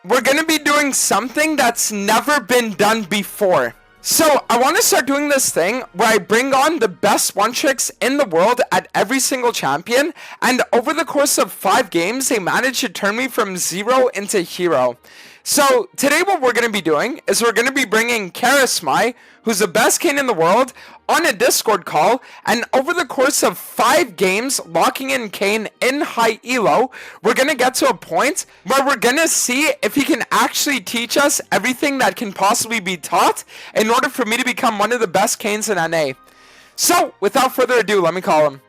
we're going to be doing something that's never been done before. So, I want to start doing this thing where I bring on the best one-tricks in the world at every single champion, and over the course of 5 games, they managed to turn me from 0 into hero. So, today what we're going to be doing is we're going to be bringing Karasmai, who's the best Kayne in the world, on a Discord call, and over the course of 5 games, locking in Kayne in high elo, we're going to get to a point where we're going to see if he can actually teach us everything that can possibly be taught in order for me to become one of the best Kaynes in NA. So, without further ado, let me call him.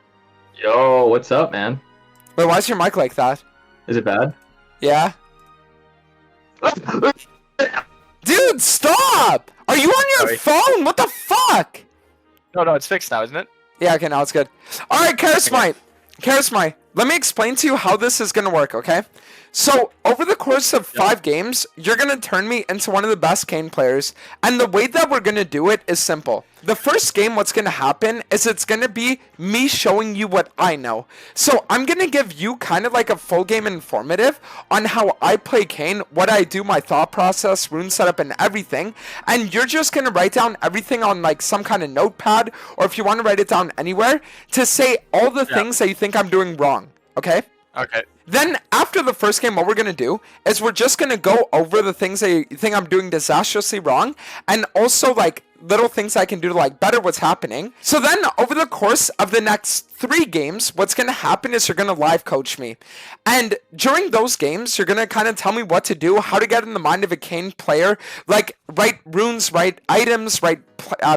Yo, what's up, man? Wait, why is your mic like that? Is it bad? Yeah? Dude, stop! Are you on your phone? What the fuck? No, it's fixed now, isn't it? Yeah, okay, now it's good. Alright, Karasmai. Karasmai, let me explain to you how this is going to work, okay? So, over the course of 5 games, you're going to turn me into one of the best Kayne players. And the way that we're going to do it is simple. The first game, what's going to happen is it's going to be me showing you what I know. So, I'm going to give you kind of like a full game informative on how I play Kayne, what I do, my thought process, rune setup, and everything. And you're just going to write down everything on like some kind of notepad, or if you want to write it down anywhere, to say all the things that you think I'm doing wrong, okay? Okay. Then, after the first game, what we're going to do is we're just going to go over the things that you think I'm doing disastrously wrong, and also, like, little things I can do to, like, better what's happening. So then, over the course of the next 3 games, what's going to happen is you're going to live coach me. And during those games, you're going to kind of tell me what to do, how to get in the mind of a Kayne player, like, right runes, right items, right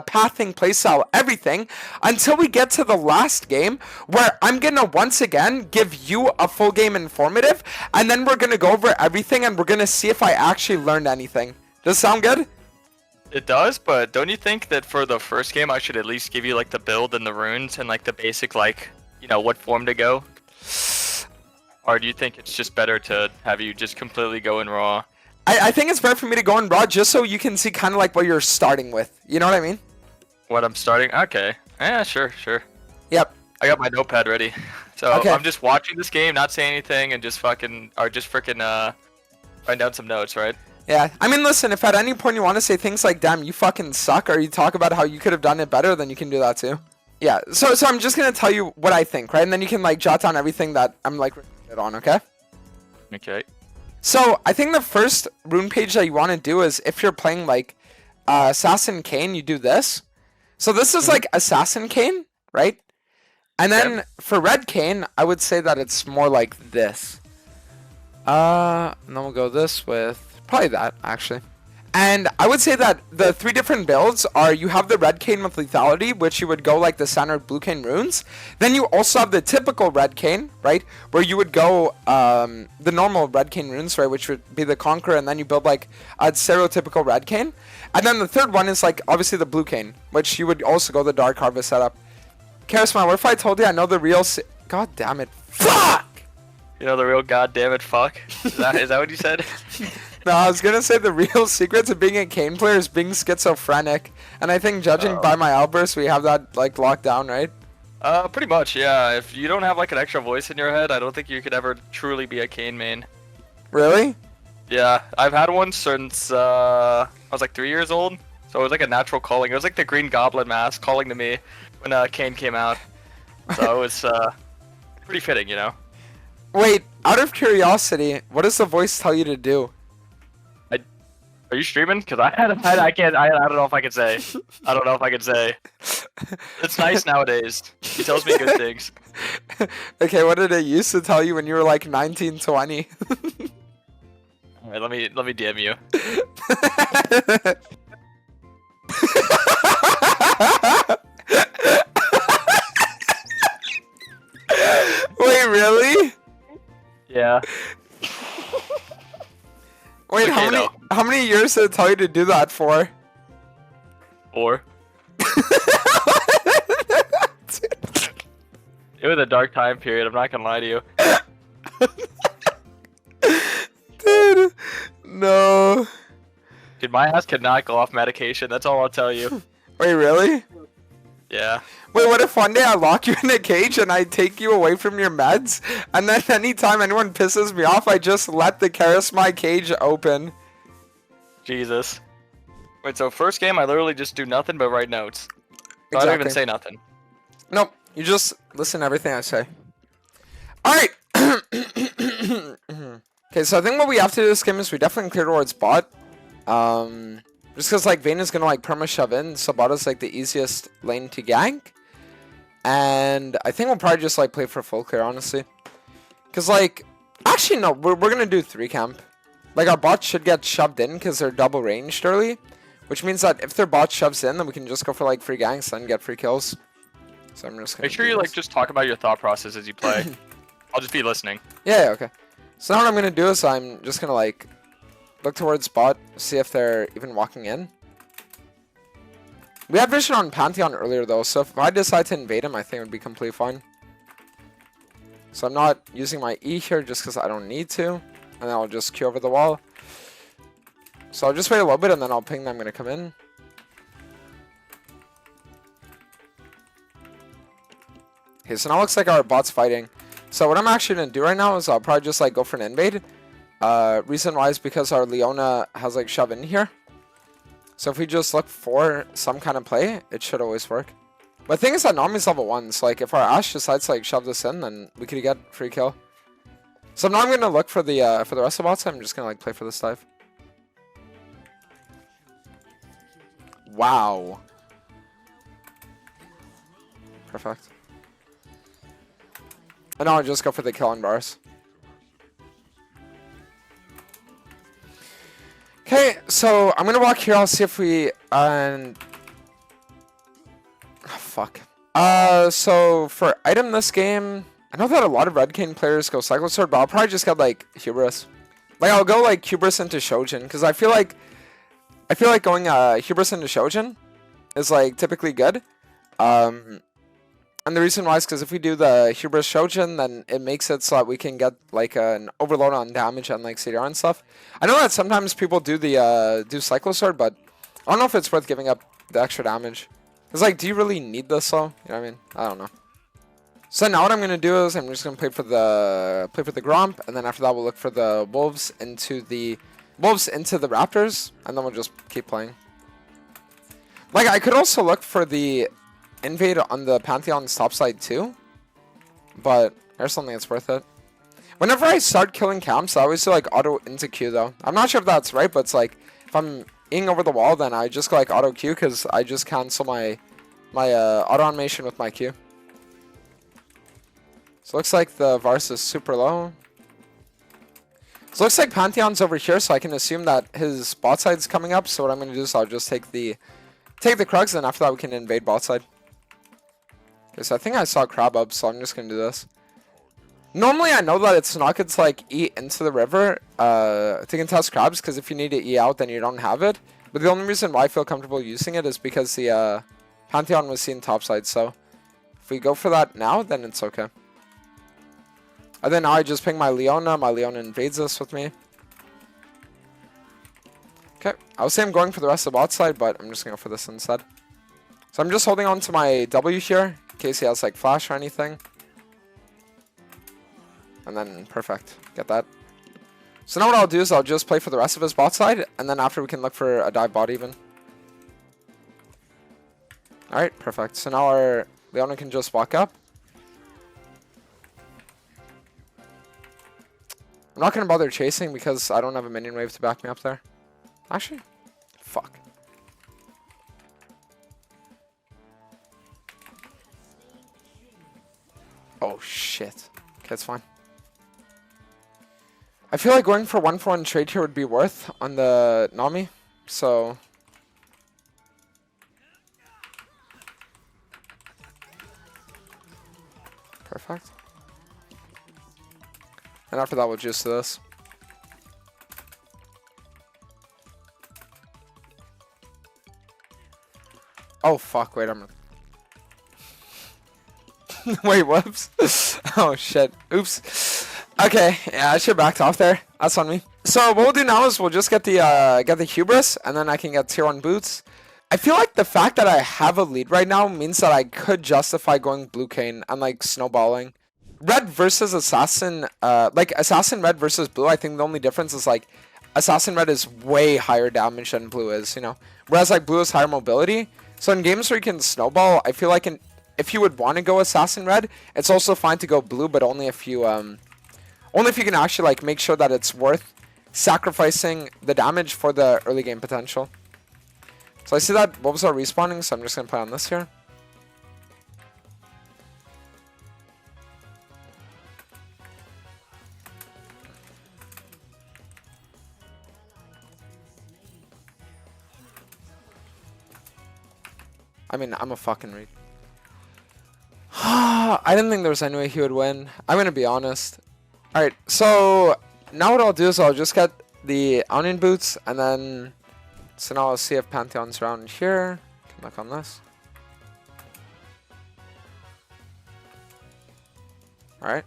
pathing, playstyle, everything, until we get to the last game, where I'm going to once again give you a full game informative, and then we're going to go over everything, and we're going to see if I actually learned anything. Does that sound good? It does, but don't you think that for the first game I should at least give you like the build and the runes and like the basic, like, you know, what form to go? Or do you think it's just better to have you just completely go in raw? I think it's better for me to go in raw just so you can see kind of like what you're starting with. You know what I mean? What I'm starting? Okay. Yeah, sure. Yep. I got my notepad ready. So Okay. I'm just watching this game, not saying anything, and just freaking write down some notes, right? Yeah. I mean, listen, if at any point you want to say things like, damn, you fucking suck, or you talk about how you could have done it better, then you can do that too. Yeah. So I'm just going to tell you what I think, right? And then you can like jot down everything that I'm like on, okay? Okay. So, I think the first rune page that you want to do is if you're playing like Assassin Kayne, you do this. So this is like Assassin Kayne, right? And then for Red Kayne, I would say that it's more like this. And then we'll go this with probably that, actually. And I would say that the 3 different builds are, you have the Red Kayne with lethality, which you would go like the standard Blue Kayne runes. Then you also have the typical Red Kayne, right? Where you would go the normal Red Kayne runes, right? Which would be the Conqueror, and then you build like a stereotypical Red Kayne. And then the third one is like obviously the Blue Kayne, which you would also go the Dark Harvest setup. Karasmai, what if I told you I know the real God damn it. Fuck! You know the real goddamn it fuck? Is that what you said? No, I was gonna say the real secret to being a Kayne player is being schizophrenic, and I think judging by my outbursts, we have that like locked down, right? Pretty much, yeah. If you don't have like an extra voice in your head, I don't think you could ever truly be a Kayne main. Really? Yeah, I've had one since I was like 3 years old, so it was like a natural calling. It was like the Green Goblin mask calling to me when Kayne came out, so it was pretty fitting, you know. Wait, out of curiosity, what does the voice tell you to do? Are you streaming? Cause I can't. I don't know if I can say. I don't know if I can say. It's nice nowadays. He tells me good things. Okay, what did it used to tell you when you were like 19, 20? All right, let me DM you. Wait, really? Yeah. Wait, Okay, how many years did it tell you to do that for? 4. It was a dark time period, I'm not gonna lie to you. Dude, no. Dude, my ass could not go off medication, that's all I'll tell you. Wait, really? Yeah. Wait, what if one day I lock you in a cage and I take you away from your meds, and then anytime anyone pisses me off, I just let the Karasmai cage open? Jesus. Wait, so first game I literally just do nothing but write notes. So I don't even say nothing. Nope, you just listen to everything I say. Alright! Okay, so I think what we have to do this game is we definitely clear towards bot. Just because, like, Vayne is going to, like, perma-shove in, so bot is, like, the easiest lane to gank. And I think we'll probably just, like, play for full clear, honestly. Because, like, actually, no, we're going to do 3 camp. Like, our bot should get shoved in because they're double ranged early. Which means that if their bot shoves in, then we can just go for, like, free ganks and get free kills. So I'm just going to make sure you, like, just talk about your thought process as you play. I'll just be listening. Yeah, okay. So now what I'm going to do is I'm just going to, like, look towards bot, see if they're even walking in. We had vision on Pantheon earlier though, so if I decide to invade him, I think it would be completely fine. So I'm not using my E here just because I don't need to. And then I'll just Q over the wall. So I'll just wait a little bit and then I'll ping them. I'm going to come in. Okay, so now it looks like our bot's fighting. So what I'm actually going to do right now is I'll probably just like go for an invade. Reason why is because our Leona has like shove in here. So if we just look for some kind of play, it should always work. But the thing is that Nami's level 1, so like if our Ashe decides to like shove this in, then we could get free kill. So now I'm gonna look for the rest of the bots. I'm just gonna like play for this dive. Wow. Perfect. And now I'll just go for the kill on bars. Okay, so I'm gonna walk here. I'll see if we and oh, fuck. So for item this game, I know that a lot of Red Kane players go Cycle Sword, but I'll probably just get like Hubris. Like I'll go like Hubris into Shojin because I feel like going Hubris into Shojin is like typically good. And the reason why is because if we do the Hubris Shojin, then it makes it so that we can get like an overload on damage and like CDR and stuff. I know that sometimes people do the do Cyclo Sword, but I don't know if it's worth giving up the extra damage. It's like, do you really need this though? You know what I mean? I don't know. So now what I'm gonna do is I'm just gonna play for the Gromp, and then after that we'll look for the Wolves into the Raptors, and then we'll just keep playing. Like I could also look for the invade on the Pantheon's top side too, but there's something that's worth it. Whenever I start killing camps, I always do like auto into Q though. I'm not sure if that's right, but it's like if I'm ing over the wall, then I just go like auto Q because I just cancel my auto animation with my Q. So it looks like the Vars is super low. So it looks like Pantheon's over here, so I can assume that his bot side's coming up. So what I'm gonna do is I'll just take the Krugs, and after that we can invade bot side. Okay, so I think I saw Crab up, so I'm just gonna do this. Normally I know that it's not good to like E into the river to contest crabs, because if you need to E out then you don't have it. But the only reason why I feel comfortable using it is because the Pantheon was seen topside, so if we go for that now, then it's okay. And then now I just ping my Leona invades us with me. Okay, I would say I'm going for the rest of the bot side, but I'm just gonna go for this instead. So I'm just holding on to my W here, in case he has like flash or anything. And then, perfect, get that. So now what I'll do is I'll just play for the rest of his bot side, and then after we can look for a dive bot even. Alright, perfect. So now our Leona can just walk up. I'm not gonna bother chasing because I don't have a minion wave to back me up there. Actually, fuck. Oh shit. Okay, it's fine. I feel like going for 1-for-1 trade here would be worth on the Nami, so... Perfect. And after that we'll just do this. Oh fuck, wait, I'm... Wait, whoops. Oh shit, oops. Okay, yeah, I should have backed off there. That's on me. So what we'll do now is we'll just get the hubris, and then I can get tier 1 boots. I feel like the fact that I have a lead right now means that I could justify going blue Kane and like snowballing. Red versus Assassin, like Assassin Red versus Blue, I think the only difference is like Assassin Red is way higher damage than Blue is, you know? Whereas like Blue has higher mobility. So in games where you can snowball, I feel like if you would want to go Assassin Red, it's also fine to go Blue, but only if you can actually like make sure that it's worth sacrificing the damage for the early game potential. So I see that wolves are respawning, so I'm just gonna play on this here. I mean, I'm a fucking read. I didn't think there was any way he would win. I'm gonna be honest. Alright, so now what I'll do is I'll just get the Onion Boots, and then so now I'll see if Pantheon's around here. Can look on this. Alright.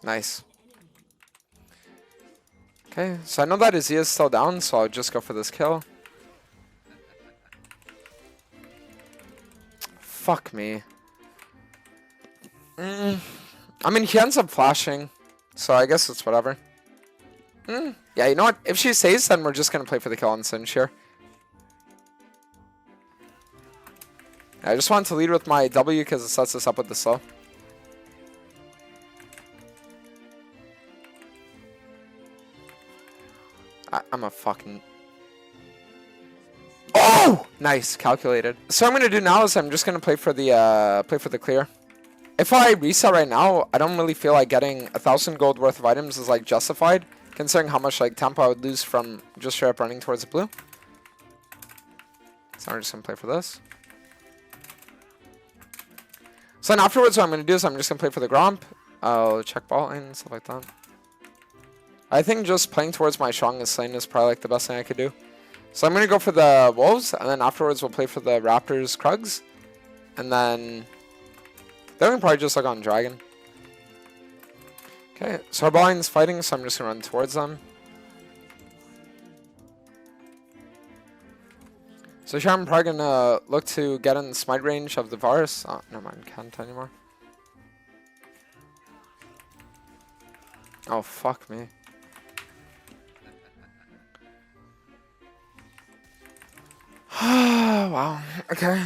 Nice. Okay, so I know that his E is still down, so I'll just go for this kill. Fuck me. I mean, he ends up flashing, so I guess it's whatever. Yeah, you know what? If she saves, then we're just gonna play for the kill on Singe here. I just wanted to lead with my W because it sets us up with the slow. I'm a fucking... Oh! Nice, calculated. So what I'm gonna do now is I'm just gonna play for the clear. If I reset right now, I don't really feel like getting 1,000 gold worth of items is like justified, considering how much like tempo I would lose from just straight up running towards the blue. So I'm just gonna play for this. So then afterwards, what I'm gonna do is I'm just gonna play for the Gromp. I'll check ball lane and stuff like that. I think just playing towards my strongest lane is probably like the best thing I could do. So I'm gonna go for the Wolves, and then afterwards we'll play for the Raptors Krugs, and then we can probably just look on Dragon. Okay, so our bot lane's fighting, so I'm just gonna run towards them. So here I'm probably gonna look to get in the smite range of the Varus. Oh, never mind, can't anymore. Oh, fuck me. Wow, okay.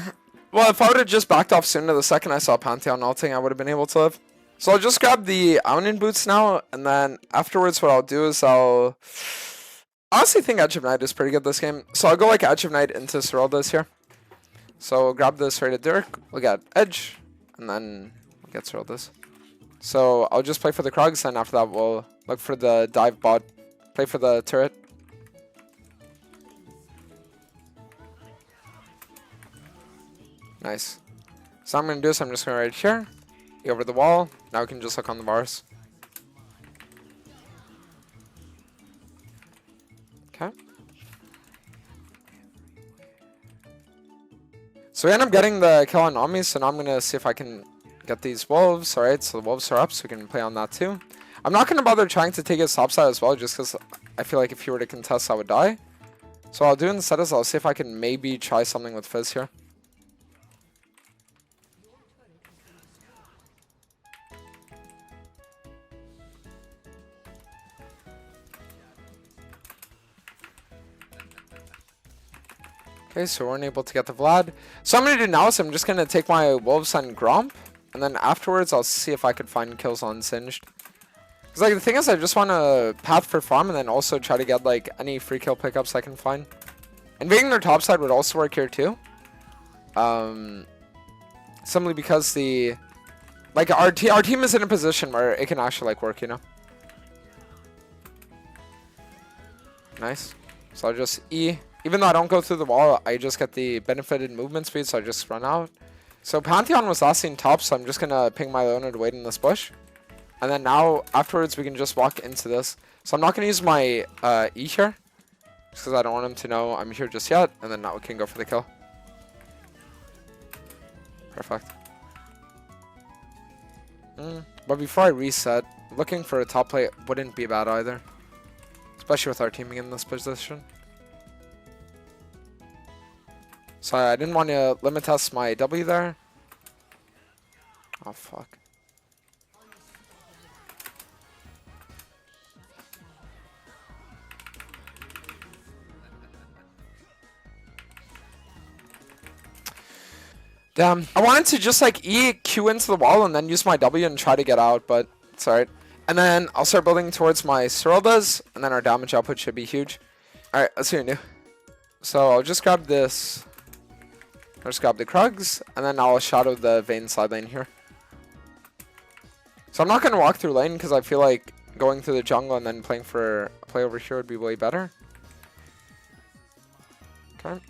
Well, if I would have just backed off sooner the second I saw Pantheon ulting, I would have been able to live. So I'll just grab the Onion Boots now, and then afterwards what I'll do is I'll... honestly think Edge of Night is pretty good this game. So I'll go like Edge of Night into Serolda's here. So we'll grab this right at Dirk, we'll get Edge, and then we'll get Serolda's. So I'll just play for the Krugs, and after that we'll look for the dive bot, play for the turret. Nice. So I'm gonna do is I'm just gonna right here, go over the wall. Now we can just look on the bars. Okay. So we end up getting the kill on Nami, so now I'm gonna see if I can get these wolves. Alright, so the wolves are up, so we can play on that too. I'm not gonna bother trying to take his top side as well, just because I feel like if he were to contest, I would die. So what I'll do instead is I'll see if I can maybe try something with Fizz here. Okay, so we weren't able to get the Vlad. So I'm going to do now is I'm just going to take my Wolves on Gromp, and then afterwards I'll see if I could find kills on Singed. Because like the thing is I just want to path for farm and then also try to get like any free kill pickups I can find. Invading their top side would also work here too. Simply because the... like our team is in a position where it can actually like work, you know? Nice. So I'll just E... even though I don't go through the wall, I just get the benefited movement speed, so I just run out. So Pantheon was last seen top, so I'm just going to ping my Leona to wait in this bush. And then now, afterwards, we can just walk into this. So I'm not going to use my E here, just because I don't want him to know I'm here just yet. And then now we can go for the kill. Perfect. But before I reset, looking for a top play wouldn't be bad either. Especially with our teaming in this position. Sorry, I didn't want to limit test my W there. Oh, fuck. Damn. I wanted to just like E, Q into the wall and then use my W and try to get out, but it's alright. And then I'll start building towards my Seraldas, and then our damage output should be huge. Alright, let's see what we do. So I'll just grab this. I'll just grab the Krugs, and then I'll shadow the Vayne side lane here. So I'm not going to walk through lane because I feel like going through the jungle and then playing for a play over here would be way better. Okay.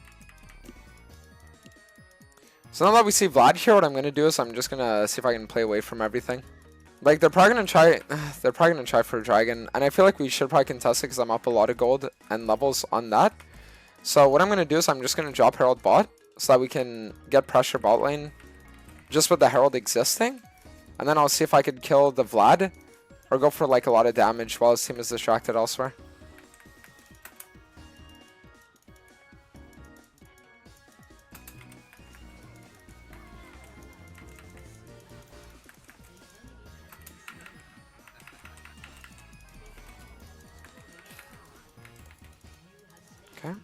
So now that we see Vlad here, what I'm going to do is I'm just going to see if I can play away from everything. Like, they're probably going to try for a dragon, and I feel like we should probably contest it because I'm up a lot of gold and levels on that. So what I'm going to do is I'm just going to drop Herald bot so that we can get pressure bot lane just with the Herald existing. And then I'll see if I could kill the Vlad or go for like a lot of damage while his team is distracted elsewhere. Okay.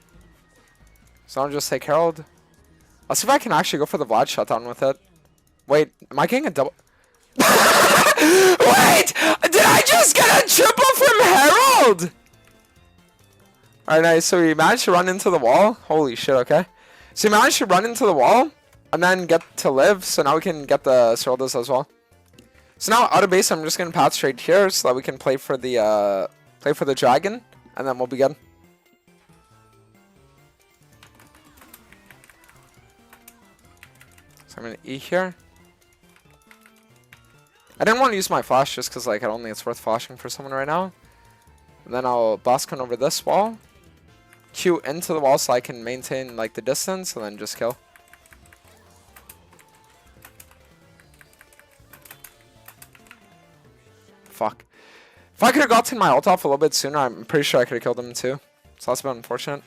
So I'll just take Herald. I'll see if I can actually go for the Vlad shutdown with it. Wait, am I getting a double? Wait! Did I just get a triple from Herald? Alright, nice. So we managed to run into the wall. Holy shit, okay. So we managed to run into the wall and then get to live. So now we can get the Seraldas as well. So now out of base, I'm just going to path straight here so that we can play for the dragon. And then we'll be good. So I'm going to E here. I didn't want to use my flash just because like I don't think it's worth flashing for someone right now. And then I'll blast con over this wall. Q into the wall so I can maintain like the distance and then just kill. Fuck. If I could have gotten my ult off a little bit sooner, I'm pretty sure I could have killed him too. So that's a bit unfortunate.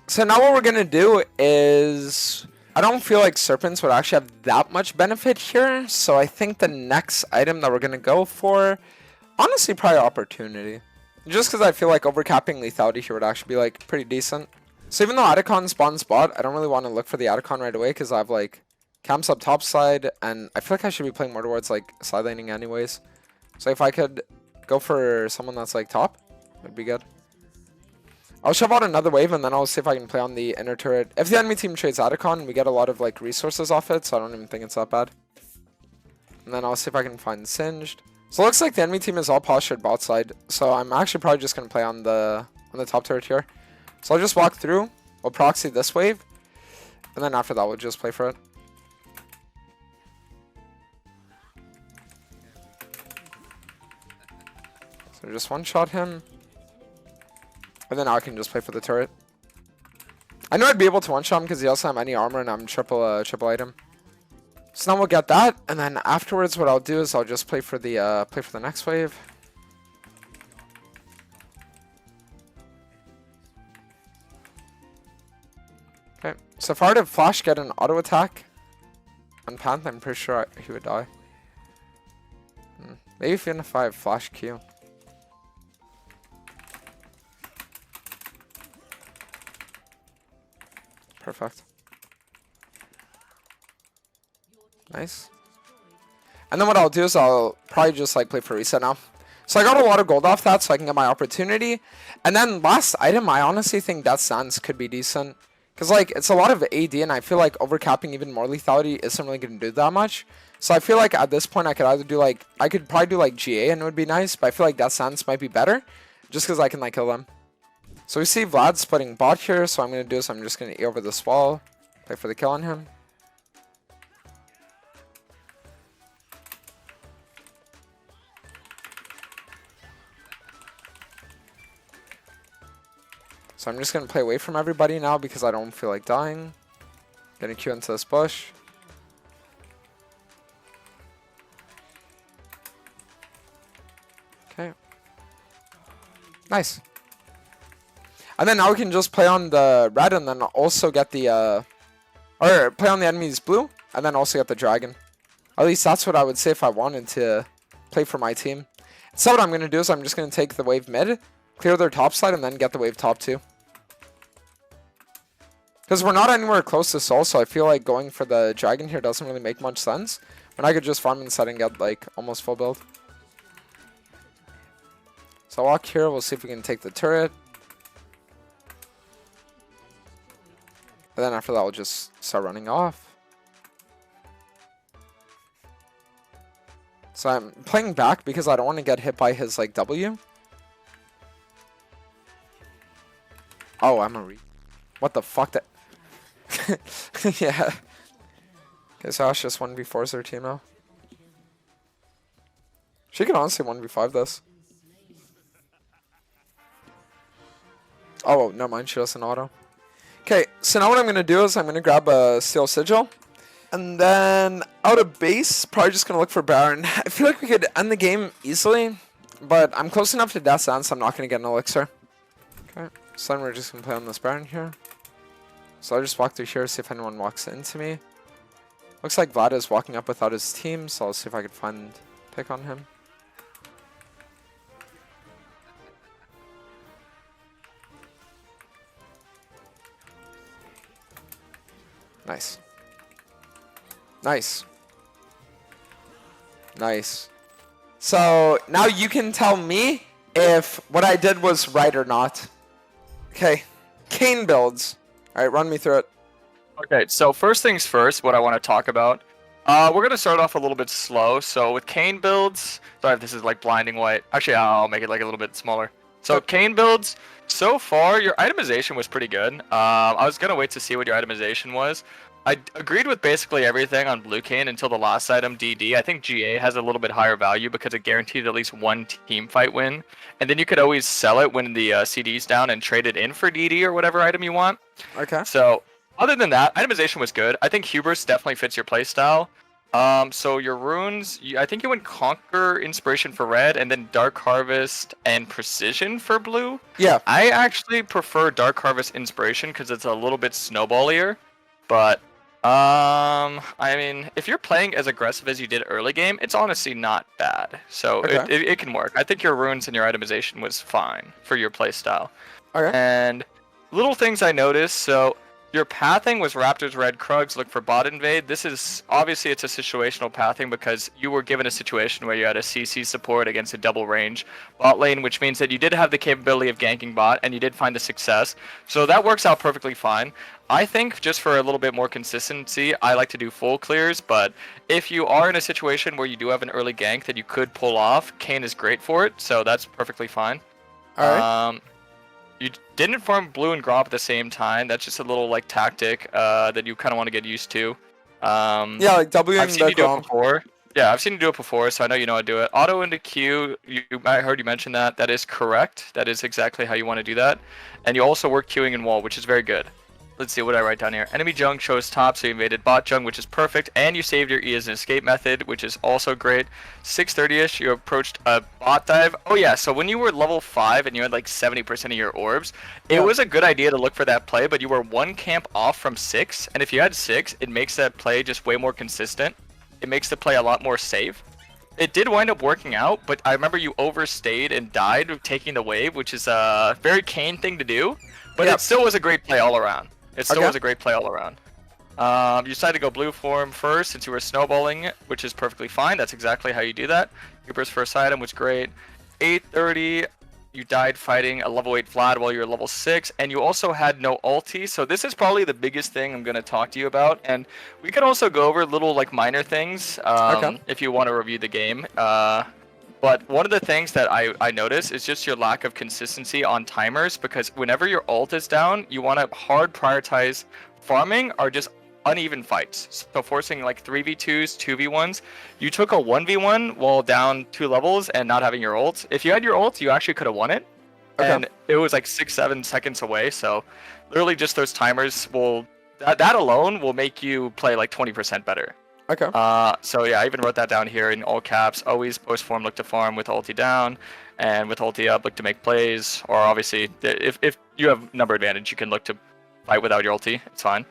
So now what we're going to do is... I don't feel like Serpents would actually have that much benefit here, so I think the next item that we're going to go for, honestly, probably Opportunity. Just because I feel like overcapping lethality here would actually be like pretty decent. So even though Atacon spawns bot, I don't really want to look for the Atacon right away because I have like camps up top side, and I feel like I should be playing more towards like side laning anyways. So if I could go for someone that's like top, it'd be good. I'll shove out another wave and then I'll see if I can play on the inner turret. If the enemy team trades Atacon, we get a lot of like resources off it, so I don't even think it's that bad. And then I'll see if I can find Singed. So it looks like the enemy team is all postured bot side, so I'm actually probably just going to play on the top turret here. So I'll just walk through, we'll proxy this wave, and then after that we'll just play for it. So just one-shot him. And then now I can just play for the turret. I know I'd be able to one-shot him because he also has any armor and I'm triple item. So now we'll get that, and then afterwards what I'll do is I'll just play for the next wave. Okay, so if I were to flash get an auto attack on Panth, I'm pretty sure he would die. Maybe even if I have flash Q. Perfect. Nice. And then what I'll do is I'll probably just like play for reset now. So I got a lot of gold off that so I can get my opportunity. And then last item, I honestly think Death Stance could be decent. Because like it's a lot of AD and I feel like overcapping even more lethality isn't really going to do that much. So I feel like at this point I could either do like, I could probably do like GA and it would be nice. But I feel like Death Stance might be better. Just because I can like kill them. So we see Vlad splitting bot here, so what I'm going to do is I'm just going to E over this wall, play for the kill on him. So I'm just going to play away from everybody now because I don't feel like dying. Going to Q into this bush. Okay. Nice. And then now we can just play on the red and then also get the, or play on the enemy's blue and then also get the dragon. At least that's what I would say if I wanted to play for my team. So what I'm going to do is I'm just going to take the wave mid, clear their top side, and then get the wave top too. Because we're not anywhere close to Sol, so I feel like going for the dragon here doesn't really make much sense. When I could just farm inside and get like almost full build. So I'll walk here, we'll see if we can take the turret. And then after that we'll just start running off. So I'm playing back because I don't want to get hit by his like W. Oh, I'm a re. What the fuck that? Yeah. Okay, so Ash just 1v4s her team now. She can honestly 1v5 this. Oh, never mind, she doesn't auto. Okay, so now what I'm going to do is I'm going to grab a Steel Sigil. And then out of base, probably just going to look for Baron. I feel like we could end the game easily, but I'm close enough to Death's End, so I'm not going to get an Elixir. Okay, so then we're just going to play on this Baron here. So I'll just walk through here, see if anyone walks into me. Looks like Vlad is walking up without his team, so I'll see if I can find pick on him. Nice. Nice. Nice. So now you can tell me if what I did was right or not. Okay. Kane builds. Alright, run me through it. Okay, so first things first, what I want to talk about. We're going to start off a little bit slow. So with Kane builds, sorry if this is like blinding white. Actually, I'll make it like a little bit smaller. So Kane builds, so far your itemization was pretty good. I was going to wait to see what your itemization was. I agreed with basically everything on Blue Kane until the last item, DD. I think GA has a little bit higher value because it guaranteed at least one team fight win. And then you could always sell it when the CD's down and trade it in for DD or whatever item you want. Okay. So other than that, itemization was good. I think Hubris definitely fits your playstyle. So your runes, I think you went Conquer, Inspiration for red, and then Dark Harvest and Precision for blue. Yeah. I actually prefer Dark Harvest Inspiration because it's a little bit snowballier. But I mean, if you're playing as aggressive as you did early game, it's honestly not bad. So it can work. I think your runes and your itemization was fine for your playstyle. Okay. And little things I noticed, so your pathing was Raptors, Red, Krugs, look for bot invade. This is, obviously it's a situational pathing because you were given a situation where you had a CC support against a double range bot lane, which means that you did have the capability of ganking bot and you did find the success. So that works out perfectly fine. I think just for a little bit more consistency, I like to do full clears, but if you are in a situation where you do have an early gank that you could pull off, Kane is great for it, so that's perfectly fine. Alright. You didn't farm blue and Gromp at the same time. That's just a little like tactic that you kind of want to get used to. Yeah, like Wing I've seen you do Gromp. it before. Yeah, I've seen you do it before, so I know you know how to do it. Auto into Q, I heard you mention that. That is correct. That is exactly how you want to do that. And you also work queuing in wall, which is very good. Let's see what I write down here. Enemy jung chose top, so you invaded bot jung, which is perfect. And you saved your E as an escape method, which is also great. 6:30ish, you approached a bot dive. Oh yeah, so when you were level 5 and you had like 70% of your orbs, it was a good idea to look for that play, but you were one camp off from 6. And if you had 6, it makes that play just way more consistent. It makes the play a lot more safe. It did wind up working out, but I remember you overstayed and died taking the wave, which is a very Kane thing to do. But it still was a great play all around. It still was a great play all around. You decided to go blue form first since you were snowballing it, which is perfectly fine. That's exactly how you do that. Cooper's first item was great. 8:30, you died fighting a level 8 Vlad while you were level 6, and you also had no ulti. So this is probably the biggest thing I'm going to talk to you about. And we could also go over little like minor things if you want to review the game. But one of the things that I notice is just your lack of consistency on timers, because whenever your ult is down, you want to hard prioritize farming or just uneven fights. So forcing like 3v2s, 2v1s. You took a 1v1 while down 2 levels and not having your ult. If you had your ult, you actually could have won it. And it was like 6-7 seconds away. So literally just those timers will, that alone will make you play like 20% better. Okay. So yeah, I even wrote that down here in all caps. Always post form, look to farm with ulti down, and with ulti up, look to make plays. Or obviously, if you have number advantage, you can look to fight without your ulti. It's fine.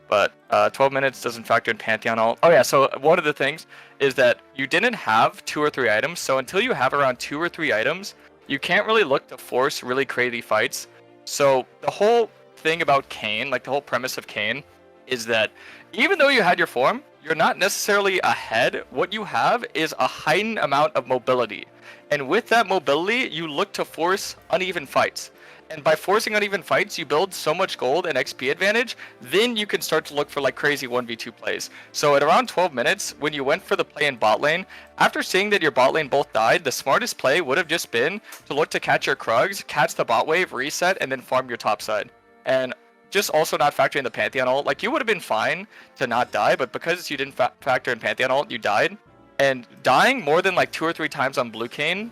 But 12 minutes doesn't factor in Pantheon ult. Oh yeah, so one of the things is that you didn't have 2 or 3 items. So until you have around 2 or 3 items, you can't really look to force really crazy fights. So the whole thing about Kayn, like the whole premise of Kayn, is that even though you had your form, you're not necessarily ahead. What you have is a heightened amount of mobility. And with that mobility, you look to force uneven fights. And by forcing uneven fights, you build so much gold and XP advantage, then you can start to look for like crazy 1v2 plays. So at around 12 minutes, when you went for the play in bot lane, after seeing that your bot lane both died, the smartest play would have just been to look to catch your Krugs, catch the bot wave, reset, and then farm your top side. And just also not factoring the Pantheon ult, like you would have been fine to not die, but because you didn't factor in Pantheon ult, you died. And dying more than like 2 or 3 times on Blue Kayn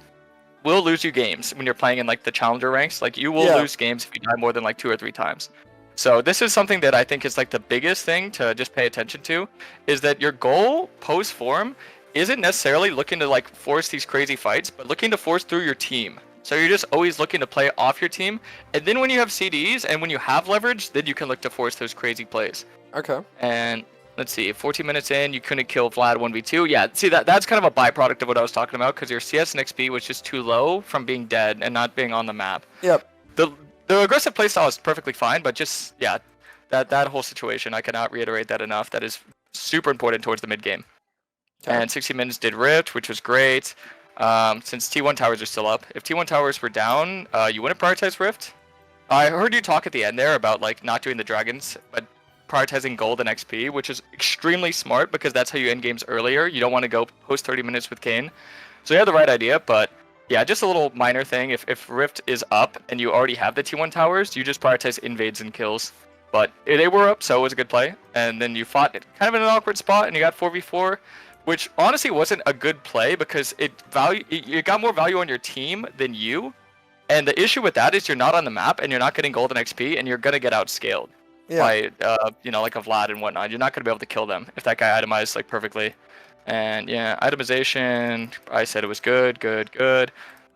will lose you games when you're playing in like the challenger ranks. Like you will lose games if you die more than like 2 or 3 times. So this is something that I think is like the biggest thing to just pay attention to, is that your goal post form isn't necessarily looking to like force these crazy fights, but looking to force through your team. So you're just always looking to play off your team, and then when you have CDs and when you have leverage, then you can look to force those crazy plays. Okay. And let's see, 14 minutes in, you couldn't kill Vlad 1v2. Yeah, see, that's kind of a byproduct of what I was talking about, because your CS and XP was just too low from being dead and not being on the map. Yep. The aggressive playstyle is perfectly fine, but just, yeah, that whole situation, I cannot reiterate that enough. That is super important towards the mid game. Okay. And 60 minutes did Rift, which was great. Since T1 towers are still up. If T1 towers were down, you wouldn't prioritize Rift. I heard you talk at the end there about like not doing the dragons, but prioritizing gold and XP, which is extremely smart because that's how you end games earlier. You don't want to go post 30 minutes with Kayn. So you have the right idea, but yeah, just a little minor thing. If Rift is up and you already have the T1 towers, you just prioritize invades and kills. But they were up, so it was a good play. And then you fought kind of in an awkward spot and you got 4v4, which honestly wasn't a good play because it got more value on your team than you. And the issue with that is you're not on the map and you're not getting gold and XP and you're going to get outscaled. Yeah. By like a Vlad and whatnot. You're not gonna be able to kill them if that guy itemized like perfectly. And yeah, itemization, I said it was good.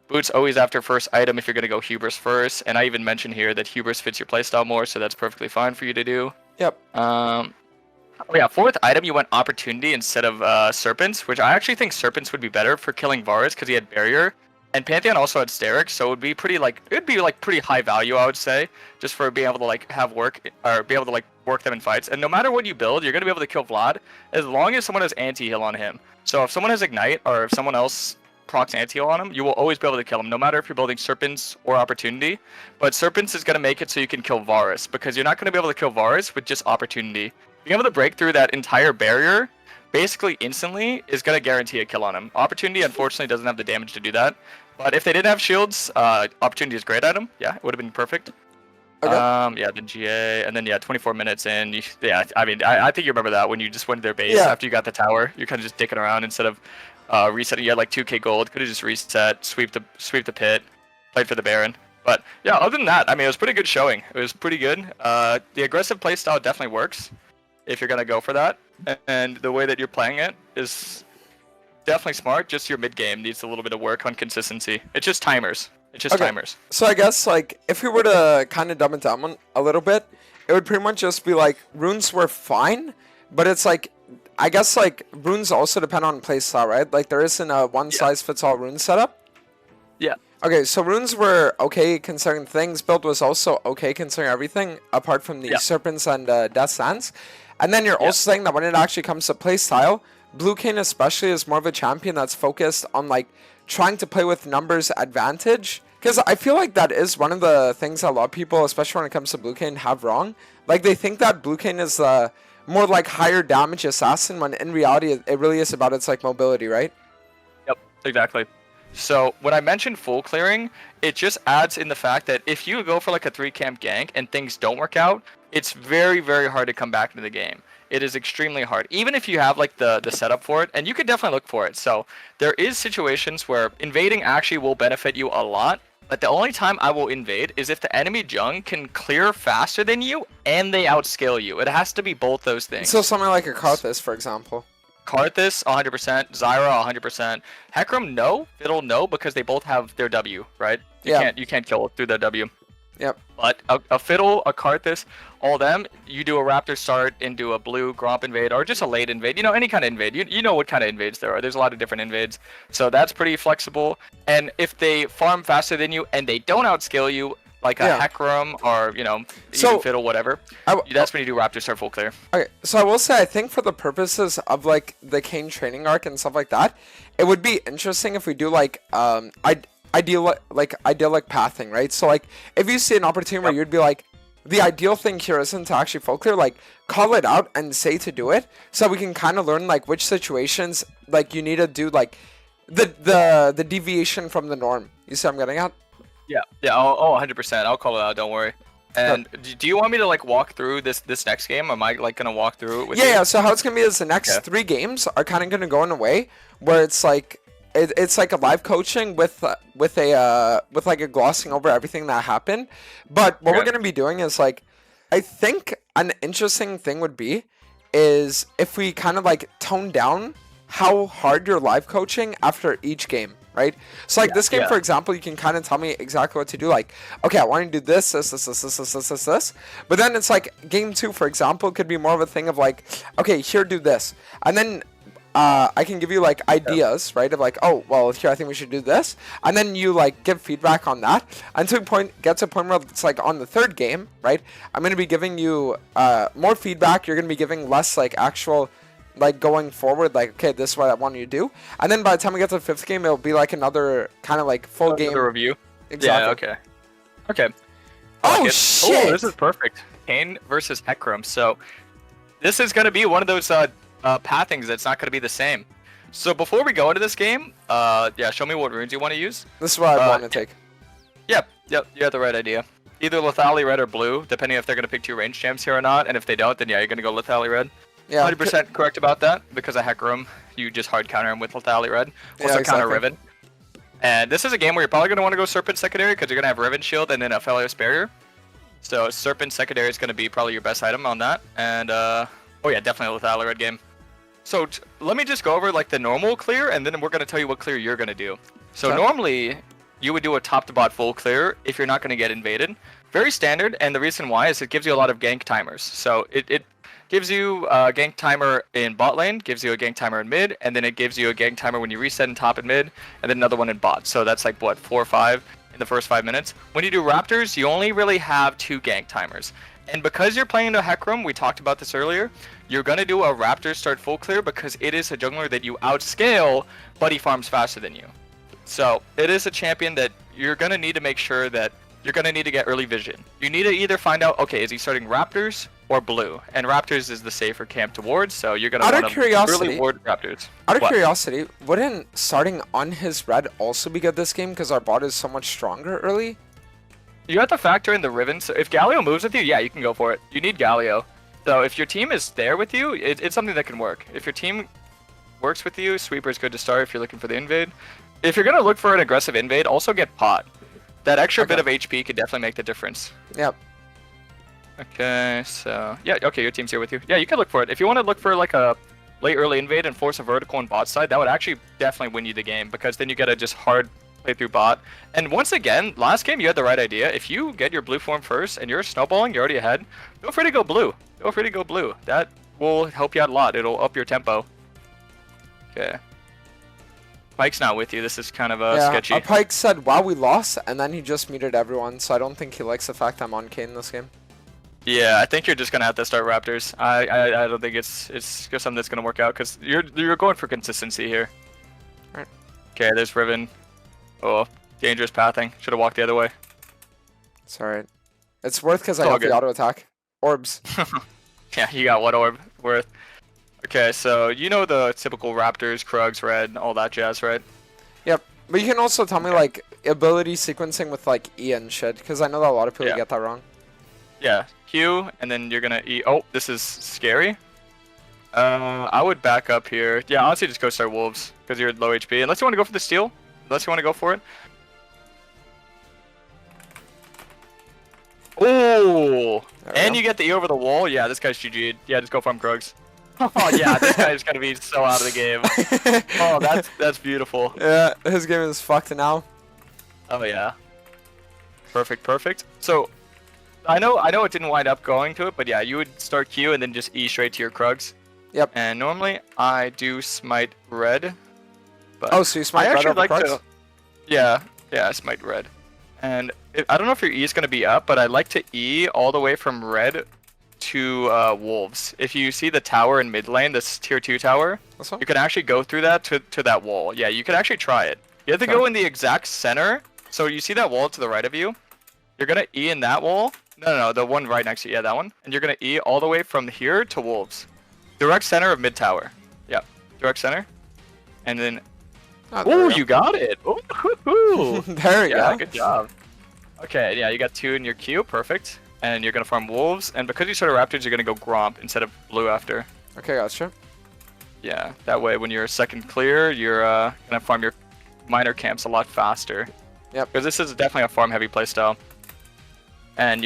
Boots always after first item if you're gonna go hubris first. And I even mentioned here that hubris fits your playstyle more, so that's perfectly fine for you to do. Yep. Oh yeah, 4th item you went opportunity instead of serpents, which I actually think serpents would be better for killing Varus because he had barrier. And Pantheon also had Sterix, so it would be pretty high value, I would say, just for being able to like have work or be able to like work them in fights. And no matter what you build, you're gonna be able to kill Vlad as long as someone has anti-heal on him. So if someone has Ignite or if someone else procs anti-heal on him, you will always be able to kill him, no matter if you're building Serpents or Opportunity. But Serpents is gonna make it so you can kill Varus, because you're not gonna be able to kill Varus with just Opportunity. Being able to break through that entire barrier basically instantly is going to guarantee a kill on him. Opportunity unfortunately doesn't have the damage to do that, but if they didn't have shields, Opportunity is a great item. Yeah, it would have been perfect. Okay. Yeah, then GA, and then yeah, 24 minutes in. I mean, I think you remember that when you just went to their base after you got the tower. You're kind of just dicking around instead of resetting. You had like 2k gold. Could have just reset, sweep the pit, played for the Baron. But yeah, other than that, I mean, it was pretty good showing. It was pretty good. The aggressive playstyle definitely works if you're gonna go for that, and the way that you're playing it is definitely smart. Just your mid game needs a little bit of work on consistency. It's just timers. Timers. So I guess like if we were to kind of dumb it down a little bit, it would pretty much just be like runes were fine, but it's like I guess like runes also depend on playstyle, right? Like there isn't a one size fits all rune setup. Yeah. Okay, so runes were okay considering things. Build was also okay considering everything apart from the serpents and death sands. And then you're also saying that when it actually comes to playstyle, Blue Kayn especially is more of a champion that's focused on like trying to play with numbers advantage. Because I feel like that is one of the things that a lot of people, especially when it comes to Blue Kayn, have wrong. Like they think that Blue Kayn is more like higher damage assassin, when in reality it really is about its like mobility, right? Yep, exactly. So when I mentioned full clearing, it just adds in the fact that if you go for like a 3-camp gank and things don't work out, it's very, very hard to come back into the game. It is extremely hard, even if you have like the setup for it, and you could definitely look for it. So there is situations where invading actually will benefit you a lot, but the only time I will invade is if the enemy jung can clear faster than you and they outscale you. It has to be both those things. So something like a Karthus, for example. Karthus 100%, Zyra 100%, Hecarim no, Fiddle no, because they both have their W, right? You can't kill through their W. Yep. But a Fiddle, a Karthus, all them, you do a Raptor start into a blue Gromp invade or just a late invade. You know, any kind of invade. You know what kind of invades there are. There's a lot of different invades. So that's pretty flexible. And if they farm faster than you and they don't outscale you, like a Hecarim or, you know, even Fiddle, whatever, that's when you do Raptor start full clear. Okay, so I will say, I think for the purposes of, like, the Kayning training arc and stuff like that, it would be interesting if we do, like, idyllic pathing, right? So, like, if you see an opportunity where you'd be like, the ideal thing here isn't to actually full clear, like, call it out and say to do it, so we can kind of learn, like, which situations, like, you need to do, like, the deviation from the norm. You see what I'm getting at? Yeah, 100%. I'll call it out, don't worry. And do you want me to, like, walk through this next game? Am I, like, going to walk through it with you? Yeah, so how it's going to be is the next 3 games are kind of going to go in a way where it's, like, it's like a live coaching with like a glossing over everything that happened. But what we're going to be doing is, like, I think an interesting thing would be is if we kind of, like, tone down how hard you're live coaching after each game. Right? So, like, this game, for example, you can kind of tell me exactly what to do. Like, okay, I want to do this. But then it's like game 2, for example, could be more of a thing of like, okay, here, do this. And then I can give you, like, ideas, right? Of like, oh, well, here, I think we should do this. And then you, like, give feedback on that. Until get to a point where it's like on the 3rd game, right? I'm going to be giving you more feedback. You're going to be giving less, like, actual, like, going forward, like, okay, this is what I want you to do. And then by the time we get to the 5th game, it'll be like another kind of like full game review. Exactly. Yeah, okay. Oh, shit! Oh, this is perfect. Kayn versus Hecarim. So this is going to be one of those pathings that's not going to be the same. So before we go into this game, show me what runes you want to use. This is what I want to take. Yep, you have the right idea. Either Lethality Red or Blue, depending if they're going to pick 2 range champs here or not. And if they don't, then yeah, you're going to go Lethality Red. Yeah, 100% correct about that, because of Hecarim, you just hard counter him with Lethality Red. Also counter Riven. And this is a game where you're probably going to want to go Serpent secondary, because you're going to have Riven Shield and then a Aphelios Barrier. So Serpent secondary is going to be probably your best item on that. And, oh yeah, definitely a Lethality Red game. So let me just go over, like, the normal clear, and then we're going to tell you what clear you're going to do. So normally, you would do a top to bot full clear if you're not going to get invaded. Very standard, and the reason why is it gives you a lot of gank timers. So it gives you a gank timer in bot lane, gives you a gank timer in mid, and then it gives you a gank timer when you reset in top and mid, and then another one in bot. So that's like, what, 4 or 5 in the first 5 minutes. When you do Raptors, you only really have 2 gank timers. And because you're playing a Hecarim, we talked about this earlier, you're going to do a Raptor start full clear because it is a jungler that you outscale, but he farms faster than you. So it is a champion that you're going to need to make sure that you're going to need to get early vision. You need to either find out, okay, is he starting Raptors or Blue? And Raptors is the safer camp to ward, so you're going to want to early ward Raptors. Out of curiosity, wouldn't starting on his red also be good this game because our bot is so much stronger early? You have to factor in the Riven. So if Galio moves with you, yeah, you can go for it. You need Galio. So if your team is there with you, it's something that can work. If your team works with you, Sweeper is good to start if you're looking for the invade. If you're going to look for an aggressive invade, also get Pot. That extra bit of HP could definitely make the difference. Yep. Okay, so yeah, okay, your team's here with you. Yeah, you can look for it. If you want to look for like a late early invade and force a vertical on bot side, that would actually definitely win you the game, because then you get a just hard play through bot. And once again, last game you had the right idea. If you get your blue form first and you're snowballing, you're already ahead, feel free to go blue. Feel free to go blue. That will help you out a lot. It'll up your tempo. Okay. Pike's not with you. This is kind of sketchy. Pike said, wow, we lost, and then he just muted everyone, so I don't think he likes the fact I'm on Kane this game. Yeah, I think you're just going to have to start Raptors. I don't think it's just something that's going to work out, because you're going for consistency here. Right. Okay, there's Riven. Oh, dangerous pathing. Should have walked the other way. It's alright. It's worth because I got the auto attack. Orbs. Yeah, you got one orb worth. Okay, so you know the typical Raptors, Krugs, Red, all that jazz, right? Yep. But you can also tell me, like, ability sequencing with, like, E and shit, because I know that a lot of people get that wrong. Yeah, Q, and then you're gonna E. Oh, this is scary. I would back up here. Yeah, honestly, just go start Wolves, because you're low HP. Unless you want to go for the steal. Unless you want to go for it. Oh! And you get the E over the wall. Yeah, this guy's GG'd. Yeah, just go farm Krugs. Oh yeah, this guy's gonna be so out of the game. Oh, that's beautiful. Yeah, his game is fucked now. Oh yeah. Perfect, perfect. So, I know it didn't wind up going to it, but yeah, you would start Q and then just E straight to your Krugs. Yep. And normally I do smite red. But Oh, so you smite I red actually over like Krugs? to. Yeah, I smite red. And I don't know if your E is gonna be up, but I like to E all the way from red to wolves. If you see the tower in mid lane, this tier 2 tower, This one? you can actually go through that to that wall. Yeah, you can actually try it. You have to Okay. go in the exact center. So you see that wall to the right of you? You're gonna E in that wall. No, the one right next to you. Yeah, that one. And you're gonna E all the way from here to wolves. Direct center of mid tower. Yeah, direct center. And then, Oh, there oh, we go. you got it. Ooh, There we yeah, go. good job. Okay, yeah, you got 2 in your queue. Perfect. And you're gonna farm wolves. And because you started raptors, you're gonna go gromp instead of blue after. Okay, gotcha. Yeah, that way when you're second clear, you're gonna farm your minor camps a lot faster. Yep. Because this is definitely a farm heavy playstyle. And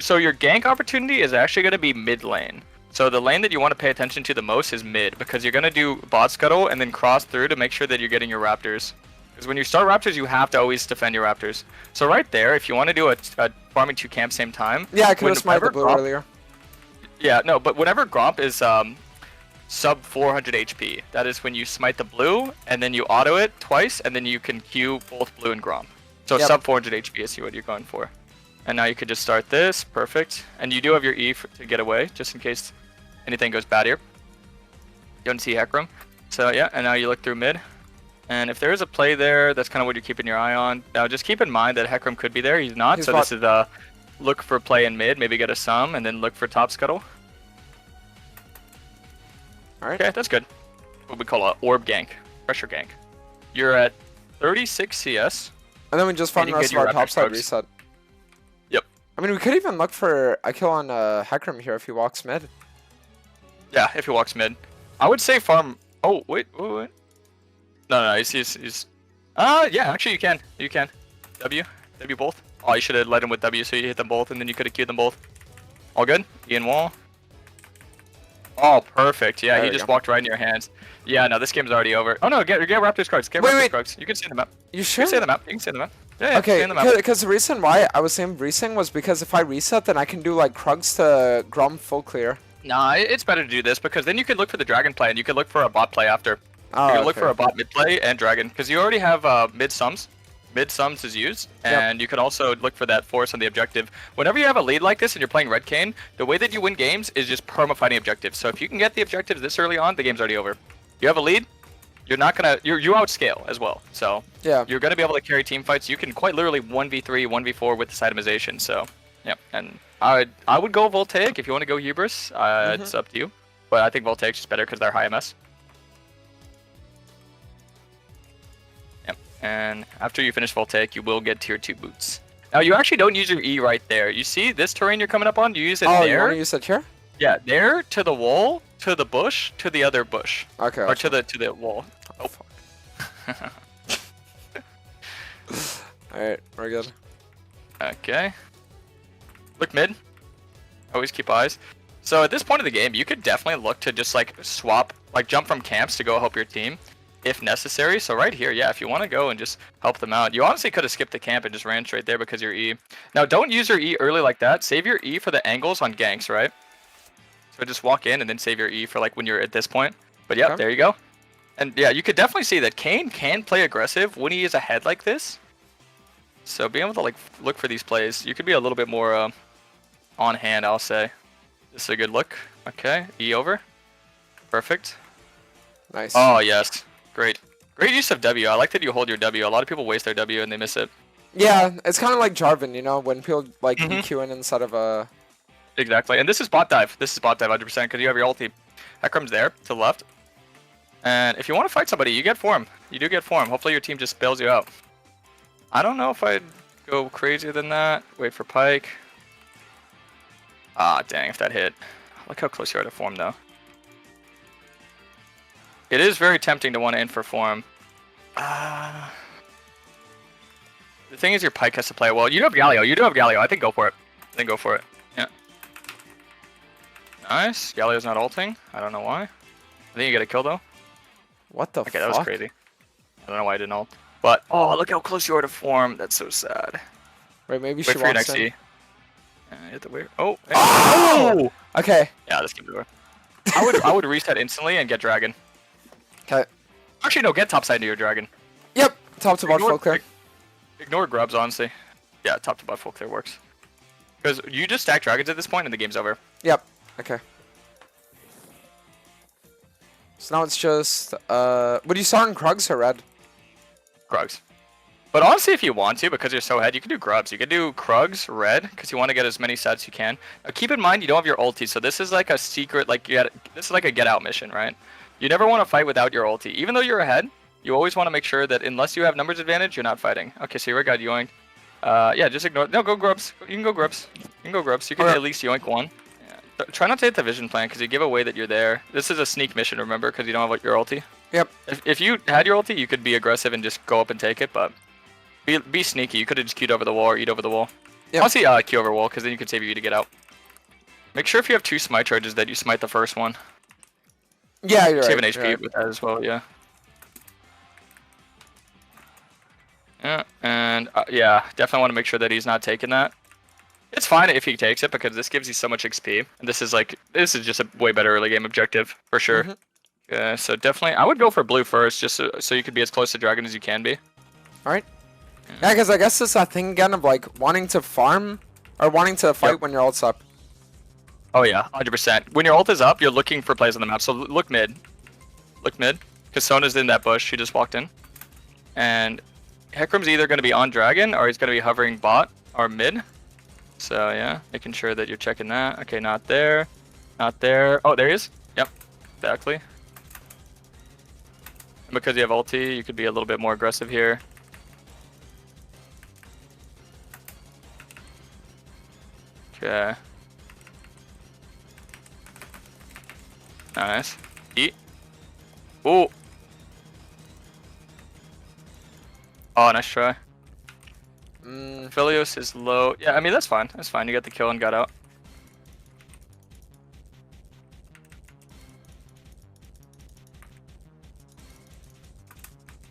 so your gank opportunity is actually gonna be mid lane. So the lane that you want to pay attention to the most is mid, because you're gonna do bot scuttle and then cross through to make sure that you're getting your raptors. Because when you start raptors, you have to always defend your raptors. So right there, if you want to do a farming 2 camps same time. Yeah, I could have smited the whenever blue Gromp- earlier. Yeah, no, but whenever Gromp is sub 400 HP, that is when you smite the blue and then you auto it twice, and then you can Q both blue and Gromp. So Yep. sub 400 HP is what you're going for. And now you could just start this, perfect. And you do have your E to get away, just in case anything goes bad here. You don't see Hecarim. So yeah, and now you look through mid. And if there is a play there, that's kind of what you're keeping your eye on. Now just keep in mind that Hecarim could be there, he's not. He's So this is look for play in mid, maybe get a sum, and then look for top scuttle. Alright. Okay, that's good. What we call a orb gank, pressure gank. You're at 36 CS. And then we just found And the you rest get of your our raptor topside strokes. reset. Yep. I mean, we could even look for a kill on Hecarim here if he walks mid. Yeah, if he walks mid. I would say farm. Oh, wait. No, he's. Yeah, actually you can. You can. W both. Oh, you should have led him with W so you hit them both and then you could have queued them both. All good? Ian wall. Oh, perfect. Yeah, There he we just go. walked right in your hands. Yeah, no, this game's already over. Oh no, get Raptors cards. Get Wait, Raptors wait. cards. You can see the map. You You sure? can see the map. You can see the map. Yeah, Okay, see the map. because the reason why I was saying resing was because if I reset, then I can do like Krugs to Grom full clear. Nah, it's better to do this because then you can look for the dragon play and you can look for a bot play after. Oh, You can look okay. for a bot mid play and dragon because you already have mid sums. Mid sums is used, and you can also look for that force on the objective. Whenever you have a lead like this and you're playing Red Cane, the way that you win games is just perma-fighting objectives. So if you can get the objectives this early on, the game's already over. You have a lead, you're not gonna you outscale as well. So Yeah. you're gonna be able to carry team fights. You can quite literally 1v3, 1v4 with this itemization. So yeah, and I would go Voltaic if you want to go Hubris. It's up to you, but I think Voltaic's just better because they're high MS. Yep. And after you finish Voltaic, you will get tier 2 boots. Now you actually don't use your E right there. You see this terrain you're coming up on? You use it Oh, you there. want to use that here? Yeah, there to the wall, to the bush, to the other bush, Okay. or gotcha. to the wall. Oh, Alright, we're good. Okay. Look mid. Always keep eyes. So at this point of the game, you could definitely look to just like swap, like jump from camps to go help your team, if necessary. So right here, yeah, if you want to go and just help them out, you honestly could have skipped the camp and just ran straight there because your E. Now don't use your E early like that. Save your E for the angles on ganks, right? So just walk in and then save your E for like when you're at this point. But yeah, Okay. there you go. And yeah, you could definitely see that Kane can play aggressive when he is ahead like this. So being able to like look for these plays, you could be a little bit more on hand, I'll say. This is a good look. Okay, E over. Perfect. Nice. Oh yes, great. Great use of W. I like that you hold your W. A lot of people waste their W and they miss it. Yeah, it's kind of like Jarvan, you know, when people like Mhm. EQ in instead of a. Exactly. And this is bot dive. This is bot dive 100% because you have your ulti. Hecarim's there to the left. And if you want to fight somebody, you get form. You do get form. Hopefully your team just bails you out. I don't know if I'd go crazier than that. Wait for Pike. Ah, dang, if that hit. Look how close you are to form, though. It is very tempting to want to in for form. The thing is your Pike has to play well. You do have Galio. You do have Galio. I think go for it. I think go for it. Yeah. Nice. Galio's not ulting. I don't know why. I think you get a kill though. What the Okay, fuck? that was crazy. I don't know why I didn't ult. But, oh, look how close you are to form. That's so sad. Wait, maybe Wait she for your walks next in. E. You have to wait. Oh! Hey. Oh! Okay. Yeah, this game over. I would reset instantly and get dragon. Okay. Actually, no, get topside into your dragon. Yep. Top to bottom full clear. Ignore grubs, honestly. Yeah, top to bottom full clear works. Because you just stack dragons at this point and the game's over. Yep. Okay. So now it's just would you start in Krugs or red? Krugs. But honestly, if you want to, because you're so ahead, you can do grubs. You can do Krugs, red, because you want to get as many sets as you can. Now, keep in mind, you don't have your ulti, so this is like a secret, like this is like a get out mission, right? You never want to fight without your ulti. Even though you're ahead, you always want to make sure that unless you have numbers advantage, you're not fighting. Okay, so you got yoinked. Yeah, just ignore. No, go grubs. You can go grubs. You can go grubs. You can Okay. at least yoink one. Yeah. Try not to hit the vision plan, because you give away that you're there. This is a sneak mission, remember, because you don't have your ulti. Yep. If you had your ulti, you could be aggressive and just go up and take it, but be sneaky. You could have just queued over the wall or eat over the wall. Yep. Honestly, queue over wall, because then you can save you to get out. Make sure if you have 2 smite charges that you smite the first one. Yeah, you're Save right. an HP with that as well, yeah. Yeah, and yeah, definitely want to make sure that he's not taking that. It's fine if he takes it, because this gives you so much XP. And this is just a way better early game objective, for sure. Mhm. So definitely, I would go for blue first, just so you could be as close to dragon as you can be. Alright. Yeah, because I guess it's that thing again of like wanting to farm or wanting to fight Yep. when your ult's up. Oh yeah, 100%. When your ult is up, you're looking for plays on the map. So look mid. Look mid. Because Sona's in that bush. She just walked in. And Hecarim's either going to be on dragon or he's going to be hovering bot or mid. So yeah, making sure that you're checking that. Okay, not there. Not there. Oh, there he is. Yep, exactly. And because you have ulti, you could be a little bit more aggressive here. Okay. Nice. Eat. Ooh. Oh, nice try. Philios is low. Yeah, I mean, that's fine. That's fine. You got the kill and got out.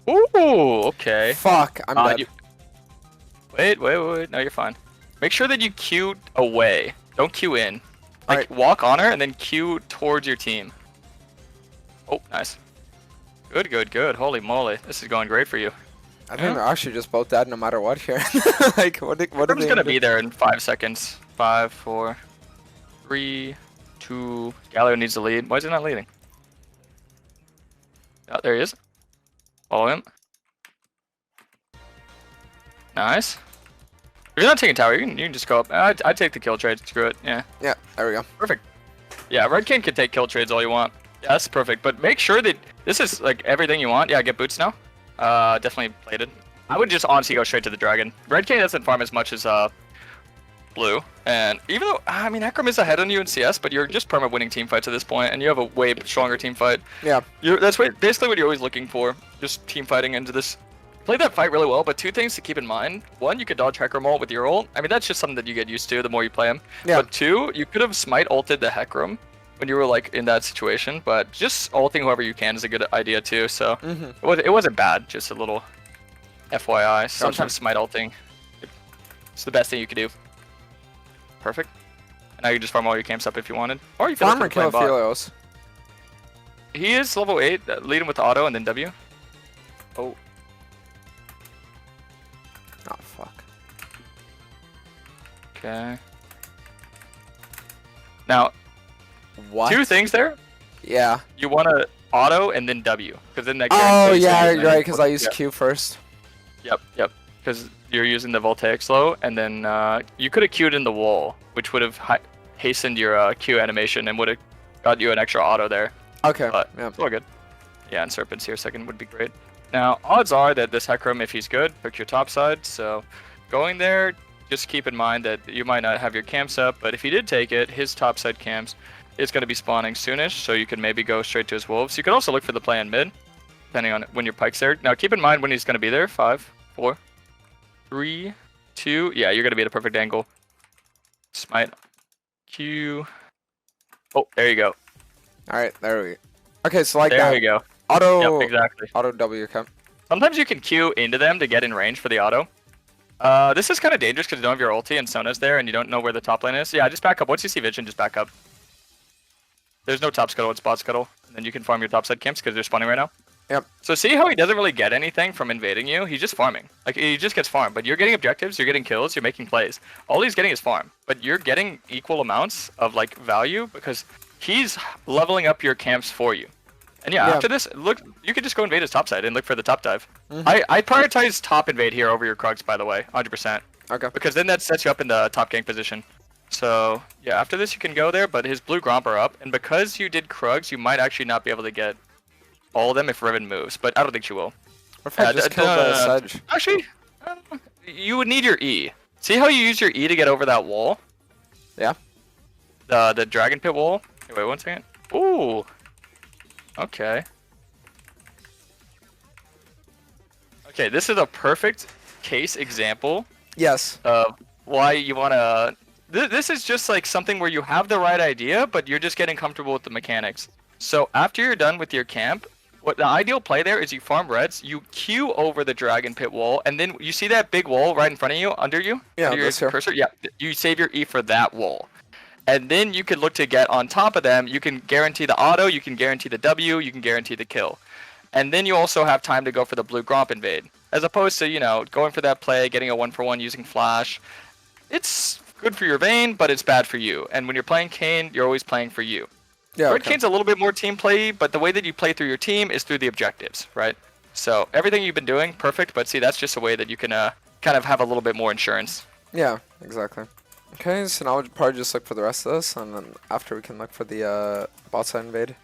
Ooh, okay. Fuck, I'm dead. Wait. No, you're fine. Make sure that you queue away. Don't queue in. Like, Alright. walk on her and then queue towards your team. Oh, nice. Good. Holy moly. This is going great for you. I think they're actually just both dead no matter what here. Like, what are Hecarim's they gonna do? be there in 5 seconds. 5, 4, 3, 2. Galio needs to lead. Why is he not leading? Oh, there he is. Follow him. Nice. If you're not taking tower, you can just go up. I'd take the kill trade. Screw it. Yeah. Yeah, there we go. Perfect. Yeah, Red King can take kill trades all you want. Yeah, that's perfect. But make sure that this is like everything you want. Yeah, get boots now. Definitely plated. I would just honestly go straight to the dragon. Red King doesn't farm as much as blue. And even though, I mean, Hecarim is ahead on you in CS, but you're just perma winning team fights at this point, and you have a way stronger team fight. Yeah. That's basically what you're always looking for. Just team fighting into this. Played that fight really well, but 2 things to keep in mind. 1, you could dodge Hecarim ult with your ult. I mean, that's just something that you get used to the more you play him. Yeah. But 2, you could have smite ulted the Hecarim when you were like in that situation, but just ulting whoever you can is a good idea too. So it wasn't bad, just a little FYI. Sometimes smite ulting, it's the best thing you could do. Perfect. And now you just farm all your camps up if you wanted, or you could Farm or kill Philios? He is level 8. Lead him with auto and then W. Oh. Oh fuck. Okay. Now, What? 2 things there. Yeah. You want to auto and then W, because then that. Oh guarantees yeah, that you're right. Because I used Yeah. Q first. Yep. Because you're using the voltaic slow, and then you could have queued in the wall, which would have hastened your Q animation and would have got you an extra auto there. Okay. But Yeah. it's all good. Yeah, and Serpents here second would be great. Now, odds are that this Hecarim, if he's good, pick your top side. So going there, just keep in mind that you might not have your camps up, but if you did take it, his top side camps is going to be spawning soonish, so you can maybe go straight to his wolves. You can also look for the play in mid, depending on when your pike's there. Now, keep in mind when he's going to be there. 5, 4, 3, 2. Yeah, you're going to be at a perfect angle. Smite. Q. Oh, there you go. All right, there we go. Okay, so like There that. you go. Auto, Yep, exactly. auto W count. Sometimes you can Q into them to get in range for the auto. This is kind of dangerous because you don't have your ulti and Sona's there and you don't know where the top lane is. Yeah, just back up. Once you see vision, just back up. There's no top scuttle, it's bot scuttle. And then you can farm your top side camps because they're spawning right now. Yep. So see how he doesn't really get anything from invading you? He's just farming. Like, he just gets farmed. But you're getting objectives, you're getting kills, you're making plays. All he's getting is farm. But you're getting equal amounts of, like, value because he's leveling up your camps for you. And yeah, after this, look, you could just go invade his top side and look for the top dive. I prioritize top invade here over your Krugs, by the way, 100%. Okay. Because then that sets you up in the top gank position. So, yeah, after this you can go there, but his blue Gromp are up. And because you did Krugs, you might actually not be able to get all of them if Riven moves. But I don't think she will. What if I just killed the Sedge? Actually, you would need your E. See how you use your E to get over that wall? Yeah. The Dragon Pit wall? Hey, wait 1 second. Ooh. Okay. Okay, this is a perfect case example Yes. of why you want to... This is just like something where you have the right idea, but you're just getting comfortable with the mechanics. So after you're done with your camp, what the ideal play there is you farm reds, you queue over the Dragon Pit wall, and then you see that big wall right in front of you, under you? Yeah, under your this here. cursor? Yeah, you save your E for that wall. And then you can look to get on top of them. You can guarantee the auto, you can guarantee the W, you can guarantee the kill. And then you also have time to go for the blue Gromp invade. As opposed to, you know, going for that play, getting a 1-for-1 using flash. It's good for your Vayne, but it's bad for you. And when you're playing Kayne, you're always playing for you. Yeah. Red Kane's a little bit more team play, but the way that you play through your team is through the objectives, right? So everything you've been doing, perfect, but see, that's just a way that you can kind of have a little bit more insurance. Yeah, exactly. Okay, so now we'll probably just look for the rest of this, and then after we can look for the bot side invade.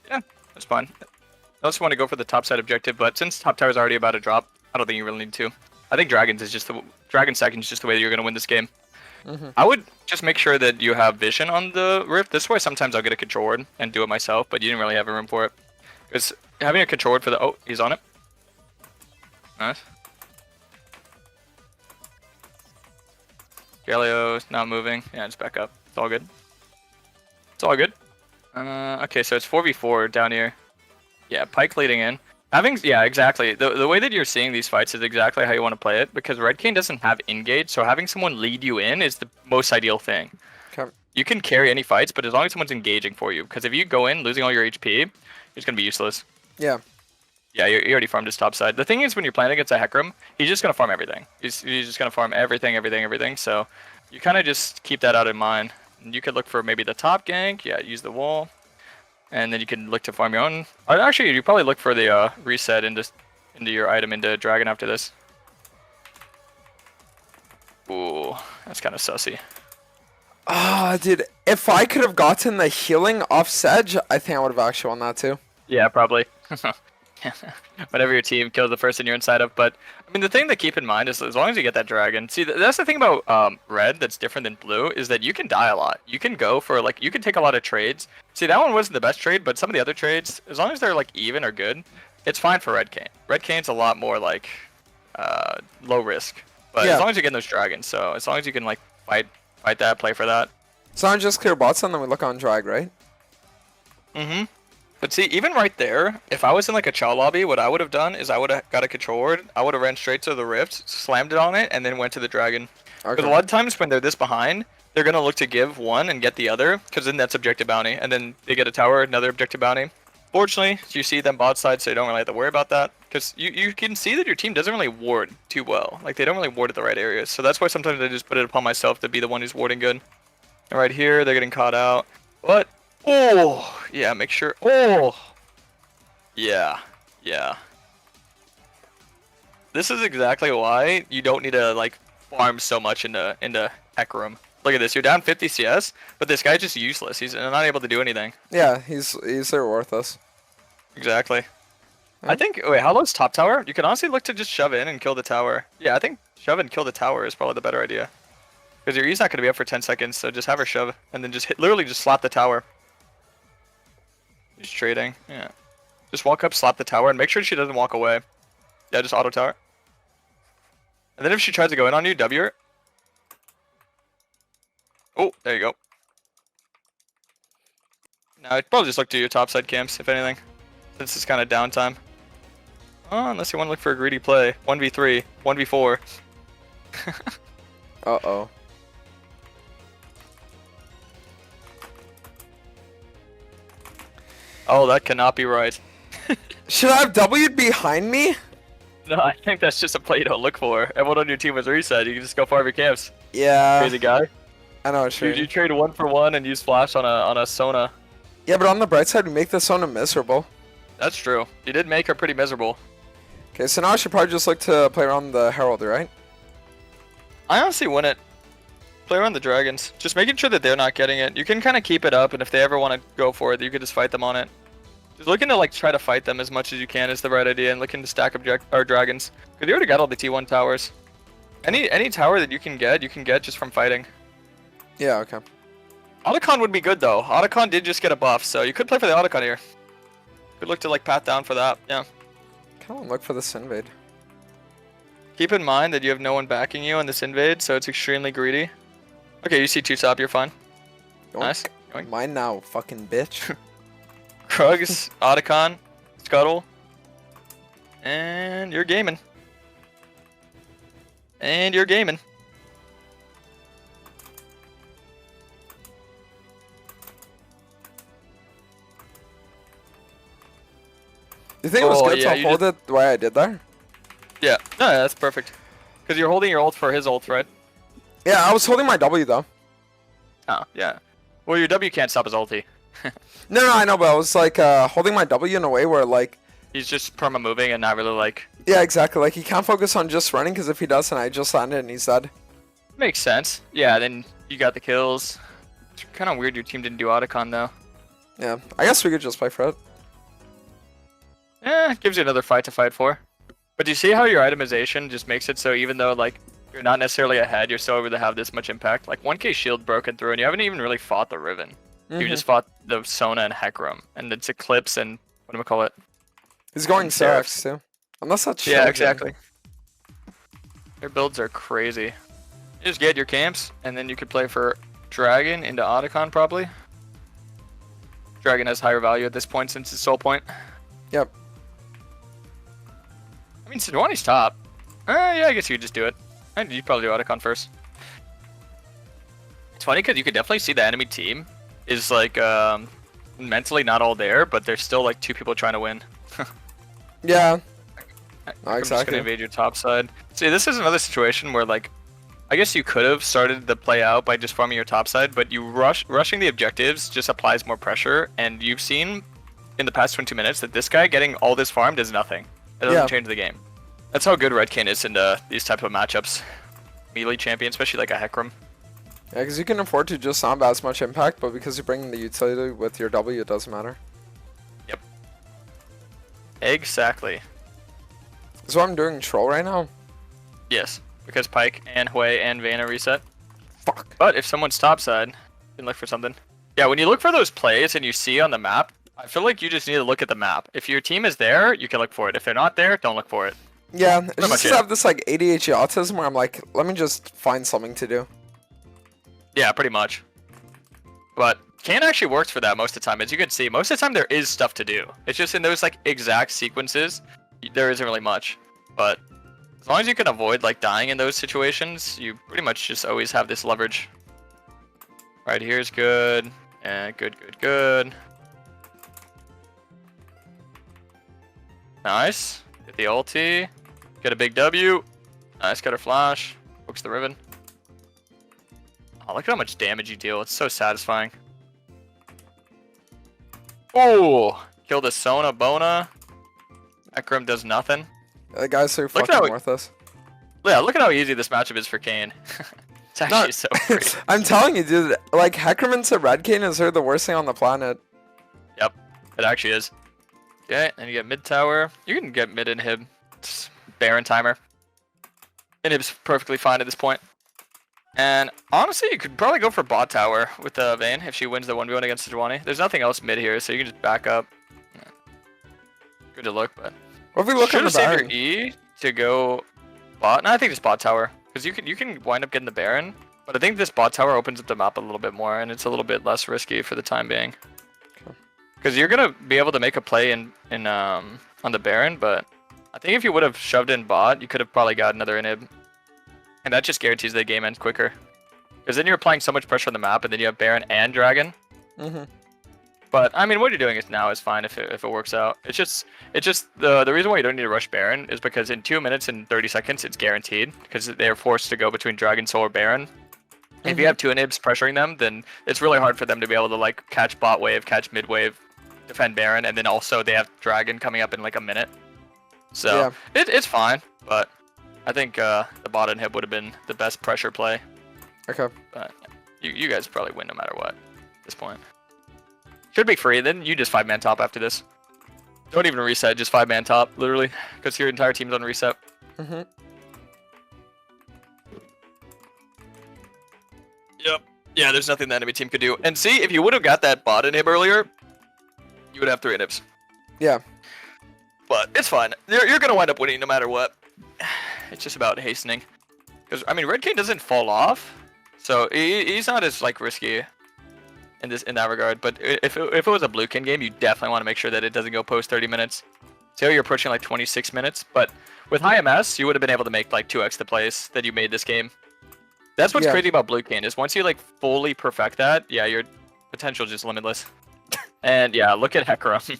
Yeah, that's fine. I also want to go for the top side objective, but since top tower is already about to drop, I don't think you really need to. I think Dragon second is just the way that you're going to win this game. I would just make sure that you have vision on the Rift. This way sometimes I'll get a control ward and do it myself, but you didn't really have a room for it. Because having a control ward for the... Oh, he's on it. Nice. Galio's not moving. Yeah, just back up. It's all good. It's all good. Okay, so it's 4v4 down here. Yeah, Pyke leading in. Yeah, exactly. The way that you're seeing these fights is exactly how you want to play it, because Red Kayn doesn't have engage, so having someone lead you in is the most ideal thing. Okay. You can carry any fights, but as long as someone's engaging for you, because if you go in losing all your HP, you're just going to be useless. Yeah. Yeah, you already farmed his top side. The thing is, when you're playing against a Hecarim, he's just going to farm everything. He's just going to farm everything. So you kind of just keep that out in mind. And you could look for maybe the top gank. Yeah, use the wall. And then you can look to farm your own. Actually, you probably look for the reset into your item into Dragon after this. Ooh, that's kind of sussy. Ah, dude, if I could have gotten the healing off Sedge, I think I would have actually won that too. Yeah, probably. Whenever your team kills the person you're inside of. But, I mean, the thing to keep in mind is as long as you get that dragon... See, that's the thing about red that's different than blue, is that you can die a lot. You can go for, like, you can take a lot of trades. See, that one wasn't the best trade, but some of the other trades, as long as they're, like, even or good, it's fine for Red Kayn. Red Kayn's a lot more, like, low risk. But Yeah. as long as you're getting those dragons, so as long as you can, like, fight that, play for that. So I just clear bots and then we look on drag, right? Mm-hmm. But see, even right there, if I was in like a Chow lobby, what I would have done is I would have got a control ward, I would have ran straight to the rift, slammed it on it, and then went to the dragon. Because Okay. a lot of times when they're this behind, they're going to look to give one and get the other, because then that's objective bounty. And then they get a tower, another objective bounty. Fortunately, you see them bot side, so you don't really have to worry about that. Because you can see that your team doesn't really ward too well. Like, they don't really ward at the right areas. So that's why sometimes I just put it upon myself to be the one who's warding good. And right here, they're getting caught out. What? Oh! Yeah, make sure. Oh! Yeah. This is exactly why you don't need to, like, farm so much into Hecarim. Look at this, you're down 50 CS, but this guy's just useless. He's not able to do anything. Yeah, he's there worthless. Exactly. I think, wait, how low's top tower? You can honestly look to just shove in and kill the tower. Yeah, I think shove and kill the tower is probably the better idea. Because your E's not going to be up for 10 seconds, so just have her shove, and then just literally just slap the tower. Just trading, yeah. Just walk up, slap the tower, and make sure she doesn't walk away. Yeah, just auto tower. And then if she tries to go in on you, W her. Oh, there you go. No, I'd probably just look to your topside camps, if anything. Since it's kind of downtime. Oh, unless you want to look for a greedy play. 1v3, 1v4. Uh-oh. Oh, that cannot be right. Should I have W'd behind me? No, I think that's just a play you don't look for. Everyone on your team was reset. You can just go farm your camps. Yeah. Crazy guy. I know what Dude, you trade 1-for-1 and use flash on a Sona. Yeah, but on the bright side, we make this Sona miserable. That's true. You did make her pretty miserable. Okay, so now I should probably just look to play around the Herald, right? I honestly wouldn't. Play around the dragons. Just making sure that they're not getting it. You can kind of keep it up, and if they ever want to go for it, you could just fight them on it. Just looking to like try to fight them as much as you can is the right idea, and looking to stack up our dragons. Because you already got all the T1 towers. Any tower that you can get just from fighting. Yeah, okay. Otacon would be good though. Otacon did just get a buff, so you could play for the Otacon here. Could look to like pat down for that. Yeah. Kind of look for this invade. Keep in mind that you have no one backing you on this invade, so it's extremely greedy. Okay, you see 2 top, you're fine. Yoink. Nice. Yoink. Mine now, fucking bitch. Krugs, Otacon, Scuttle. And you're gaming. And you're gaming. You think it was Oh, good yeah, to you hold it the way I did there? Yeah, no, that's perfect. Because you're holding your ult for his ult, right? Yeah, I was holding my W though. Oh, yeah. Well, your W can't stop his ulti. No, I know, but I was like holding my W in a way where like... He's just perma moving and not really like... Yeah, exactly. Like he can't focus on just running because if he does, then I just landed and he's dead. Makes sense. Yeah, then you got the kills. It's kind of weird your team didn't do Otacon though. Yeah, I guess we could just play for it. It gives you another fight to fight for. But do you see how your itemization just makes it so even though like you're not necessarily ahead, you're still able to have this much impact? Like 1k shield broken through and you haven't even really fought the Riven. You just fought the Sona and Hecarim. And it's Eclipse and what do we call it? He's going Seraphs. Seraphs too. Unless that's Yeah, Shielding. exactly. Their builds are crazy. You just get your camps and then you could play for Dragon into Otacon probably. Dragon has higher value at this point since it's soul point. Yep. I mean, Sejuani's top. Yeah, I guess you could just do it. And you probably do Otacon first. It's funny because you could definitely see the enemy team is like mentally not all there, but there's still like 2 people trying to win. Yeah. I'm just Exactly. gonna invade your top side. See, this is another situation where like, I guess you could have started the play out by just farming your top side, but you rushing the objectives just applies more pressure, and you've seen in the past 22 minutes that this guy getting all this farm does nothing. It doesn't change the game. That's how good Redkin is in these type of matchups. Melee champion, especially like a Hecarim. Yeah, because you can afford to just not have as much impact, but because you bring the utility with your W, it doesn't matter. Yep. Exactly. Is what I'm doing troll right now? Yes, because Pike and Hui and Vayne are reset. Fuck. But if someone's topside, you can look for something. Yeah, when you look for those plays and you see on the map, I feel like you just need to look at the map. If your team is there, you can look for it. If they're not there, don't look for it. Yeah, it's Pretty just much I it. have this like ADHD autism where I'm like, let me just find something to do. Yeah, pretty much. But Kayne actually works for that most of the time. As you can see, most of the time there is stuff to do. It's just in those like exact sequences, there isn't really much. But as long as you can avoid like dying in those situations, you pretty much just always have this leverage. Right here's good. And good, good, good. Nice. Get the ulti. Get a big W. Nice, got her flash. Focus the Riven. Oh, look at how much damage you deal. It's so satisfying. Oh, killed a Sona Bona. Hecarim does nothing. The guy's so Look at fucking how- worthless. Yeah, look at how easy this matchup is for Kayne. It's actually Not- so great. I'm telling you, dude. Like Hecarim into Red Cane is the worst thing on the planet. Yep, it actually is. Okay, and you get mid tower. You can get mid inhib. It's Baron timer. Inhib's perfectly fine at this point. And honestly, you could probably go for bot tower with Vayne if she wins the 1v1 against Sejuani. There's nothing else mid here, so you can just back up. Yeah. Good to look, but What if we look should at have the saved your Baron? E to go bot. No, I think it's bot tower because you can wind up getting the Baron. But I think this bot tower opens up the map a little bit more, and it's a little bit less risky for the time being. Okay. because you're gonna be able to make a play in on the Baron, but I think if you would have shoved in bot, you could have probably got another inhib, and that just guarantees the game ends quicker. Because then you're applying so much pressure on the map, and then you have Baron and Dragon. But I mean, what you're doing now is fine if it works out. It's just the reason why you don't need to rush Baron is because in 2 minutes and 30 seconds it's guaranteed because they're forced to go between Dragon, Soul, or Baron. If you have two inhibs pressuring them, then it's really hard for them to be able to like catch bot wave, catch mid wave, defend Baron, and then also they have Dragon coming up in like a minute. So it's fine, but I think the bot inhib would have been the best pressure play. Okay. But you guys probably win no matter what at this point. Should be free, then you just 5-man top after this. Don't even reset, just 5-man top, literally, because your entire team's on reset. Yep. Yeah, there's nothing the enemy team could do. And see, if you would have got that bot inhib earlier, you would have 3 inhibs. Yeah. But it's fine. You're going to wind up winning no matter what. It's just about hastening. Because, I mean, Red King doesn't fall off, so he's not as, like, risky in that regard. But if it was a Blue King game, you definitely want to make sure that it doesn't go post 30 minutes. So you're approaching, like, 26 minutes. But with high MS, you would have been able to make, like, 2x the plays that you made this game. That's what's crazy about Blue King, is once you, like, fully perfect that, yeah, your potential is just limitless. And, yeah, look at Hecarim.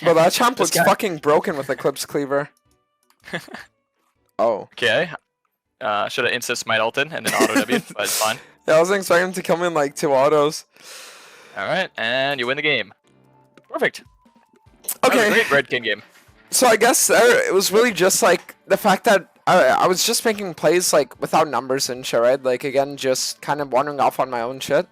Well, that champ looks fucking broken with Eclipse Cleaver. Oh. Okay. Should have insta smite ulted and then auto W, but it's fine. Yeah, I was expecting him to come in like 2 autos. Alright, and you win the game. Perfect. Okay. That was a great Red King game. So I guess it was really just like the fact that I was just making plays like without numbers and shit, right? Like again, just kind of wandering off on my own shit.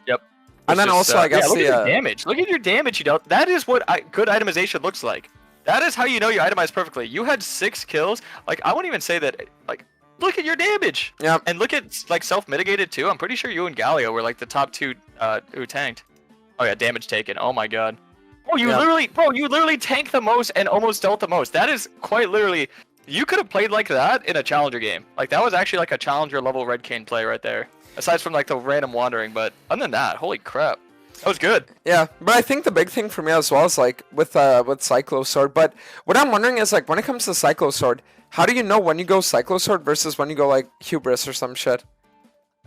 Yep. And then also, I guess look at your damage. Look at your damage you dealt. That is what good itemization looks like. That is how you know you itemized perfectly. You had 6 kills. Like, I wouldn't even say that, like, look at your damage. Yeah. And look at, like, self-mitigated, too. I'm pretty sure you and Galio were, like, the top 2 who tanked. Oh, yeah, damage taken. Oh, my God. Oh, you literally tanked the most and almost dealt the most. That is quite literally, you could have played like that in a challenger game. Like, that was actually, like, a challenger level Red Cane play right there. Aside from, like, the random wandering, but other than that, holy crap. That was good. Yeah, but I think the big thing for me as well is like with Cyclo Sword. But what I'm wondering is like when it comes to Cyclo Sword, how do you know when you go Cyclo Sword versus when you go like Hubris or some shit?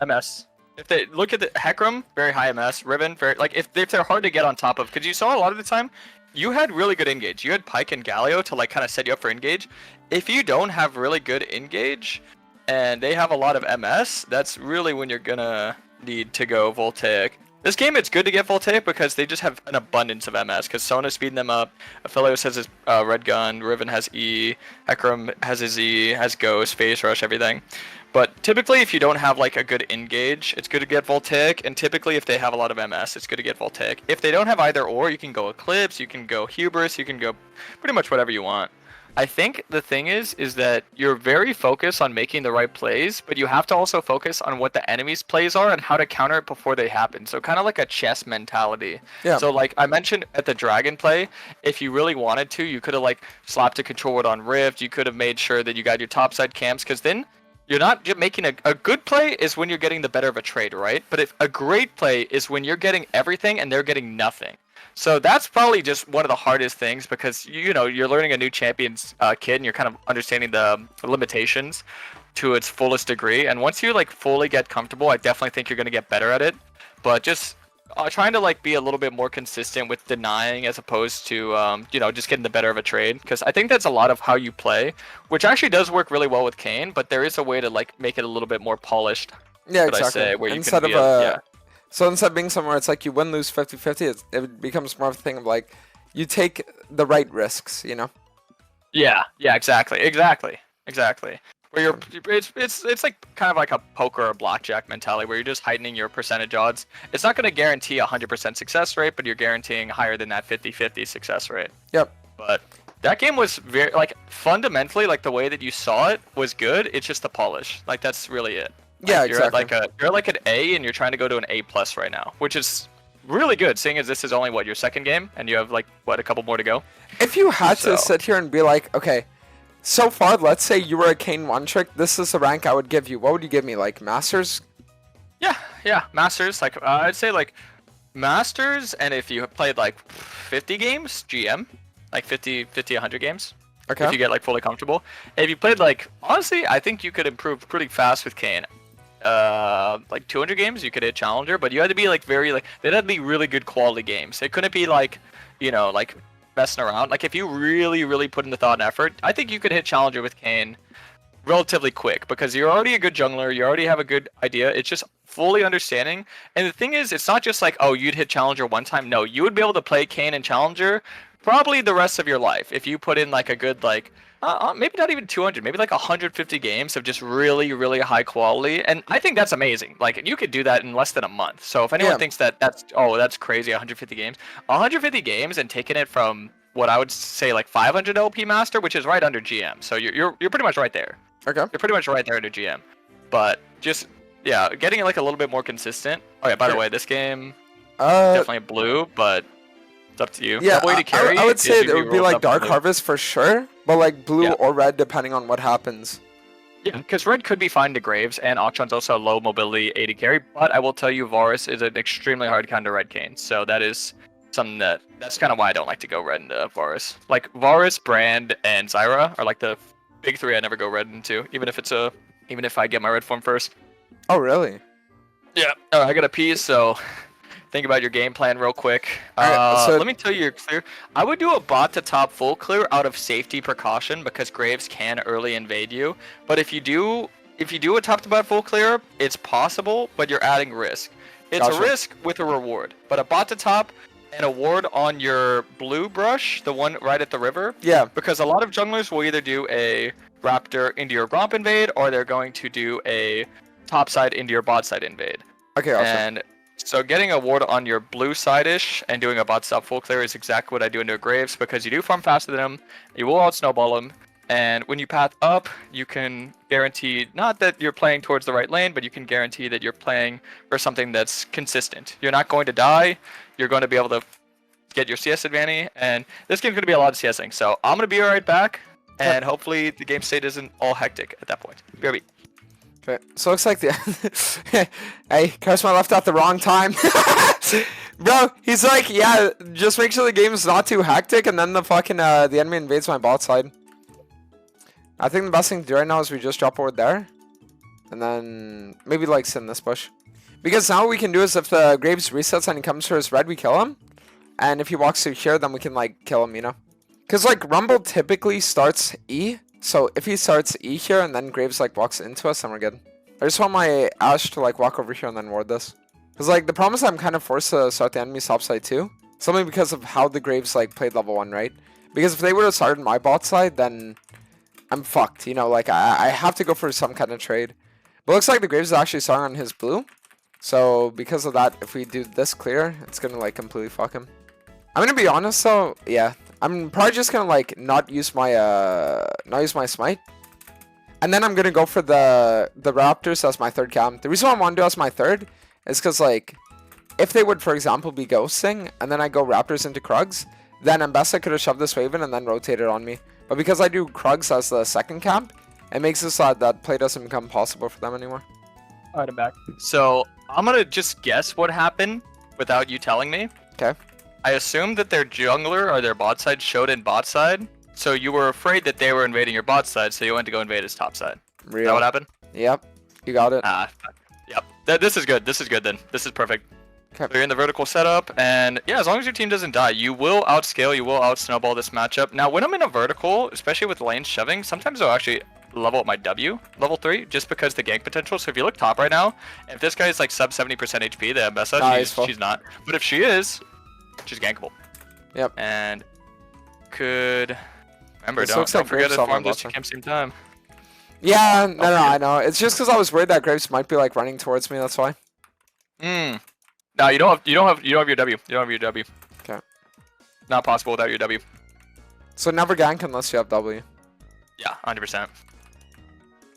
MS. If they look at the Hecarim, very high MS. Riven, very like if they're hard to get on top of, because you saw a lot of the time, you had really good engage. You had Pyke and Galio to like kind of set you up for engage. If you don't have really good engage, and they have a lot of MS, that's really when you're gonna need to go Voltaic. This game, it's good to get Voltaic because they just have an abundance of MS, because Sona's speeding them up, Aphelios has his red gun, Riven has E, Hecarim has his E, has Ghost, Phase Rush, everything. But typically, if you don't have like a good engage, it's good to get Voltaic, and typically if they have a lot of MS, it's good to get Voltaic. If they don't have either or, you can go Eclipse, you can go Hubris, you can go pretty much whatever you want. I think the thing is that you're very focused on making the right plays, but you have to also focus on what the enemy's plays are and how to counter it before they happen. So kind of like a chess mentality. Yeah. So like I mentioned at the Dragon play, if you really wanted to, you could have like slapped a control ward on Rift. You could have made sure that you got your topside camps, because then you're not just making a good play is when you're getting the better of a trade, right? But if a great play is when you're getting everything and they're getting nothing. So that's probably just one of the hardest things, because you know you're learning a new champion's kit and you're kind of understanding the limitations to its fullest degree. And once you like fully get comfortable, I definitely think you're gonna get better at it. But just trying to like be a little bit more consistent with denying as opposed to you know, just getting the better of a trade, because I think that's a lot of how you play, which actually does work really well with Kayn. But there is a way to like make it a little bit more polished. Yeah, exactly. I say, where instead you can of So instead of being somewhere it's like you win, lose 50-50, it becomes more of a thing of like you take the right risks, you know? Yeah, exactly. Where you're, it's like kind of like a poker or blackjack mentality where you're just heightening your percentage odds. It's not going to guarantee 100% success rate, but you're guaranteeing higher than that 50-50 success rate. Yep. But that game was very, like, fundamentally, like the way that you saw it was good. It's just the polish. Like that's really it. Like, Yeah, you're exactly. You're like an A, and you're trying to go to an A+ right now, which is really good, seeing as this is only what, your second game, and you have like what, a couple more to go. If you had to sit here and be like, okay, so far, let's say you were a Kayn one trick, this is the rank I would give you. What would you give me, like Masters? Yeah, Masters. Like I'd say like Masters, and if you have played like 50 games, GM, like 50, 100 games. Okay. If you get like fully comfortable. If you played like, honestly, I think you could improve pretty fast with Kane. Like 200 games, you could hit Challenger, but you had to be like they'd have to be really good quality games. It couldn't be like, you know, like messing around. Like if you really put in the thought and effort, I think you could hit Challenger with Kane relatively quick because you're already a good jungler, you already have a good idea. It's just fully understanding. And the thing is, it's not just like, oh, you'd hit Challenger one time. No, you would be able to play Kane and Challenger probably the rest of your life if you put in like a good like maybe not even 200, maybe like 150 games of just really high quality. And I think that's amazing. Like you could do that in less than a month. So if anyone thinks that that's crazy, 150 games, 150 games and taking it from what I would say like 500 LP master, which is right under GM. So you're pretty much right there. Okay. You're pretty much right there under GM. But just yeah, getting it like a little bit more consistent. Oh yeah, by the way, this game definitely blue, but it's up to you. Yeah, way to carry I would say it it would be like Dark blue. Harvest for sure, but like blue or red depending on what happens. Yeah, because red could be fine to Graves, and Akshan's also a low mobility 80 carry, but I will tell you Varus is an extremely hard counter red Kane, so that is something that's kind of why I don't like to go red into Varus. Like Varus, Brand, and Zyra are like the big three I never go red into, even if I get my red form first. Oh really? Yeah. I got a piece, so think about your game plan real quick. Alright, so let me tell you your clear. I would do a bot to top full clear out of safety precaution because Graves can early invade you. But if you do a top to bot full clear, it's possible, but you're adding risk. It's Gotcha. a risk with a reward. But a bot to top and a ward on your blue brush, the one right at the river. Yeah. Because a lot of junglers will either do a Raptor into your Gromp invade, or they're going to do a top side into your bot side invade. Okay, awesome. And so getting a ward on your blue side-ish and doing a bot stop full clear is exactly what I do into a Graves because you do farm faster than him, you will out snowball him, and when you path up, you can guarantee not that you're playing towards the right lane, but you can guarantee that you're playing for something that's consistent. You're not going to die, you're going to be able to get your CS advantage, and this game's going to be a lot of CSing, so I'm going to be right back, and hopefully the game state isn't all hectic at that point. BRB. Okay, so it looks like the hey, Karasmai left at the wrong time. Bro, he's like, yeah, just make sure the game's not too hectic, and then the fucking the enemy invades my bot side. I think the best thing to do right now is we just drop ward there, and then maybe like sit in this bush, because now what we can do is if the Graves resets and he comes for his red, we kill him, and if he walks through here, then we can like kill him, you know, because like Rumble typically starts E. So if he starts E here and then Graves like walks into us, then we're good. I just want my Ashe to like walk over here and then ward this. Cause like the problem is I'm kind of forced to start the enemy top side too. Simply because of how the Graves like played level 1, right? Because if they would have started my bot side, then I'm fucked. You know, like I have to go for some kind of trade. But it looks like the Graves is actually starting on his blue. So because of that, if we do this clear, it's gonna like completely fuck him. I'm gonna be honest though, yeah. I'm probably just gonna like not use my smite, and then I'm gonna go for the Raptors as my third camp. The reason why I want to do as my third is because like if they would, for example, be ghosting, and then I go Raptors into Krugs, then Ambessa could have shoved this wave in and then rotated on me. But because I do Krugs as the second camp, it makes it so that play doesn't become possible for them anymore. Alright, I'm back. So I'm gonna just guess what happened without you telling me. Okay. I assumed that their jungler or their bot side showed in bot side, so you were afraid that they were invading your bot side, so you went to go invade his top side. Real. Is that what happened? Yep. You got it. Yep. This is good. This is good then. This is perfect. Okay. So you're in the vertical setup, and yeah, as long as your team doesn't die, you will outscale, you will out-snowball this matchup. Now, when I'm in a vertical, especially with lanes shoving, sometimes I'll actually level up my W, level 3, just because the gank potential. So if you look top right now, if this guy's like sub 70% HP, the Ambessa, she's not. But if she is, she's gankable. Yep. And could remember, This don't looks like forget Graves to on my farm those bottom. 2 camps same time. Yeah, no, I know. It's just because I was worried that Graves might be like running towards me. That's why. No, you don't have your W. You don't have your W. Okay. Not possible without your W. So never gank unless you have W. Yeah, 100%.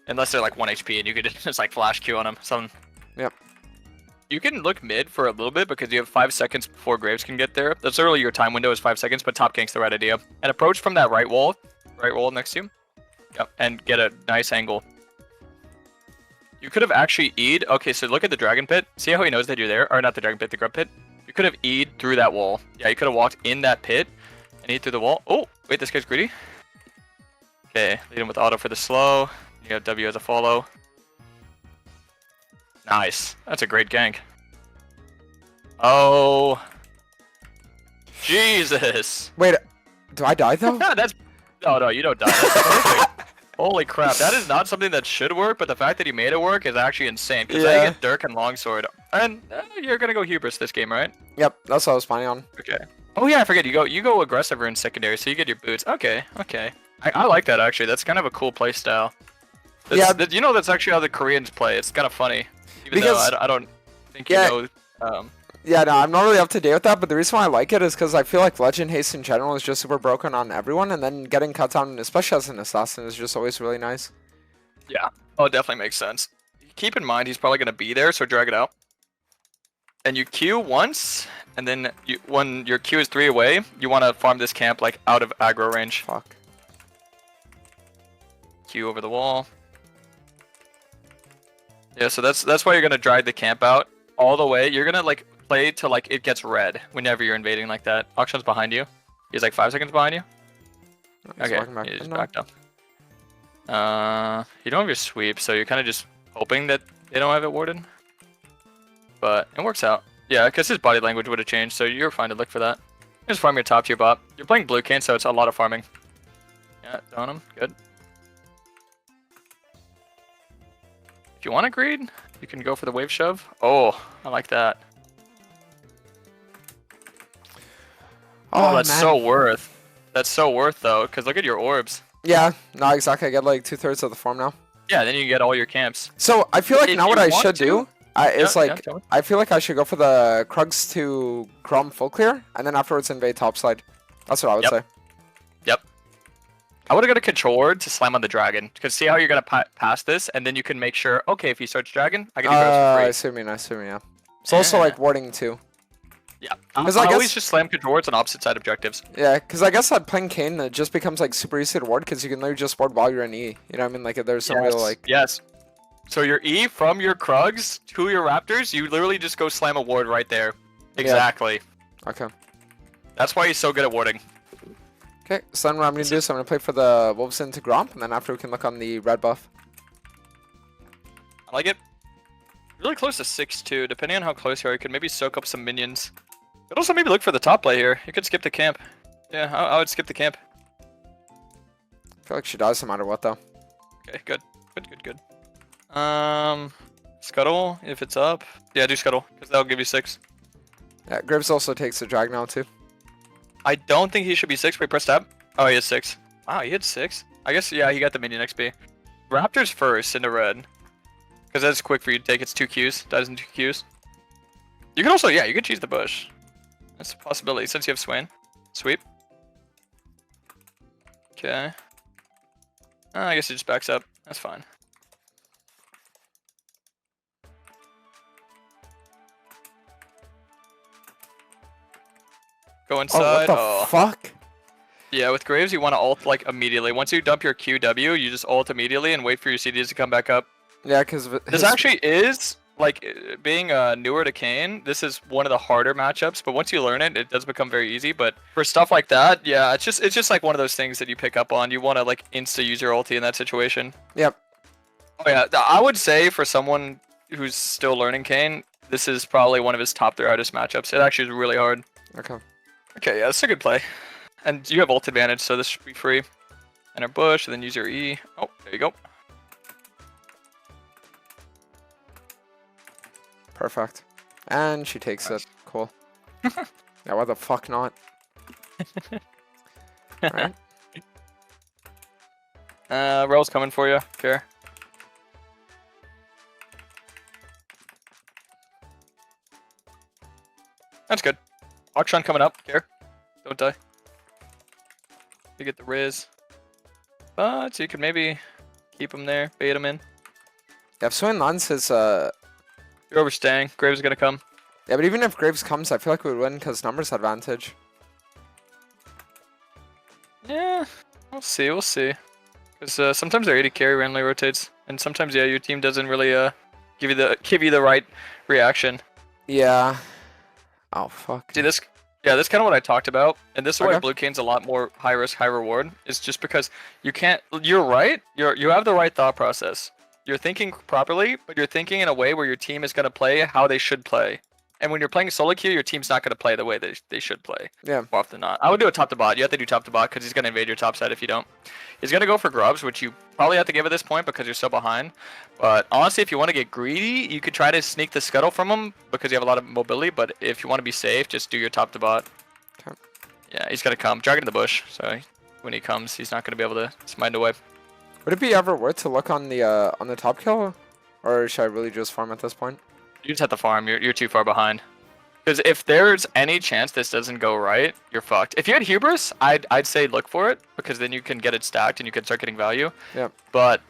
Unless they're like 1 HP and you could just like flash Q on them. Something. Yep. You can look mid for a little bit because you have 5 seconds before Graves can get there. That's early, your time window is 5 seconds, but top gank's the right idea. And approach from that right wall next to you. Yep, and get a nice angle. You could have actually E'd. Okay, so look at the Dragon Pit. See how he knows that you're there? Or not the Dragon Pit, the Grub Pit. You could have E'd through that wall. Yeah, you could have walked in that pit and E'd through the wall. Oh, wait, this guy's greedy. Okay, lead him with auto for the slow. You have W as a follow. Nice. That's a great gank. Oh. Jesus. Wait, do I die though? That's... No, you don't die. That's perfect. Holy crap, that is not something that should work, but the fact that he made it work is actually insane. Because I get Dirk and Longsword, and you're gonna go Hubris this game, right? Yep, that's what I was planning on. Okay. Oh yeah, I forget, you go aggressive rune secondary, so you get your boots. Okay. I like that actually, that's kind of a cool play style. You know that's actually how the Koreans play, it's kind of funny. Even though I don't think you know... Yeah, no, I'm not really up to date with that, but the reason why I like it is because I feel like Legend Haste in general is just super broken on everyone, and then getting cut down, especially as an assassin, is just always really nice. Yeah, oh, it definitely makes sense. Keep in mind, he's probably going to be there, so drag it out. And you Q once, and then when your Q is 3 away, you want to farm this camp like out of aggro range. Fuck. Q over the wall. Yeah, so that's why you're going to drag the camp out all the way. You're going to like play till like it gets red whenever you're invading like that. Auction's behind you. He's like 5 seconds behind you. Okay, he's backed up. You don't have your sweep, so you're kind of just hoping that they don't have it warded. But it works out. Yeah, because his body language would have changed, so you're fine to look for that. Just farm your top tier bot. You're playing blue cane, so it's a lot of farming. Yeah, down him. Good. If you want to greed, you can go for the wave shove. Oh, I like that. Oh, that's so worth. That's so worth though, because look at your orbs. Yeah, no, exactly. I get like 2/3 of the farm now. Yeah, then you get all your camps. So I feel like now what I should do is I feel like I should go for the Krugs to Crom full clear, and then afterwards invade topside. That's what I would say. Yep. I would have got a control ward to slam on the dragon, because see how you're gonna pass this, and then you can make sure. Okay, if he starts dragon, I can do for free. I see what you mean. I see what you mean. It's also like warding too. Yeah, I always just slam control wards on opposite side objectives. Yeah, because I guess that playing Kane it just becomes like super easy to ward because you can literally just ward while you're in E. You know what I mean? Like there's some real like. Yes. So your E from your Krugs to your Raptors, you literally just go slam a ward right there. Exactly. Yeah. Okay. That's why he's so good at warding. Okay, so then what I'm gonna do is I'm gonna play for the Wolves into Gromp, and then after we can look on the red buff. I like it. Really close to 6-2. Depending on how close you are, you could maybe soak up some minions. Could also maybe look for the top play here. You could skip the camp. Yeah, I would skip the camp. I feel like she dies no matter what though. Okay, good. Good. Scuttle, if it's up. Yeah, do Scuttle, because that'll give you 6. Yeah, Graves also takes the drag now too. I don't think he should be 6, wait, press tab. Oh, he has 6. Wow, he had 6? I guess, yeah, he got the minion XP. Raptors first into red. Because that's quick for you to take. It's 2 Qs. Dies in 2 Qs. You can also, yeah, you can choose the bush. That's a possibility since you have Swain. Sweep. Okay. I guess it just backs up. That's fine. Go inside. Oh, what the fuck? Yeah, with Graves, you want to ult like immediately. Once you dump your QW, you just ult immediately and wait for your CDs to come back up. Yeah, because this actually is like being newer to Kane. This is one of the harder matchups, but once you learn it, it does become very easy. But for stuff like that, yeah, it's just like one of those things that you pick up on. You want to like insta use your ulti in that situation. Yep. Oh yeah, I would say for someone who's still learning Kane, this is probably one of his top 3 hardest matchups. It actually is really hard. Okay. Okay, yeah, that's a good play. And you have ult advantage, so this should be free. Enter bush, and then use your E. Oh, there you go. Perfect. And she takes it. Cool. Yeah, why the fuck not? Alright. Rel's coming for you. Care. That's good. Akshan coming up. Care. Don't die. You get the Riz. But you could maybe keep him there. Bait him in. Yeah, if Swain lands his You're overstaying. Graves is gonna come. Yeah, but even if Graves comes, I feel like we would win because numbers advantage. Yeah, we'll see. We'll see. Because sometimes their 80 carry randomly rotates, and sometimes yeah, your team doesn't really give you the right reaction. Yeah. Oh fuck. See this? Yeah, that's kind of what I talked about, and this is why Okay. Blue Kane's a lot more high risk, high reward. Is just because you can't. You're right. You have the right thought process. You're thinking properly, but you're thinking in a way where your team is gonna play how they should play. And when you're playing solo queue, your team's not gonna play the way they should play. Yeah. More often than not. I would do a top to bot. You have to do top to bot because he's gonna invade your top side if you don't. He's gonna go for grubs, which you probably have to give at this point because you're so behind. But honestly, if you want to get greedy, you could try to sneak the scuttle from him because you have a lot of mobility. But if you want to be safe, just do your top to bot. Okay. Yeah, he's gonna come. Dragon in the bush. So when he comes, he's not gonna be able to smite away. Would it be ever worth to look on the top kill, or should I really just farm at this point? You just have to farm. You're too far behind. Because if there's any chance this doesn't go right, you're fucked. If you had hubris, I'd say look for it because then you can get it stacked and you can start getting value. Yeah. But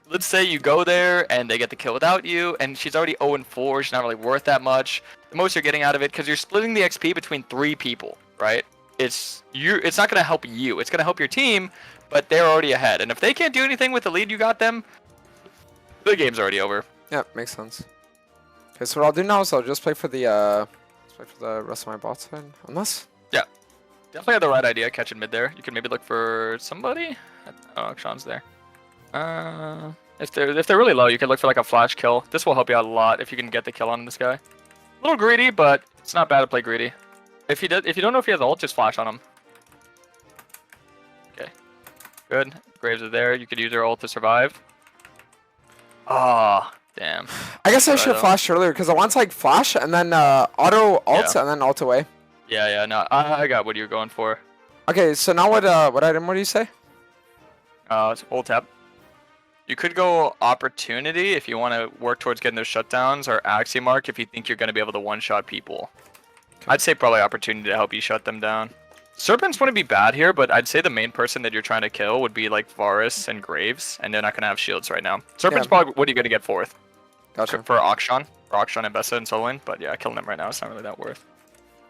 let's say you go there and they get the kill without you, and she's already 0-4. She's not really worth that much. The most you're getting out of it because you're splitting the XP between 3 people, right? It's not gonna help you. It's gonna help your team, but they're already ahead. And if they can't do anything with the lead you got them, the game's already over. Yeah, makes sense. Okay, so what I'll do now is I'll just play for the rest of my bot side, unless. Definitely had the right idea catching mid there. You can maybe look for somebody. Oh, Sean's there. If they're really low, you can look for like a flash kill. This will help you out a lot if you can get the kill on this guy. A little greedy, but it's not bad to play greedy. If you don't know if he has ult, just flash on him. Okay, good. Graves are there. You could use your ult to survive. Ah, damn. I guess I should have though. flashed earlier because I want to like flash and then auto ult Yeah. and then ult away. Yeah, no, I got what you're going for. Okay, so now what item? What do you say? It's ult tap. You could go opportunity if you want to work towards getting those shutdowns, or axiom mark if you think you're going to be able to one-shot people. Okay. I'd say probably opportunity to help you shut them down. Serpents wouldn't be bad here, but I'd say the main person that you're trying to kill would be like Varus and Graves, and they're not going to have shields right now. Serpents Yeah. probably what are you going to get fourth? Gotcha. For Akshan and Bessa and Solin, but yeah, killing them right now, it's not really that worth.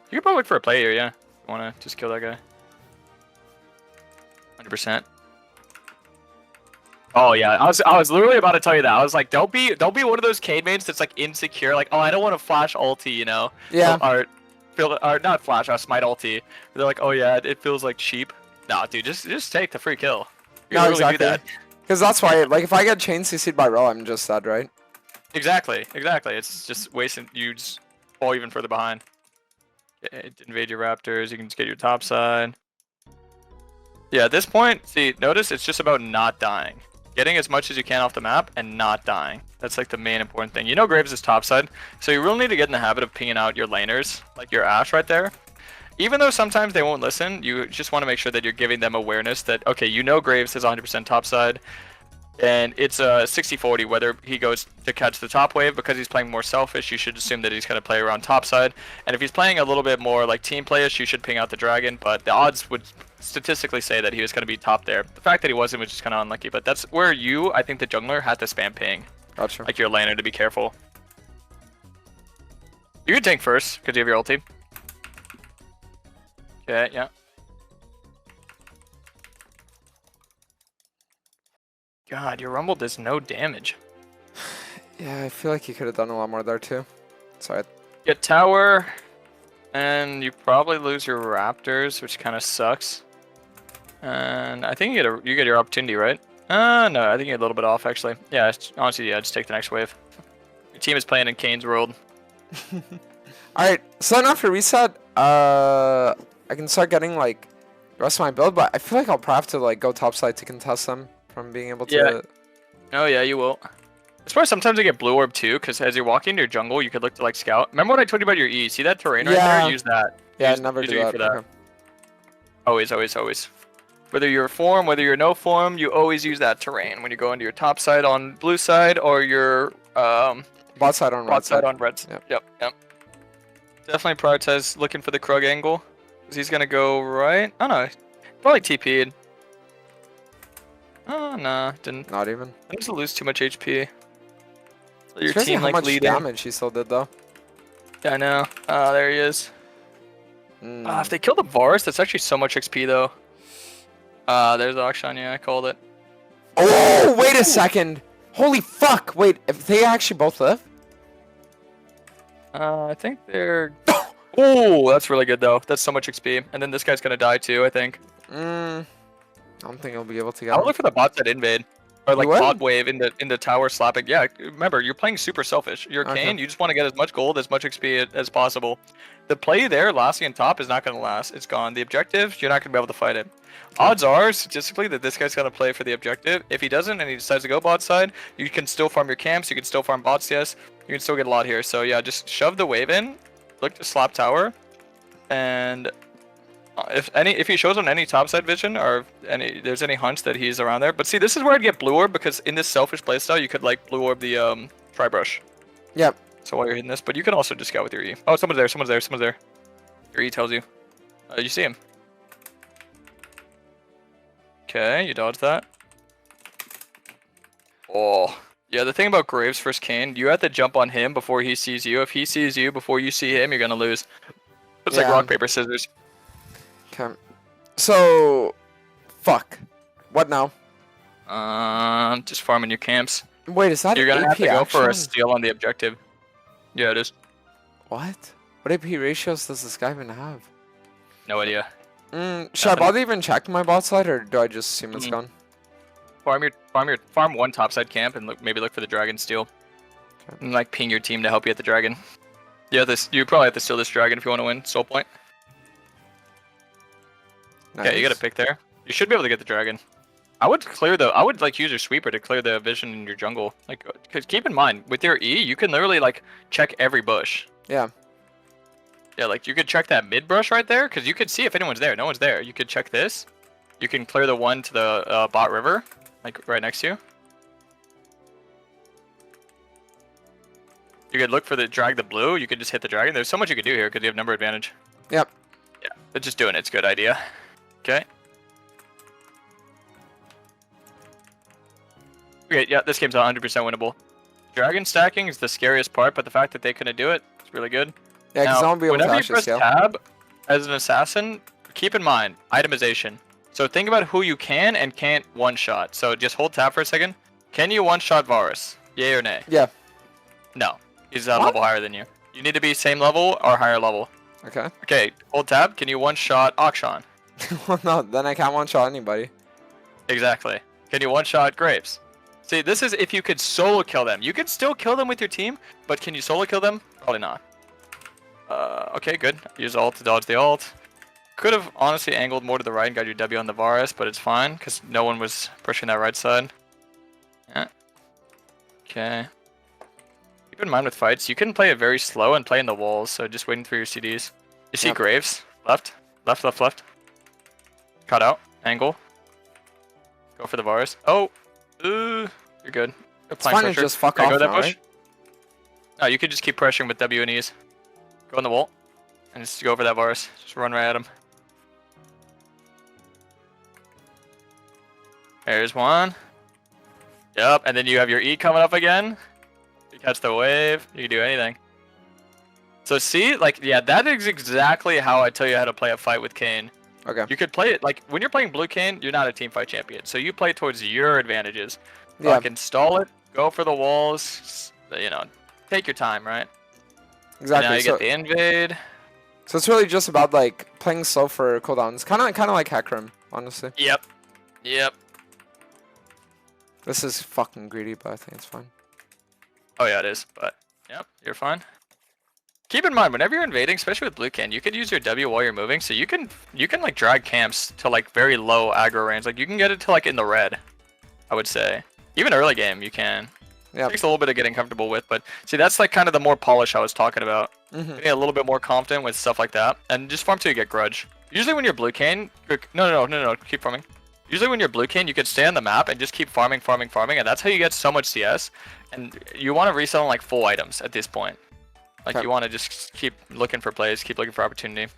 You could probably look for a play here, yeah. You want to just kill that guy. 100%. Oh yeah, I was literally about to tell you that. I was like, don't be one of those Kane mains that's like insecure, like, oh, I don't want to flash ulti, you know? Yeah. Or not flash, smite ulti. They're like, oh yeah, it feels like cheap. Nah, dude, just take the free kill. You No, can really exactly. do that. Because that's why, like, if I get chain CC'd by Rel, I'm just dead, right? Exactly. It's just wasting you just fall even further behind. Okay, invade your raptors. You can just get your top side. Yeah, at this point, see, notice it's just about not dying. Getting as much as you can off the map and not dying. That's like the main important thing. You know Graves is top side, so you really need to get in the habit of pinging out your laners, like your Ashe right there. Even though sometimes they won't listen, you just want to make sure that you're giving them awareness that, okay, you know Graves is 100% top side, and it's a 60-40 whether he goes to catch the top wave. Because he's playing more selfish, you should assume that he's going to play around top side. And if he's playing a little bit more like team playish, you should ping out the dragon, but the odds would statistically say that he was going to be top there. The fact that he wasn't was just kind of unlucky, but that's where I think the jungler has to spam ping. Gotcha. Like your laner to be careful. You can tank first because you have your ulti. Okay, yeah. God, your rumble does no damage. Yeah, I feel like you could have done a lot more there too. Sorry. Get tower, and you probably lose your raptors, which kind of sucks. And I think you get your opportunity, right? No, I think you're a little bit off actually. Yeah, honestly, yeah, just take the next wave. Your team is playing in Kane's world. Alright, so then after reset, I can start getting like the rest of my build, but I feel like I'll probably have to like go topside to contest them from being able to. Yeah. Oh yeah, you will. It's probably sometimes I get blue orb too, because as you're walking into your jungle, you could look to like scout. Remember what I told you about your E? See that terrain right Yeah. there? Use that. Yeah, Use- never use do your E that. for that. Okay. Always. Whether you're form, whether you're no form, you always use that terrain when you go into your top side on blue side or your Bot side on red bot side side. on red. Yep. Yep. Definitely prioritize looking for the Krug angle. Because he's gonna go right. Oh no, probably TP'd. Oh no, didn't. Not even. I need to lose too much HP. Your It's crazy team how like much leading. damage he still did though. Yeah, I know. There he is. Mm. If they kill the Varus, that's actually so much XP though. There's Akshan, yeah, I called it. Oh, wait a second. Holy fuck. Wait, if they actually both live? I think they're... Oh, that's really good though. That's so much XP. And then this guy's gonna die too, I think. I don't think he'll be able to get I would him. look for the bot side invade. Or like You would? bot wave in the tower slapping. Yeah, remember, you're playing super selfish. You're Okay. Kane, you just want to get as much gold, as much XP as possible. The play there, lasting in top, is not going to last. It's gone. The objective, you're not going to be able to fight it. Odds are, statistically, that this guy's going to play for the objective. If he doesn't and he decides to go bot side, you can still farm your camps, you can still farm bot CS, you can still get a lot here. So yeah, just shove the wave in, look to slap tower, and if he shows on any topside vision or there's any hunch that he's around there. But see, this is where I'd get blue orb, because in this selfish playstyle you could like blue orb the tri brush. Yep. So while you're hitting this, but you can also just scout with your E. Oh, someone's there, someone's there, someone's there. Your E tells you. You see him. Okay, you dodge that. Oh. Yeah, the thing about Graves versus Kane, you have to jump on him before he sees you. If he sees you before you see him, you're gonna lose. It's like Yeah. rock, paper, scissors. Okay. So, fuck. What now? Just farming your camps. Wait, is that You're gonna AP have to go for a action? steal on the objective. Yeah, it is. What? What AP ratios does this guy even have? No idea. Should I Nothing. bother even check my bot side, or do I just assume it's gone? Farm one topside camp and maybe look for the dragon steal. Okay. And like ping your team to help you at the dragon. Yeah, you probably have to steal this dragon if you want to win. Soul point. Okay, you got Nice. a pick there. You should be able to get the dragon. I would like use your sweeper to clear the vision in your jungle. Like, cause keep in mind with your E, you can literally like check every bush. Yeah. Yeah, like you could check that mid brush right there, because you could see if anyone's there. No one's there. You could check this. You can clear the one to the bot river, like right next to you. You could look for drag the blue. You could just hit the dragon. There's so much you could do here because you have number advantage. Yep. Yeah, but just doing it's a good idea. Okay. Okay, yeah, this game's 100% winnable. Dragon stacking is the scariest part, but the fact that they couldn't do it is really good. Yeah, because I won't be able to whenever you actually press scale. tab as an assassin, keep in mind itemization. So think about who you can and can't one-shot. So just hold tab for a second. Can you one-shot Varus? Yay or nay? Yeah. No. He's a What? level higher than you. You need to be same level or higher level. Okay. Okay, hold tab. Can you one-shot Akshan? Well, no, then I can't one-shot anybody. Exactly. Can you one-shot Graves? See, this is if you could solo kill them. You could still kill them with your team, but can you solo kill them? Probably not. Okay, good. Use ult to dodge the ult. Could have honestly angled more to the right and got your W on the Varus, but it's fine, because no one was pushing that right side. Yeah. Okay. Keep in mind with fights, you can play it very slow and play in the walls, so just waiting for your CDs. You see Yep. Graves. Left. Left, left, left. Cut out. Angle. Go for the Varus. Oh! You're good. It's fine to just fuck off go that now, push. right? No, you could just keep pressuring with W and E's. Go on the wall. And just go for that Varus. Just run right at him. There's one. Yep, and then you have your E coming up again. You catch the wave. You can do anything. So see, like, yeah, that is exactly how I tell you how to play a fight with Kane. Okay. You could play it, like, when you're playing blue Kane, you're not a team fight champion. So you play towards your advantages. Yeah. Like, install it, go for the walls, you know, take your time, right? And now Exactly. you get the invade. So it's really just about like playing slow for cooldowns. Kind of like Hecarim, honestly. Yep. Yep. This is fucking greedy, but I think it's fine. Oh yeah, it is. But yep, you're fine. Keep in mind, whenever you're invading, especially with blue Kane, you could use your W while you're moving, so you can like drag camps to like very low aggro range. Like you can get it to like in the red, I would say. Even early game, you can. Yeah. Takes a little bit of getting comfortable with, but see, that's like kind of the more polish I was talking about. Mm-hmm. Getting a little bit more confident with stuff like that, and just farm till you get grudge. Usually when you're blue Kane, no, keep farming. Usually when you're blue Kane, you could stay on the map and just keep farming, and that's how you get so much CS. And you want to resell on like full items at this point. Like Okay. you want to just keep looking for plays, keep looking for opportunity.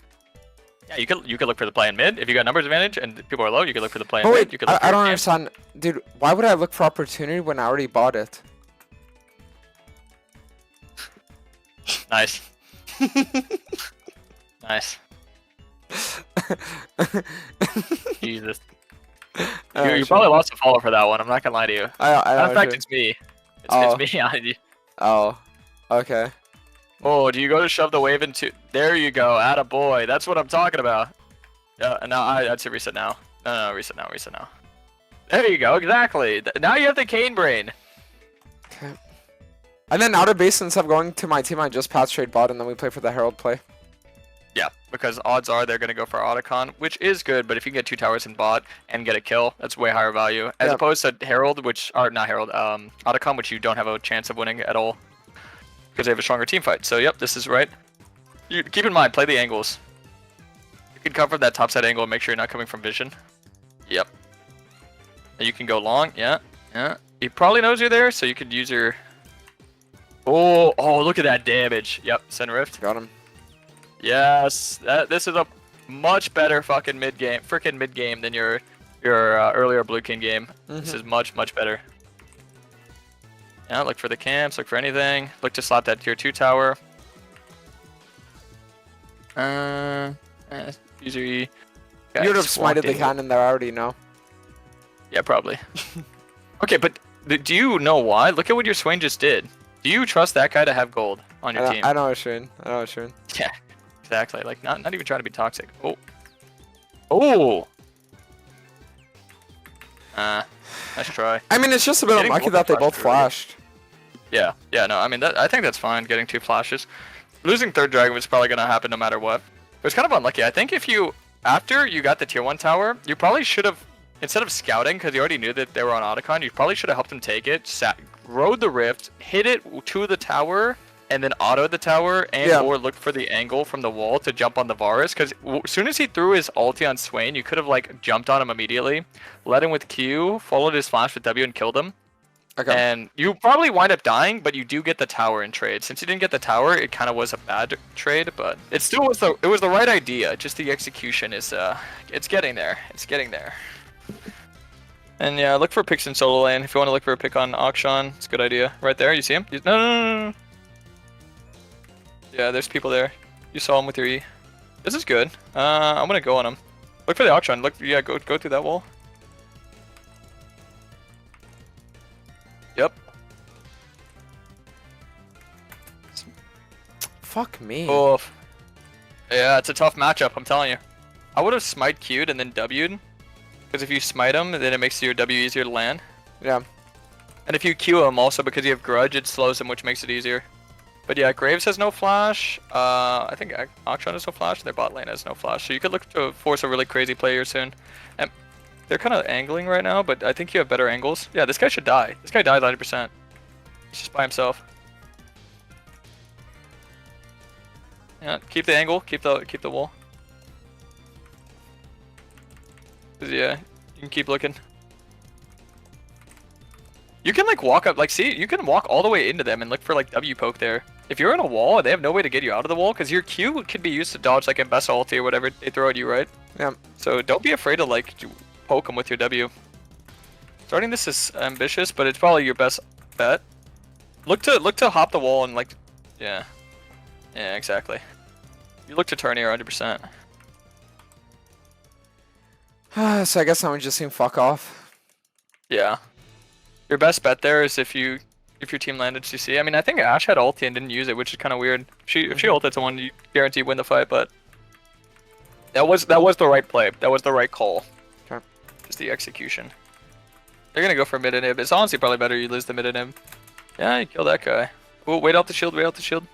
Yeah, you could look for the play in mid. If you got numbers advantage and people are low, you could look for the play in Oh mid. wait, You could look for I your don't camps. understand, dude. Why would I look for opportunity when I already bought it? Nice. Nice. Jesus. You probably lost a follow for that one. I'm not gonna lie to you. I Matter of know, fact, dude. it's me. Oh. It's me. Oh, okay. Oh, do you go to shove the wave into? There you go, atta boy. That's what I'm talking about. Yeah, no, I'd say reset now. No, reset now, reset now. There you go, exactly. Now you have the Kane brain. Okay. And then out of base, instead of going to my team, I just pass trade bot, and then we play for the Herald play. Yeah, because odds are they're gonna go for Otacon, which is good, but if you can get 2 towers in bot and get a kill, that's way higher value. As opposed to Herald, which are not Herald, Otacon, which you don't have a chance of winning at all. Because they have a stronger team fight. So yep, this is right. You keep in mind, play the angles. You can cover that top side angle and make sure you're not coming from vision. Yep. And you can go long, yeah. He probably knows you're there, so you could use your oh, look at that damage. Yep, send rift. Got him. Yes, this is a much better fucking mid game than your earlier Blue King game. This is much better. Yeah, look for the camps, look for anything. Look to slap that tier 2 tower. Usually. You would have smited the cannon there, I already know. Yeah, probably. Okay, but do you know why? Look at what your Swain just did. Do you trust that guy to have gold on your team? I know what you're in. Yeah. Exactly, like not even trying to be toxic. Oh. Nice try. I mean, it's just a bit unlucky that they both flashed. Yeah, no, I mean, I think that's fine, getting 2 flashes. Losing 3rd dragon was probably gonna happen no matter what. It was kind of unlucky. I think after you got the tier 1 tower, you probably should have, instead of scouting, because you already knew that they were on Otacon, you probably should have helped them take it, rode the rift, hit it to the tower, and then auto the tower or look for the angle from the wall to jump on the Varus. Because as soon as he threw his ulti on Swain, you could have like jumped on him immediately, led him with Q, followed his flash with W and killed him. Okay. And you probably wind up dying, but you do get the tower in trade. Since you didn't get the tower, it kind of was a bad trade, but it still was the right idea. Just the execution is it's getting there. It's getting there. And yeah, look for picks in solo lane. If you want to look for a pick on Akshan, it's a good idea. Right there, you see him? No. Yeah, there's people there. You saw him with your E. This is good. I'm gonna go on him. Look for the auction. Look, yeah, go through that wall. Yep. Fuck me. Oof. Yeah, it's a tough matchup, I'm telling you. I would have smite Q'd and then W'd. Because if you smite him, then it makes your W easier to land. Yeah. And if you Q him also, because you have Grudge, it slows him, which makes it easier. But yeah, Graves has no flash. I think Akshan has no flash. Their bot lane has no flash. So you could look to force a really crazy play here soon. And they're kind of angling right now, but I think you have better angles. Yeah, this guy should die. This guy dies 100%. He's just by himself. Yeah, keep the angle. Keep the wall. Yeah, you can keep looking. You can like walk up, like see, you can walk all the way into them and look for like W poke there. If you're in a wall, they have no way to get you out of the wall because your Q could be used to dodge like Mbessa ulti or whatever they throw at you, right? Yeah. So don't be afraid to like poke them with your W. Starting this is ambitious, but it's probably your best bet. Look to hop the wall and like, yeah, exactly. You look to turn here 100%. So I guess I would just seem fuck off. Yeah. Your best bet there is if your team landed CC. I mean, I think Ashe had ulti and didn't use it, which is kind of weird. If she ulted someone, you guarantee win the fight. But that was the right play. That was the right call. Okay. Just the execution. They're gonna go for mid inhib. It's honestly probably better you lose the mid inhib. Yeah, you kill that guy. Oh, wait out the shield. Wait out the shield.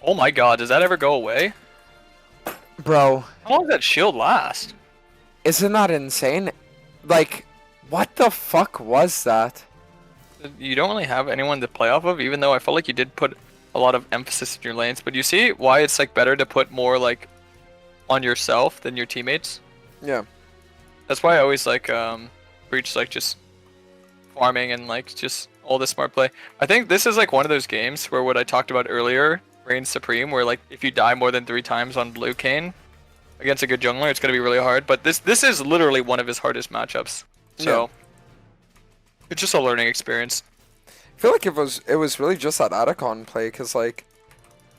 Oh my God, does that ever go away? Bro. How long does that shield last? Isn't that insane? Like, what the fuck was that? You don't really have anyone to play off of, even though I felt like you did put a lot of emphasis in your lanes. But you see why it's like better to put more like on yourself than your teammates? Yeah. That's why I always like preach like just farming and like just all this smart play. I think this is like one of those games where what I talked about earlier reigns supreme, where like if you die more than 3 times on Blue Kane against a good jungler, it's gonna be really hard. But this is literally one of his hardest matchups. So it's just a learning experience. I feel like it was really just that Atacon play, because like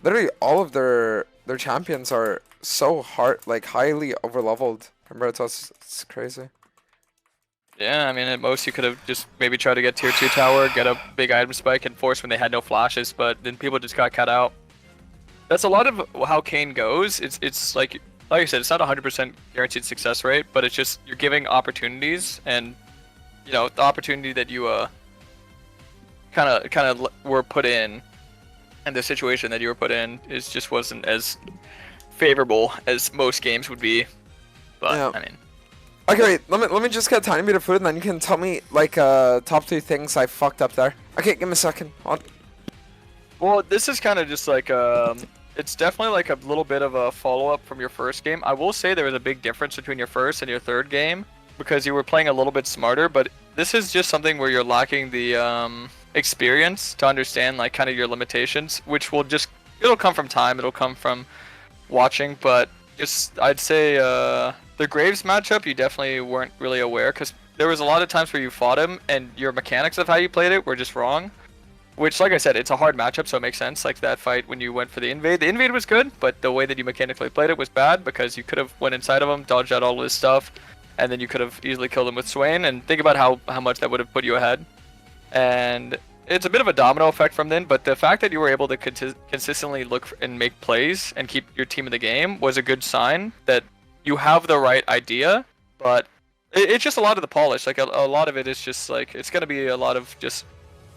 literally all of their champions are so hard, like highly overleveled. Remember, it's crazy. Yeah, I mean, at most you could have just maybe tried to get tier 2 tower, get a big item spike, and force when they had no flashes, but then people just got cut out. That's a lot of how Kane goes. It's like I said, it's not 100% guaranteed success rate, but it's just you're giving opportunities, and you know the opportunity that you kind of were put in, and the situation that you were put in is just wasn't as favorable as most games would be. But Yeah. I mean. Okay, wait, let me just get a tiny bit of food and then you can tell me like top 2 things I fucked up there. Okay, give me a second. Hold on. Well, this is kind of just like it's definitely like a little bit of a follow-up from your first game. I will say there was a big difference between your first and your third game because you were playing a little bit smarter, but this is just something where you're lacking the experience to understand like kind of your limitations, which will just it'll come from time, it'll come from watching, but just I'd say the Graves matchup you definitely weren't really aware because there was a lot of times where you fought him and your mechanics of how you played it were just wrong. Which, like I said, it's a hard matchup, so it makes sense. Like that fight when you went for the invade. The invade was good, but the way that you mechanically played it was bad because you could have went inside of him, dodged out all his stuff, and then you could have easily killed him with Swain. And think about how much that would have put you ahead. And it's a bit of a domino effect from then, but the fact that you were able to consistently look and make plays and keep your team in the game was a good sign that you have the right idea, but it's just a lot of the polish. Like a lot of it is just like it's gonna be a lot of just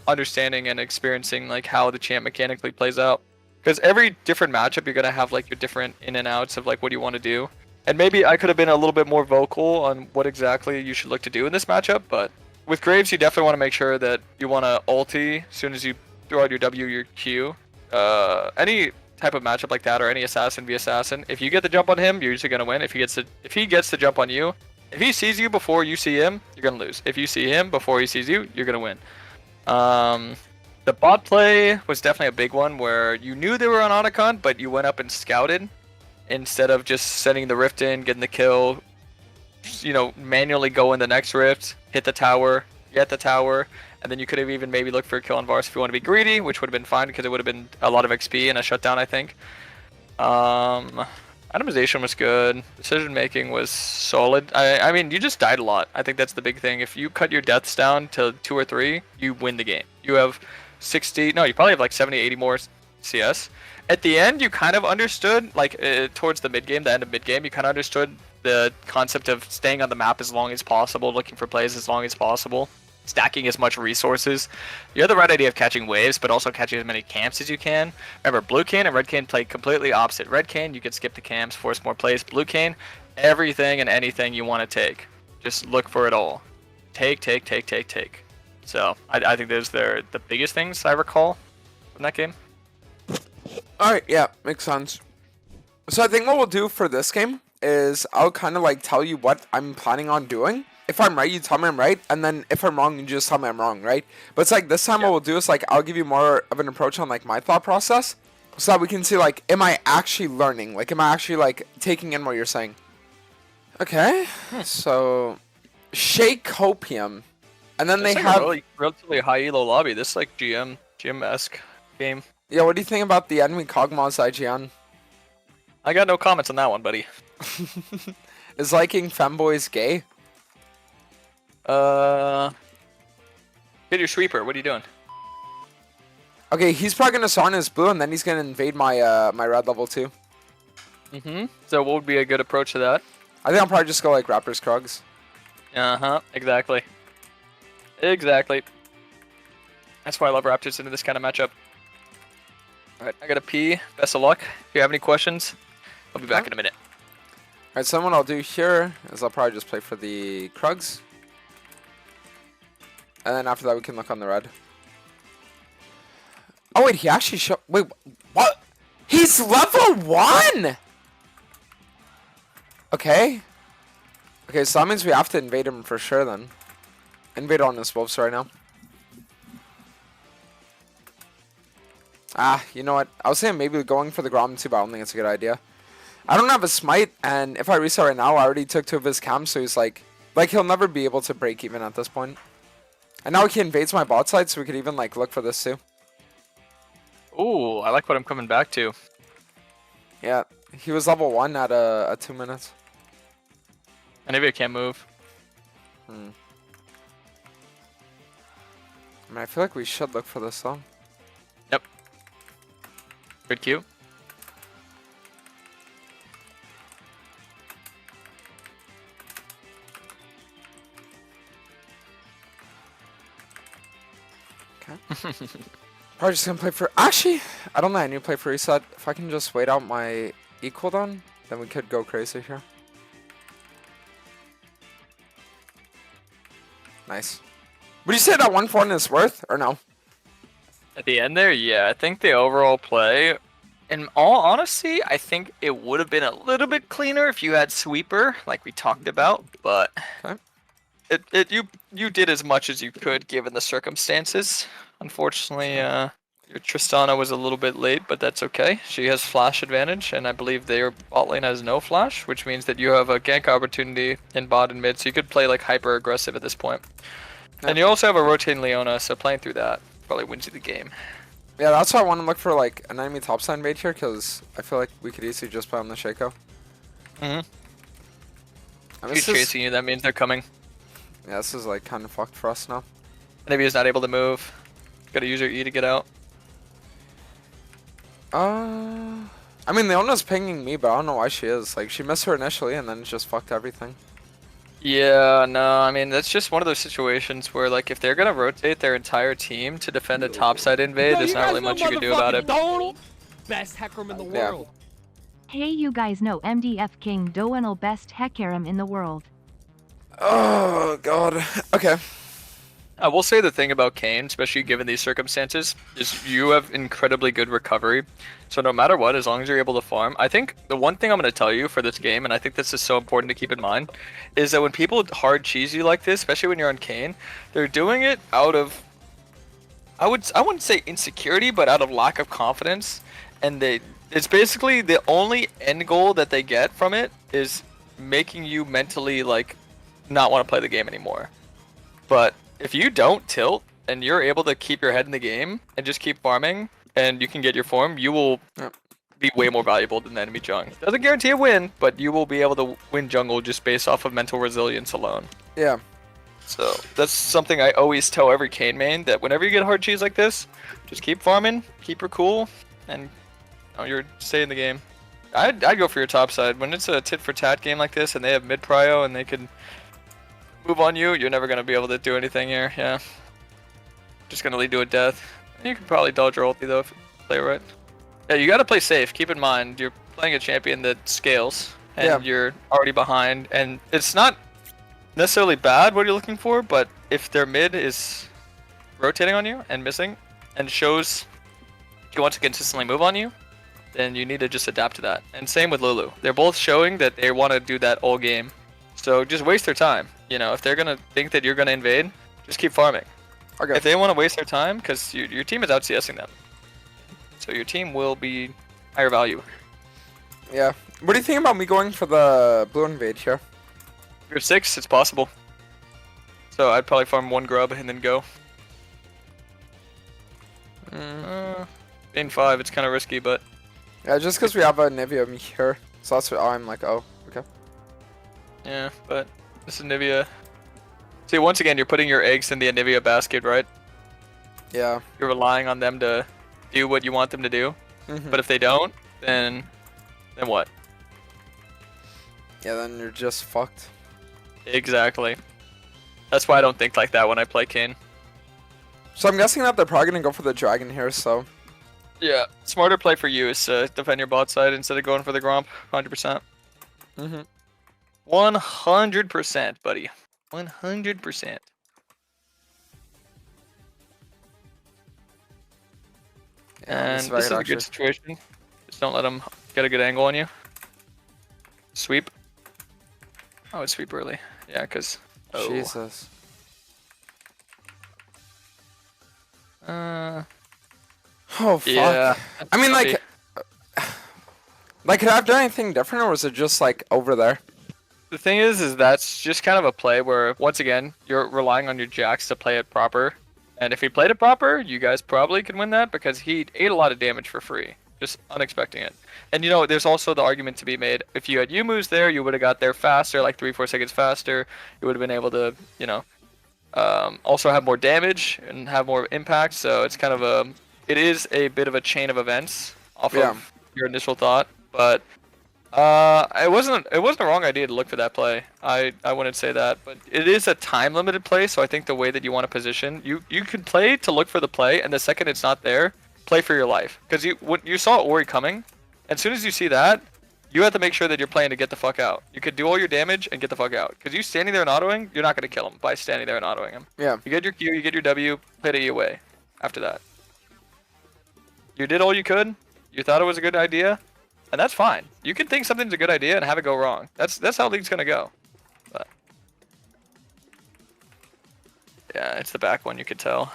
understanding and experiencing like how the champ mechanically plays out. Because every different matchup, you're gonna have like your different in and outs of like what you want to do. And maybe I could have been a little bit more vocal on what exactly you should look to do in this matchup, but with Graves, you definitely want to make sure that you want to ulti as soon as you throw out your W, your Q. Any type of matchup like that, or any assassin v assassin, if you get the jump on him, you're usually gonna win. If he gets the jump on you, if he sees you before you see him, you're gonna lose. If you see him before he sees you, you're gonna win. The bot play was definitely a big one where you knew they were on Otacon, but you went up and scouted instead of just sending the rift in, getting the kill, you know, manually go in the next rift, hit the tower, get the tower, and then you could have even maybe looked for a kill on Vars if you want to be greedy, which would have been fine because it would have been a lot of XP and a shutdown, I think. Itemization was good. Decision making was solid. I mean, you just died a lot. I think that's the big thing. If you cut your deaths down to 2 or 3, you win the game. You have 60. No, you probably have like 70, 80 more CS. At the end, you kind of understood, like towards the mid game, the end of mid game, you kind of understood the concept of staying on the map as long as possible, looking for plays as long as possible, stacking as much resources. You have the right idea of catching waves, but also catching as many camps as you can. Remember, Blue Cane and Red Cane play completely opposite. Red Cane, you can skip the camps, force more plays. Blue Cane, everything and anything you want to take. Just look for it all. Take. So, I think those are the biggest things I recall from that game. Alright, yeah, makes sense. So I think what we'll do for this game is I'll kind of like tell you what I'm planning on doing. If I'm right, you tell me I'm right, and then if I'm wrong, you just tell me I'm wrong, right? But it's like this time what we'll do is like I'll give you more of an approach on like my thought process, so that we can see like am I actually learning? Like am I actually like taking in what you're saying? Okay, so Shake Copium, and then It's they like have a really, relatively high elo lobby. This is like GM-esque game. yeah. What do you think about the enemy Kog'Maw's IGN? I got no comments on that one, buddy. Is liking femboys gay? Hit your sweeper. What are you doing? Okay, he's probably gonna spawn his blue, and then he's gonna invade my my red level too. So what would be a good approach to that? I think I'll probably just go like Raptors Krugs. Exactly. That's why I love Raptors into this kind of matchup. Alright, I gotta pee. Best of luck. If you have any questions, I'll be back in a minute. Alright, so what I'll do here is I'll probably just play for the Krugs. And then after that we can look on the red. Oh wait, he actually showed... Wait, what? He's level 1! Okay. Okay, so that means we have to invade him for sure then. Invade on his wolves right now. Ah, you know what? I was saying maybe going for the Grom too, but I don't think it's a good idea. I don't have a smite, and if I reset right now, I already took 2 of his camps, so he's like he'll never be able to break even at this point. And now he invades my bot side, so we could even like look for this too. Ooh, I like what I'm coming back to. Yeah, he was level 1 at 2 minutes. And maybe I can't move. I mean, I feel like we should look for this though. Yep. Good cue. Probably just gonna play for. Actually, I don't know. I need to play for reset. If I can just wait out my E cooldown, then we could go crazy here. Nice. Would you say that 1-4 is worth or no? At the end there, yeah, I think the overall play, in all honesty, I think it would have been a little bit cleaner if you had sweeper, like we talked about, but Okay. you did as much as you could given the circumstances. Unfortunately, your Tristana was a little bit late, but that's okay. She has flash advantage, and I believe their bot lane has no flash, which means that you have a gank opportunity in bot and mid, so you could play like hyper aggressive at this point. Yep. And you also have a rotating Leona, so playing through that probably wins you the game. Yeah, that's why I want to look for like an enemy topside mage here, because I feel like we could easily just play on the Shaco. Mm-hmm. And If he's this is, chasing you, that means they're coming. yeah, this is like kind of fucked for us now. Maybe he's not able to move. Gotta use your E to get out. I mean, Leona's pinging me, but I don't know why she is. Like, she missed her initially, and then just fucked everything. Yeah, no, I mean, that's just one of those situations where, like, if they're gonna rotate their entire team to defend a topside invade, there's not really much you can do about it. Doaenel, best hecarim in the Yeah. world. Hey, you guys know MDF King Doaenel best hecarim in the world. Oh, God. Okay. I will say the thing about Kane, especially given these circumstances, is you have incredibly good recovery. So no matter what, as long as you're able to farm, I think the one thing I'm going to tell you for this game, and I think this is so important to keep in mind, is that when people hard cheese you like this, especially when you're on Kane, they're doing it out of, I wouldn't say insecurity, but out of lack of confidence. And it's basically the only end goal that they get from it is making you mentally like not want to play the game anymore. But if you don't tilt and you're able to keep your head in the game and just keep farming and you can get your form, you will be way more valuable than the enemy jungle. Doesn't guarantee a win, but you will be able to win jungle just based off of mental resilience alone. Yeah. So that's something I always tell every Kane main, that whenever you get hard cheese like this, just keep farming, keep her cool, and you're stay in the game. I'd go for your top side. When it's a tit for tat game like this and they have mid prio and they can move on you, you're never going to be able to do anything here, yeah. Just going to lead to a death. You can probably dodge your ulti though if you play right. Yeah, you got to play safe. Keep in mind, you're playing a champion that scales, and you're already behind, and it's not necessarily bad what you're looking for, but if their mid is rotating on you and missing, and shows he wants to consistently move on you, then you need to just adapt to that. And same with Lulu. They're both showing that they want to do that all game. So just waste their time. You know, if they're gonna think that you're gonna invade, just keep farming. Okay. If they want to waste their time, because your team is out CSing them, so your team will be higher value. Yeah. What do you think about me going for the blue invade here? If you're 6, it's possible. So I'd probably farm 1 grub and then go. In 5, it's kind of risky, but Yeah, just because we have a Nivea here, so that's what I'm like. Oh, okay. yeah, but this is Nivea. See, once again, you're putting your eggs in the Nivea basket, right? Yeah. You're relying on them to do what you want them to do. But if they don't, then what? Yeah, then you're just fucked. Exactly. That's why I don't think like that when I play Kane. So I'm guessing that they're probably gonna go for the dragon here. So Yeah, smarter play for you is to defend your bot side instead of going for the Gromp. 100%. 100%, buddy. 100%. And this is a good situation. Just don't let them get a good angle on you. Sweep. Oh, it's sweep early. Yeah, because... Oh. Jesus. Oh fuck. Yeah. I mean, like could I have done anything different, or was it just like over there? The thing is that's just kind of a play where, once again, you're relying on your Jax to play it proper. And if he played it proper, you guys probably could win that, because he ate a lot of damage for free, just unexpecting it. And you know, there's also the argument to be made, if you had U moves there, you would have got there faster, like 3-4 seconds faster. You would have been able to, you know, Also have more damage and have more impact. So it's kind of it is a bit of a chain of events off of your initial thought, but it wasn't a wrong idea to look for that play. I wouldn't say that, but it is a time limited play. So I think the way that you want to position, you can play to look for the play, and the second it's not there, play for your life. Because when you saw Ori coming, as soon as you see that, you have to make sure that you're playing to get the fuck out. You could do all your damage and get the fuck out. Because you standing there and autoing, you're not gonna kill him by standing there and autoing him. Yeah. You get your Q, you get your W, play it your way. After that, you did all you could. You thought it was a good idea. And that's fine. You can think something's a good idea and have it go wrong. That's how League's gonna go. But yeah, it's the back one, you could tell.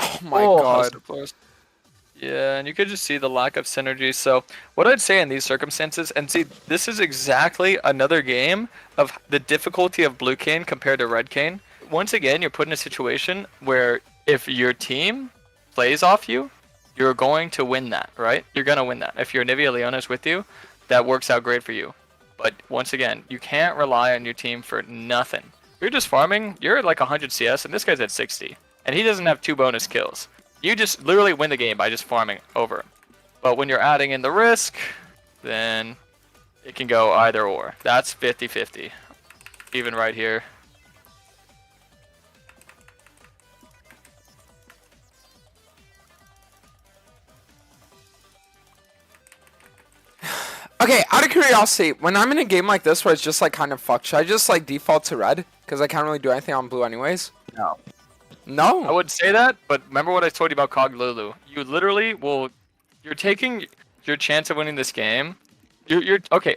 Oh my god. Yeah, and you could just see the lack of synergy. So what I'd say in these circumstances, and see, this is exactly another game of the difficulty of Blue Kane compared to Red Kane. Once again, you're put in a situation where if your team plays off you, you're going to win that, right? You're going to win that. If your Nivea Leona is with you, that works out great for you. But once again, you can't rely on your team for nothing. You're just farming, you're at like 100 CS, and this guy's at 60. And he doesn't have 2 bonus kills. You just literally win the game by just farming over. But when you're adding in the risk, then it can go either or. That's 50-50. Even right here. Okay, out of curiosity, when I'm in a game like this where it's just like kind of fucked, should I just like default to red? Because I can't really do anything on blue anyways. No. No? I would say that, but remember what I told you about Cog Lulu. You literally will... You're taking your chance of winning this game. You're okay,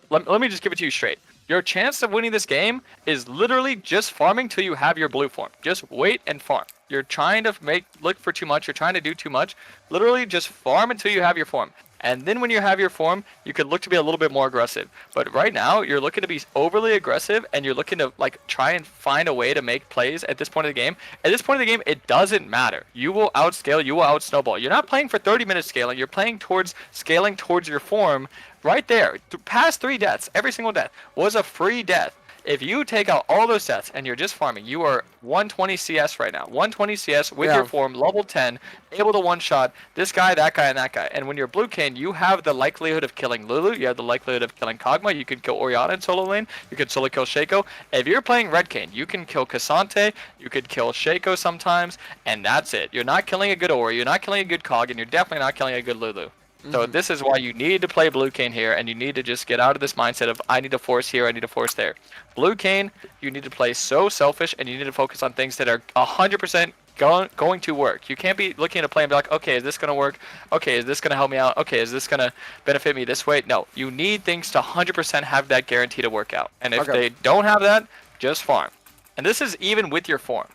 let me just give it to you straight. Your chance of winning this game is literally just farming till you have your blue form. Just wait and farm. You're trying to look for too much. You're trying to do too much. Literally just farm until you have your form. And then when you have your form, you could look to be a little bit more aggressive. But right now, you're looking to be overly aggressive, and you're looking to like try and find a way to make plays at this point of the game. At this point of the game, it doesn't matter. You will outscale, you will outsnowball. You're not playing for 30 minutes scaling. You're playing towards scaling towards your form right there. Past 3 deaths, every single death was a free death. If you take out all those sets and you're just farming, you are 120 CS right now. 120 CS with your form, level 10, able to one-shot this guy, that guy, and that guy. And when you're Blue Kane, you have the likelihood of killing Lulu. You have the likelihood of killing Kog'Maw. You can kill Orianna in solo lane. You can solo kill Shaco. If you're playing Red Kane, you can kill Cassante. You could kill Shaco sometimes, and that's it. You're not killing a good Ori. You're not killing a good Kog, and you're definitely not killing a good Lulu. So this is why you need to play Blue Kane here, and you need to just get out of this mindset of I need to force here, I need to force there. Blue Kane, you need to play so selfish, and you need to focus on things that are 100% going to work. You can't be looking at a play and be like, okay, is this going to work? Okay, is this going to help me out? Okay, is this going to benefit me this way? No, you need things to 100% have that guarantee to work out. And if they don't have that, just farm. And this is even with your form.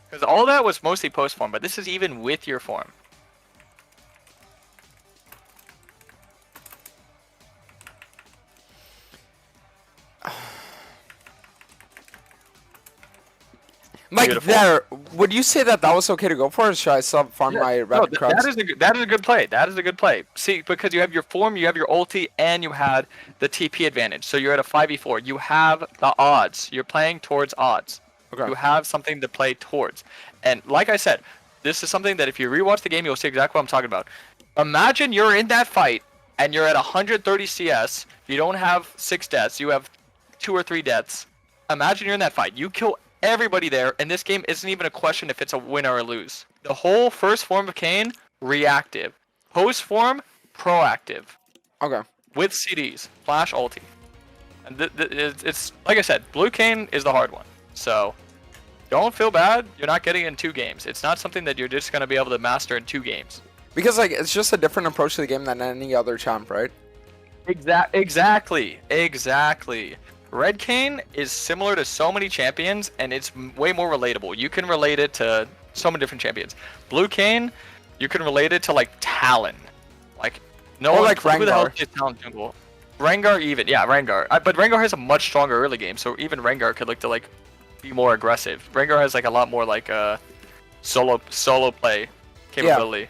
Because all that was mostly post-form, but this is even with your form. Like Beautiful. there, would you say that that was okay to go for, or should I still farm my red crabs? That is a good play. That is a good play. See, because you have your form, you have your ulti, and you had the TP advantage. So you're at a 5v4. You have the odds. You're playing towards odds. Okay. You have something to play towards. And like I said, this is something that if you rewatch the game, you'll see exactly what I'm talking about. Imagine you're in that fight, and you're at 130 CS. You don't have 6 deaths. You have 2 or 3 deaths. Imagine you're in that fight. You kill everybody there, and this game isn't even a question if it's a win or a lose. The whole first form of Kane, reactive. Post form, proactive. Okay. With CDs, flash ulti. And it's like I said, Blue Kane is the hard one. So don't feel bad. You're not getting it in 2 games. It's not something that you're just gonna be able to master in 2 games. Because like it's just a different approach to the game than any other champ, right? Exactly. Red Kane is similar to so many champions, and it's way more relatable. You can relate it to so many different champions. Blue Kane, you can relate it to like Talon. Like no one, like who the hell Rengar. is Talon jungle? Rengar even, yeah, Rengar. But Rengar has a much stronger early game, so even Rengar could look to like be more aggressive. Rengar has like a lot more like solo play capability.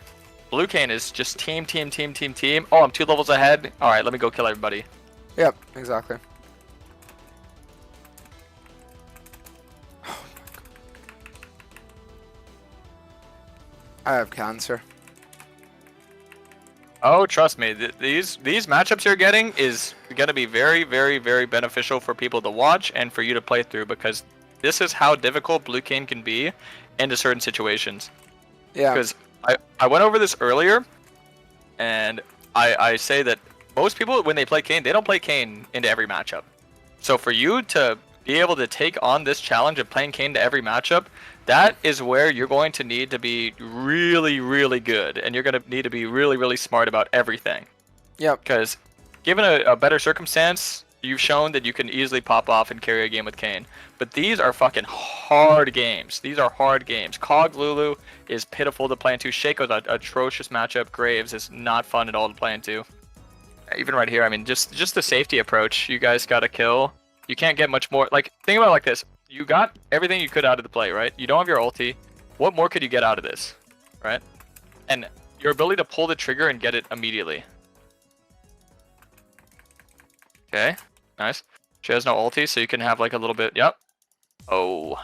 Blue Kane is just team. Oh, I'm 2 levels ahead. All right, let me go kill everybody. Yep, exactly. I have cancer. Oh, trust me, these matchups you're getting is gonna be very, very, very beneficial for people to watch and for you to play through, because this is how difficult Blue Kane can be into certain situations. Yeah. Because I went over this earlier, and I say that most people, when they play Kane, they don't play Kane into every matchup. So for you to be able to take on this challenge of playing Kane to every matchup, that is where you're going to need to be really, really good, and you're going to need to be really, really smart about everything. Yep. Because given a better circumstance, you've shown that you can easily pop off and carry a game with Kane. But these are fucking hard games. These are hard games. Cog Lulu is pitiful to play into. Shaco's an atrocious matchup. Graves is not fun at all to play into. Even right here, I mean, just the safety approach. You guys got to kill. You can't get much more. Like, think about it like this. You got everything you could out of the play, right? You don't have your ulti. What more could you get out of this, right? And your ability to pull the trigger and get it immediately. Okay, nice. She has no ulti, so you can have like a little bit. Yep. Oh.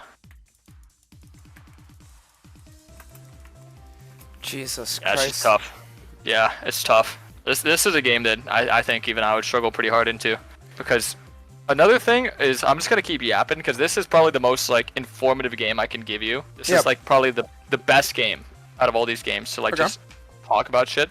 Jesus Yeah, it's Christ. just tough. Yeah, it's tough. This is a game that I think even I would struggle pretty hard into, because another thing is, I'm just gonna keep yapping because this is probably the most like informative game I can give you. This is like probably the best game out of all these games to like just talk about shit.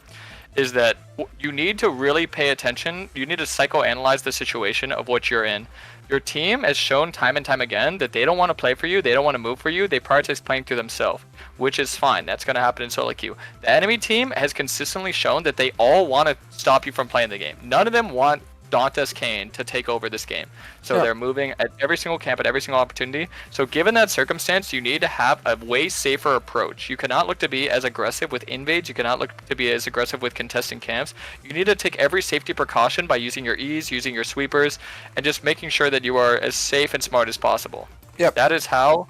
Is that you need to really pay attention. You need to psychoanalyze the situation of what you're in. Your team has shown time and time again that they don't want to play for you. They don't want to move for you. They prioritize playing through themselves, which is fine. That's going to happen in solo queue. The enemy team has consistently shown that they all want to stop you from playing the game. None of them want Dante's Kane to take over this game. So they're moving at every single camp at every single opportunity. So given that circumstance, you need to have a way safer approach. You cannot look to be as aggressive with invades. You cannot look to be as aggressive with contesting camps. You need to take every safety precaution by using your E's, using your sweepers, and just making sure that you are as safe and smart as possible. Yep. That is how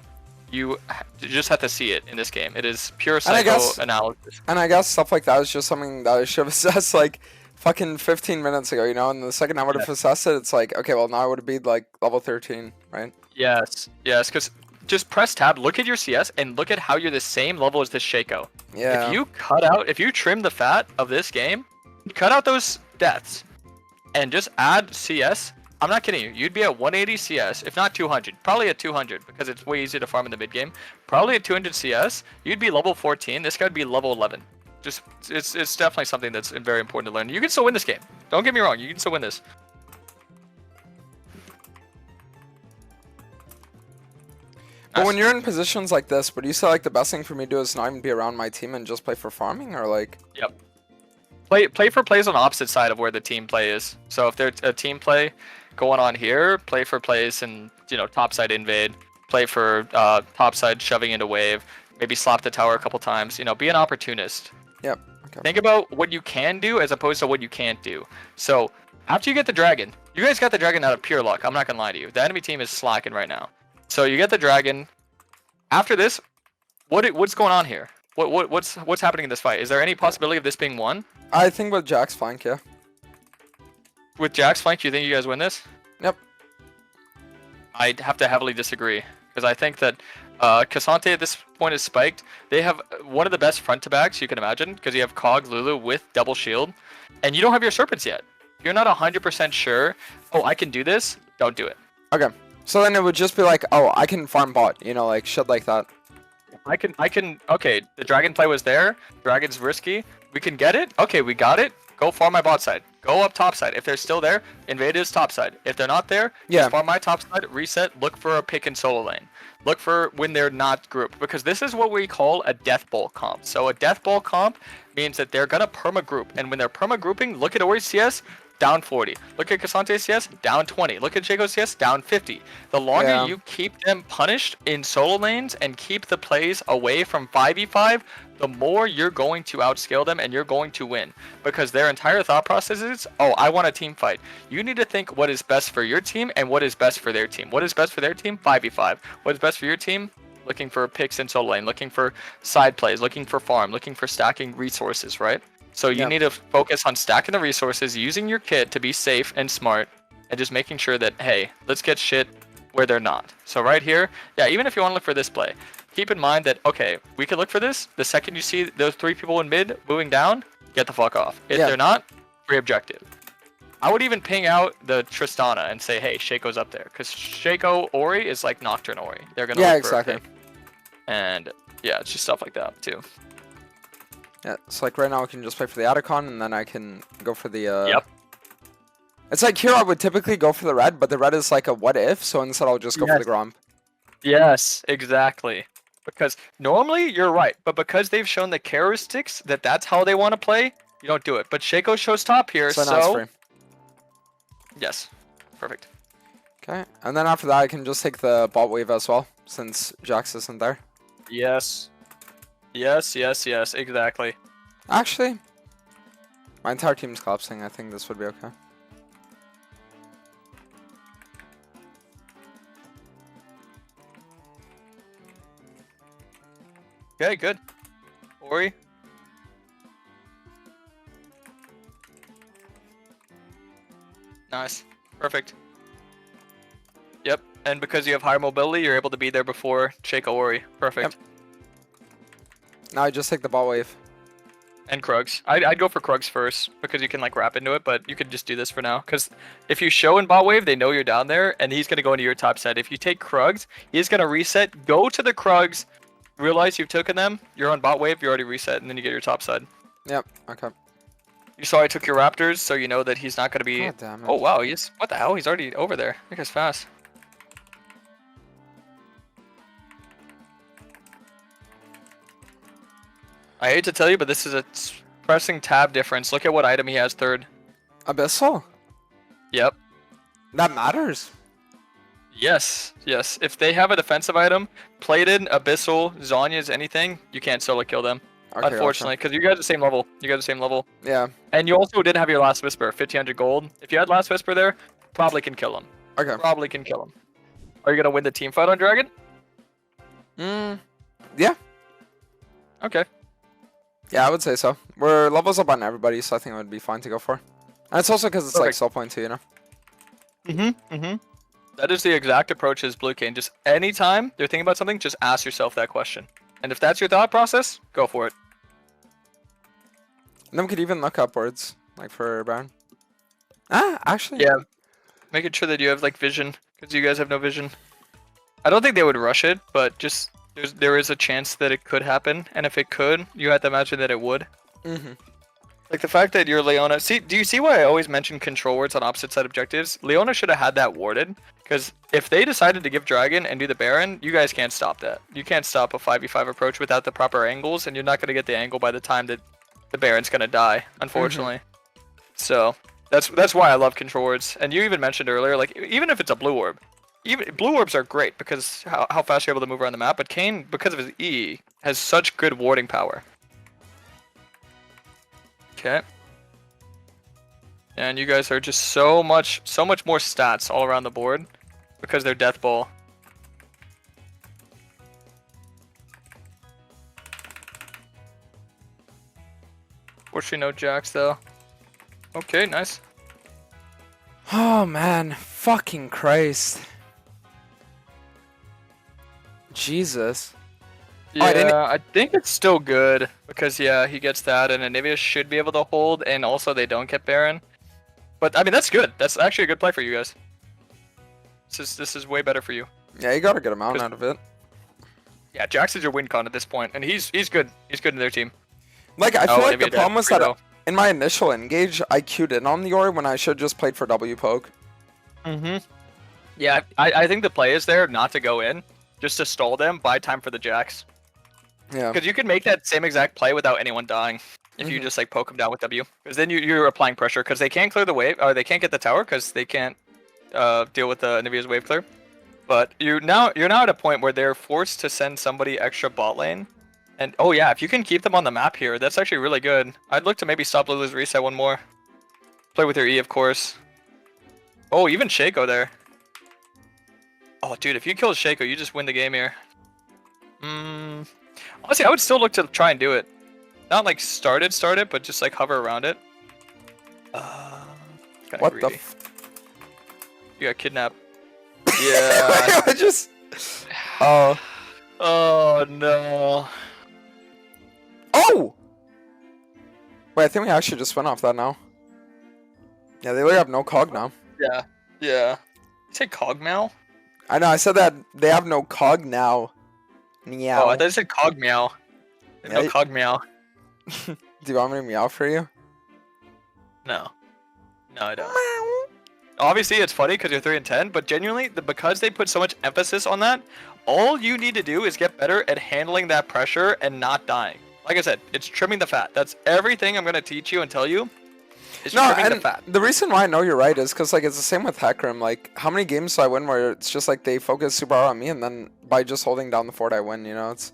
you just have to see it in this game. It is pure psychoanalysis. And I guess stuff like that is just something that I should have assessed like fucking 15 minutes ago, you know, and the second I would have assessed it, it's like, okay, well, now I would have been like level 13, right? Yes, because just press tab, look at your CS, and look at how you're the same level as this Shaco. Yeah. If you trim the fat of this game, cut out those deaths, and just add CS, I'm not kidding you, you'd be at 180 CS, if not 200, probably at 200, because it's way easier to farm in the mid game. Probably at 200 CS, you'd be level 14, this guy would be level 11. Just it's definitely something that's very important to learn. You can still win this game. Don't get me wrong. You can still win this. But when you're in positions like this, would you say like the best thing for me to do is not even be around my team and just play for farming, or like? Yep. Play for plays on the opposite side of where the team play is. So if there's a team play going on here, play for plays and top side invade. Play for top side shoving into wave. Maybe slap the tower a couple times. Be an opportunist. Yep. Okay. Think about what you can do as opposed to what you can't do. So after you get the dragon, you guys got the dragon out of pure luck. I'm not gonna lie to you. The enemy team is slacking right now. So you get the dragon. After this, what's going on here? What's happening in this fight? Is there any possibility of this being won? I think with Jack's flank, yeah. With Jack's flank, do you think you guys win this? Yep. I'd have to heavily disagree, because I think that Cassante at this point is spiked. They have one of the best front to backs you can imagine, because you have Cog Lulu with double shield, and you don't have your serpents yet. You're not 100% sure. Oh, I can do this. Don't do it. Okay. So then it would just be like, oh, I can farm bot, like shit like that. I can. Okay, the dragon play was there. Dragon's risky. We can get it. Okay, we got it. Go farm my bot side. Go up top side. If they're still there, invade his top side. If they're not there, just farm my top side, reset, look for a pick and solo lane. Look for when they're not grouped, because this is what we call a death bowl comp. So a death bowl comp means that they're gonna perma group, and when they're perma grouping, look at Ori's CS, down 40. Look at Cassante's CS, down 20. Look at Jago's CS, down 50. The longer you keep them punished in solo lanes and keep the plays away from 5v5, the more you're going to outscale them and you're going to win. Because their entire thought process is, oh, I want a team fight. You need to think what is best for your team and what is best for their team. What is best for their team? 5v5. What is best for your team? looking for picks in solo lane, looking for side plays, looking for farm, looking for stacking resources, right? So you Yep. need to focus on stacking the resources, using your kit to be safe and smart, and just making sure that, hey, let's get shit where they're not. So right here, yeah, even if you want to look for this play, keep in mind that, okay, we can look for this. The second you see those 3 people in mid moving down, get the fuck off. If Yeah. they're not, free objective. I would even ping out the Tristana and say, hey, Shaco's up there. Because Shaco Ori is like Nocturne Ori. They're going to Yeah, look for a exactly. pick. And yeah, it's just stuff like that too. Yeah, so like right now I can just play for the Atacon, and then I can go for the Yep. It's like here I would typically go for the red, but the red is like a what if, so instead I'll just go for the Yes. Gromp. Yes, exactly. Because normally you're right, but because they've shown the characteristics that that's how they want to play, you don't do it. But Shaco shows top here, So now it's so free. yes, perfect. Okay, and then after that I can just take the bot wave as well, since Jax isn't there. Yes, yes, yes, yes, exactly. Actually, my entire team's collapsing. I think this would be okay. Okay, good. Ori. Nice. Perfect. Yep, and because you have higher mobility, you're able to be there before Shaco Ori. Perfect. Now I just take the bot wave. And Krugs. I'd go for Krugs first, because you can like wrap into it, but you could just do this for now. Because if you show in bot wave, they know you're down there, and he's going to go into your top set. If you take Krugs, he's going to reset, go to the Krugs, realize you've taken them, you're on bot wave, you're already reset, and then you get your top side. Yep, okay. You saw I took your Raptors, so you know that he's not going to be... God damn it. Oh wow, he's... What the hell? He's already over there. That guy's fast. I hate to tell you, but this is a pressing tab difference. Look at what item he has third. Abyssal? Yep. That matters. Yes, yes. If they have a defensive item, Plated, Abyssal, Zonya's, anything, you can't solo kill them. Okay, Unfortunately, because you guys are the same level. You guys are the same level. gotcha. Yeah, And you also did have your Last Whisper, 1500 gold. If you had Last Whisper there, probably can kill him. okay. Probably can kill him. Are you going to win the team fight on Dragon? Yeah. Okay. Yeah, I would say so. We're levels up on everybody, so I think it would be fine to go for. And it's also because it's like Perfect. soul point too, you know? That is the exact approach as Blue Cane. Just anytime you're thinking about something, just ask yourself that question. And if that's your thought process, go for it. And then we could even look upwards, like for Baron. Ah, actually. Yeah. Making sure that you have like vision, because you guys have no vision. I don't think they would rush it, but just there is a chance that it could happen, and if it could, you have to imagine that it would. Mm-hmm. Like the fact that you're Leona. See, do you see why I always mention control words on opposite side objectives? Leona should have had that warded, because if they decided to give Dragon and do the Baron, you guys can't stop that. You can't stop a 5v5 approach without the proper angles, and you're not going to get the angle by the time that the Baron's going to die, unfortunately. So that's why I love control words. And you even mentioned earlier, like even if it's a blue orb, even blue orbs are great because how fast you're able to move around the map. But Kane, because of his E, has such good warding power. Okay. And you guys are just so much more stats all around the board because they're Death Ball. Fortunately, no Jax though. Okay, nice. Oh man, fucking Christ. Jesus. Yeah, I didn't- I think it's still good because yeah, he gets that, and Anivia should be able to hold, and also they don't get Baron. But I mean, that's good. That's actually a good play for you guys. This is way better for you. Yeah, you got a good amount out of it. Yeah, Jax is your win con at this point, and he's good. He's good in their team. Like, I feel like the Anivia problem was dead, that in my initial engage, I queued in on the Ori when I should just played for W poke. Yeah, I think the play is there not to go in, just to stall them, buy time for the Jax. Yeah. Because you can make that same exact play without anyone dying if you just like poke them down with W. Because then you're applying pressure because they can't clear the wave, or they can't get the tower because they can't deal with the Anivia's wave clear. But you're now at a point where they're forced to send somebody extra bot lane. And oh yeah, if you can keep them on the map here, that's actually really good. I'd look to maybe stop Lulu's reset one more. Play with your E, of course. Oh, even Shaco there. Oh, dude, if you kill Shaco, you just win the game here. Honestly, I would still look to try and do it. Not like start it, but just like hover around it. Kinda What the? greedy. You got kidnapped. Yeah. I just. Oh. Oh no. Oh. Wait, I think we actually just went off that now. Yeah, they literally have no cog now. Yeah. Yeah. You say Cogmeow? I know. I said that they have no cog now. Meow. Oh, I thought you said Cogmeow. There's Yeah, no Cogmeow. Do you want me to meow for you? No. No, I don't. Obviously, it's funny because you're 3 and 10, but genuinely, because they put so much emphasis on that, all you need to do is get better at handling that pressure and not dying. Like I said, it's trimming the fat. That's everything I'm gonna teach you and tell you. Is No, trimming the and fat. the reason why I know you're right is because like it's the same with Hecarim. Like, how many games do I win where it's just like they focus super hard on me, and then by just holding down the fort I win. You know, it's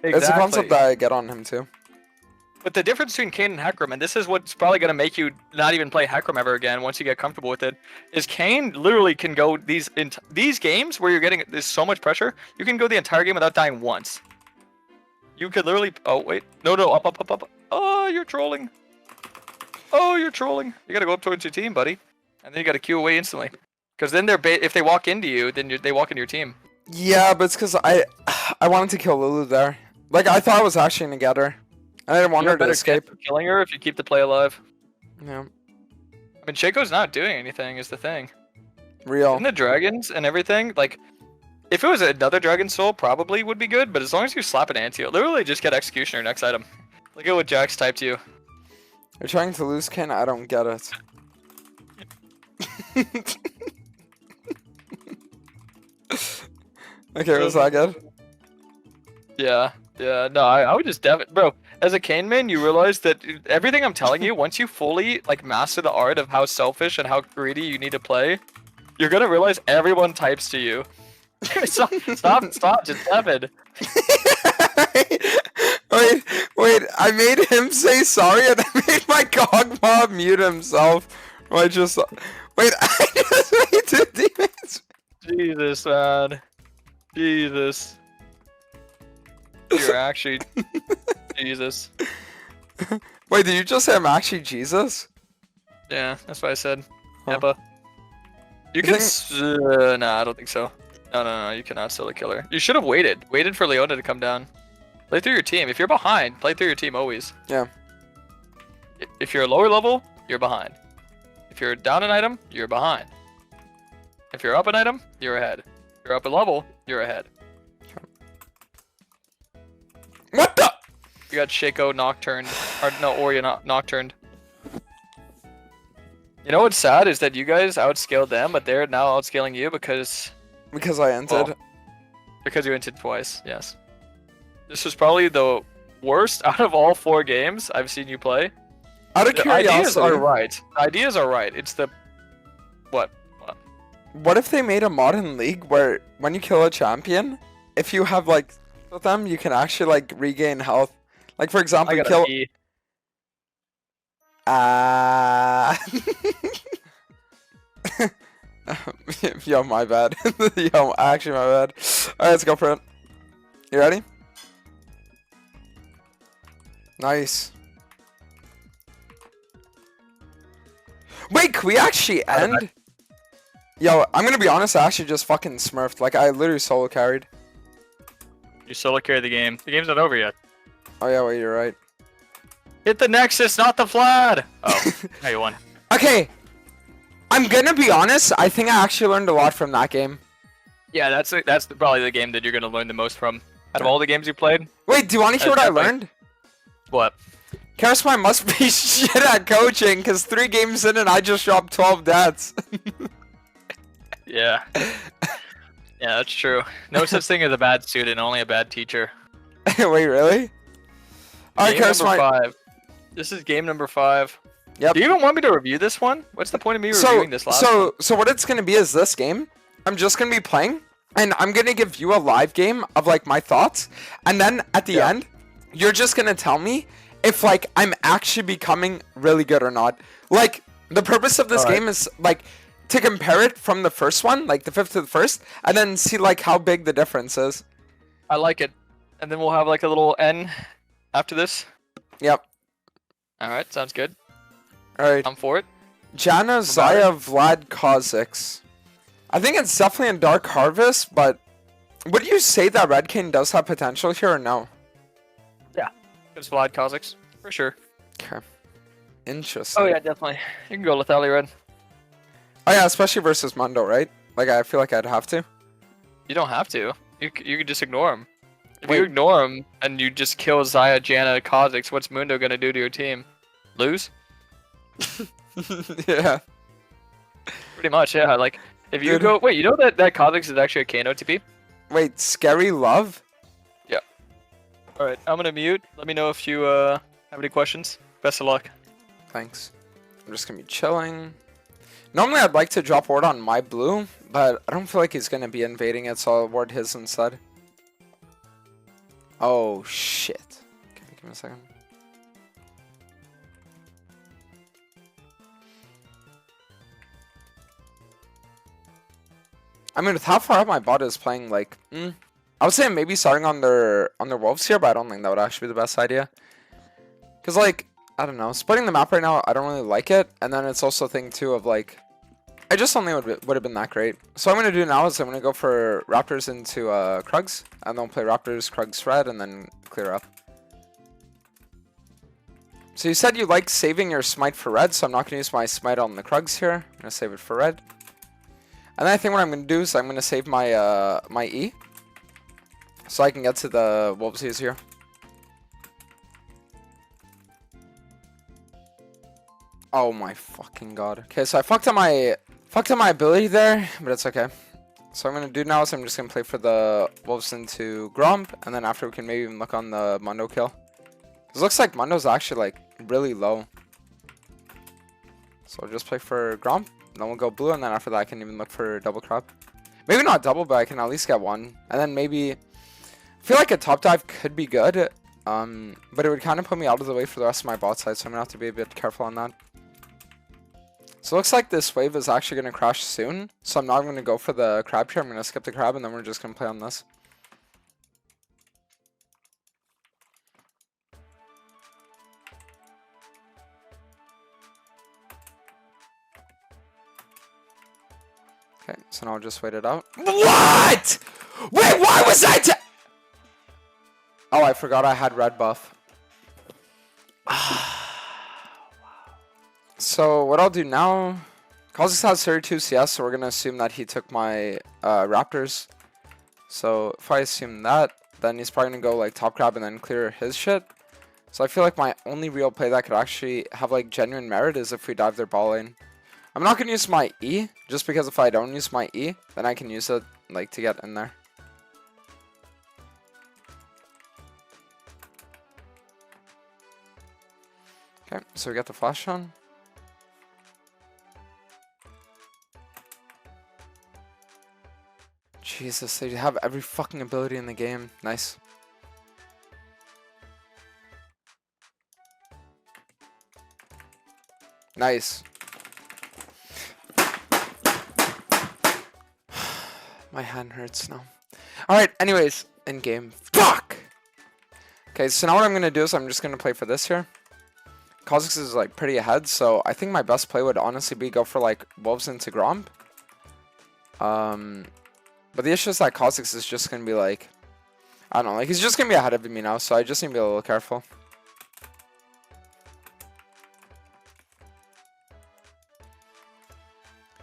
a concept that I get on him too. But the difference between Kayne and Hecarim, and this is what's probably going to make you not even play Hecarim ever again once you get comfortable with it, is Kayne literally can go these games where you're getting there's so much pressure, you can go the entire game without dying once. You could literally. Oh wait, no, up. Oh, you're trolling. Oh, you're trolling. You got to go up towards your team, buddy, and then you got to queue away instantly. Because then if they walk into you, then they walk into your team. Yeah, but it's because I wanted to kill Lulu there. Like I thought I was actually gonna get her. I didn't want her to escape. Killing her if you keep the play alive. Yeah. I mean, Shaco's not doing anything is the thing. Real. And the dragons and everything, like, if it was another dragon soul, probably would be good. But as long as you slap an anti, literally just get executioner next item. Look at what Jax typed to you. You're trying to lose Ken? I don't get it. Okay, was that good? Yeah. No, I would just bro. As a Kayne man, you realize that everything I'm telling you, once you fully like master the art of how selfish and how greedy you need to play, you're gonna realize everyone types to you. stop, just Devin. Wait, I made him say sorry and I made my cog mob mute himself. I just wait, I just made 2 demons. Jesus, man. Jesus. You're actually Jesus. Wait, did you just say I'm actually Jesus? Yeah, that's what I said. Huh. Epa. You You can. think- Nah, I don't think so. No, you cannot steal a killer. You should have waited. Waited for Leona to come down. Play through your team. If you're behind, play through your team always. Yeah. If you're a lower level, you're behind. If you're down an item, you're behind. If you're up an item, you're ahead. If you're up a level, you're ahead. What the? You got Shaco Nocturned. Or no, Oreo Nocturned. You know what's sad is that you guys outscaled them, but they're now outscaling you because Because I entered. because you entered twice. Yes. This was probably the worst out of all 4 games I've seen you play. Out of The ideas curiosity, are right. The ideas are right. It's the what? what if they made a modern league where when you kill a champion, if you have like with them, you can actually like regain health. Like for example, I you got kill. a E. Yo, my bad. Yo, actually my bad. Alright, let's go for it. You ready? Nice. Wait, can we actually end? Yo, I'm gonna be honest, I actually just fucking smurfed. Like, I literally solo carried. You solo carry the game. The game's not over yet. Oh yeah, wait, you're right. Hit the Nexus, not the Vlad! Oh, now you won. Okay, I'm gonna be honest, I think I actually learned a lot from that game. Yeah, that's probably the game that you're gonna learn the most from. Out of all the games you played. Wait, do you want to hear what I learned? What? Karasmai must be shit at coaching, because 3 games in and I just dropped 12 deaths. Yeah. Yeah, that's true. No such thing as a bad student, only a bad teacher. Wait, really? Alright, Game number Karasmai. 5. This is game number 5. Yep. Do you even want me to review this one? What's the point of me reviewing this last one? So what it's gonna be is this game. I'm just gonna be playing, and I'm gonna give you a live game of like my thoughts, and then at the end, you're just gonna tell me if like I'm actually becoming really good or not. Like the purpose of this game is like to compare it from the first one, like the 5th to the 1st, and then see like how big the difference is. I like it. and then we'll have like a little N after this. Yep. All right, sounds good. All right. I'm for it. Jana, Zaya, Vlad, Kha'Zix. I think it's definitely a Dark Harvest, but would you say that Red King does have potential here or no? Just Vlad Kha'Zix for sure. Okay. Interesting. Oh yeah, definitely. You can go Lethalli Red. Oh yeah, especially versus Mundo, right? Like I feel like I'd have to. You don't have to. You could just ignore him. If Wait. you ignore him and you just kill Zaya, Janna, Kha'Zix, what's Mundo gonna do to your team? Lose? Yeah. Pretty much, yeah. Like if you Dude. go, wait, you know that Kha'Zix is actually a Kano TP? Wait, Scary Love? All right, I'm gonna mute. Let me know if you have any questions. Best of luck. Thanks. I'm just gonna be chilling. Normally I'd like to drop ward on my blue, but I don't feel like he's gonna be invading it, so I'll ward his instead. Oh shit. Okay, give me a second. I mean, with how far up my bot is playing, like, I would say maybe starting on their wolves here, but I don't think that would actually be the best idea. Cause like, I don't know, splitting the map right now, I don't really like it, and then it's also a thing too of like, I just don't think it would have been that great. So what I'm gonna do now is I'm gonna go for Raptors into Krugs, and then play Raptors, Krugs, Red, and then clear up. So you said you like saving your smite for red, so I'm not gonna use my smite on the Krugs here. I'm gonna save it for red. And then I think what I'm gonna do is I'm gonna save my my E, so I can get to the wolvesies here. Oh my fucking god. Okay, so I fucked up my ability there, but it's okay. So what I'm gonna do now is I'm just gonna play for the wolves into Gromp, and then after we can maybe even look on the Mundo kill. It looks like Mundo's actually like really low. So I'll just play for Gromp, then we'll go blue, and then after that I can even look for double crab. Maybe not double, but I can at least get one. And then maybe, I feel like a top dive could be good, but it would kind of put me out of the way for the rest of my bot side, so I'm gonna have to be a bit careful on that. So it looks like this wave is actually going to crash soon, so I'm not going to go for the crab here. I'm going to skip the crab, and then we're just going to play on this. Okay, so now I'll just wait it out. What? Wait, why was I Oh, I forgot I had red buff. So what I'll do now, Kha'Zix has 32 CS, so we're gonna assume that he took my Raptors. So if I assume that, then he's probably gonna go like top crab and then clear his shit. So I feel like my only real play that could actually have like genuine merit is if we dive their ball lane. I'm not gonna use my E, just because if I don't use my E, then I can use it like to get in there. Okay, so we got the flash on. Jesus, they have every fucking ability in the game. Nice. Nice. My hand hurts now. Alright, anyways, in game. Fuck! Okay, so now what I'm going to do is I'm just going to play for this here. Kha'Zix is like pretty ahead, so I think my best play would honestly be go for like wolves into Gromp. But the issue is that Kha'Zix is just going to be like, I don't know, like he's just going to be ahead of me now, so I just need to be a little careful.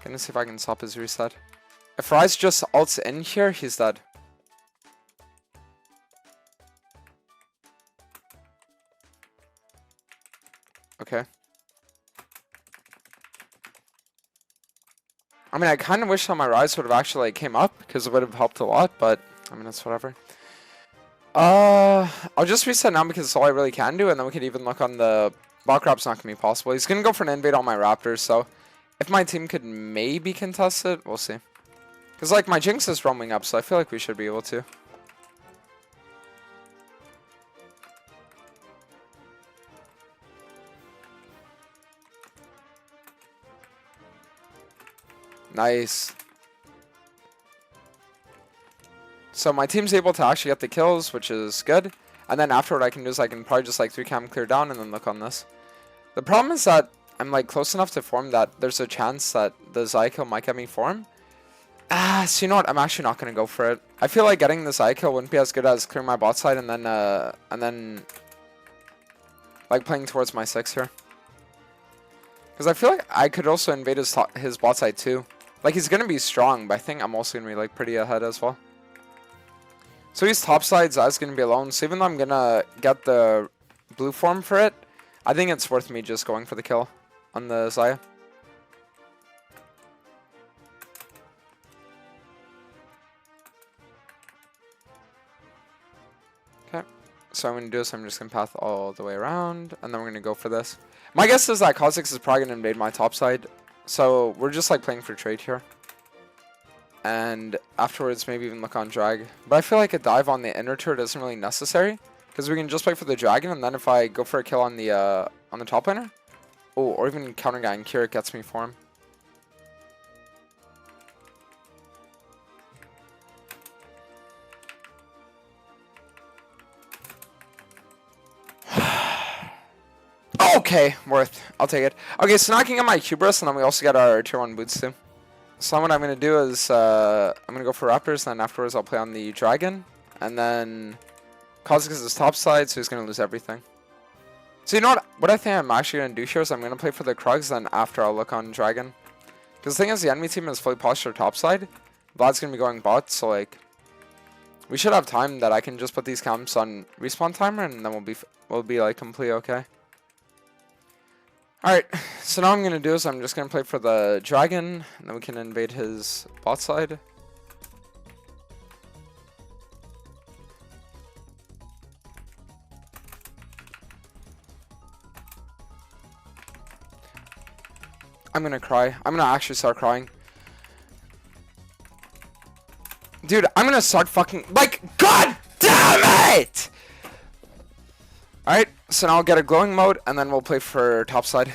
Gonna see if I can stop his reset. If Ryze just ults in here, he's dead. Okay. I mean, I kind of wish that my Ryze would have actually like, came up, because it would have helped a lot, but I mean, it's whatever. I'll just reset now because it's all I really can do, and then we can even look on the bot grab's not gonna be possible. He's gonna go for an invade on my Raptors, so if my team could maybe contest it, we'll see. Because like my Jinx is roaming up, so I feel like we should be able to. Nice. So my team's able to actually get the kills, which is good. And then afterward, I can do is I can probably just like 3-cam clear down and then look on this. The problem is that I'm like close enough to form that there's a chance that the Zaya kill might get me form. So you know what? I'm actually not gonna go for it. I feel like getting the Zaya kill wouldn't be as good as clearing my bot side and then like playing towards my 6 here. Because I feel like I could also invade his bot side too. Like he's gonna be strong, but I think I'm also gonna be like pretty ahead as well. So he's top side, Zaya's gonna be alone. So even though I'm gonna get the blue form for it, I think it's worth me just going for the kill on the Zaya. Okay, so I'm gonna do is I'm just gonna path all the way around, and then we're gonna go for this. My guess is that Kha'Zix is probably gonna invade my top side, so we're just like playing for trade here. And afterwards, maybe even look on drag. But I feel like a dive on the inner turret isn't really necessary, because we can just play for the dragon, and then if I go for a kill on the top laner, oh, or even counter guy and Kira gets me for him. Okay, worth. I'll take it. Okay, so now I can get my Hubris, and then we also get our tier 1 boots too. So what I'm going to do is, I'm going to go for Raptors, and then afterwards I'll play on the Dragon. And then Kha'Zix is top side, so he's going to lose everything. So you know what I think I'm actually going to do here is I'm going to play for the Krugs, then after I'll look on Dragon. Because the thing is, the enemy team is fully postured top side. Vlad's going to be going bot, so like, we should have time that I can just put these camps on respawn timer, and then we'll be like completely okay. Alright, so now what I'm going to do is I'm just going to play for the Dragon, and then we can invade his bot side. I'm going to cry. I'm going to actually start crying. Dude, I'm going to start fucking... Like, God damn it! Alright, so now I'll get a glowing mode, and then we'll play for top side.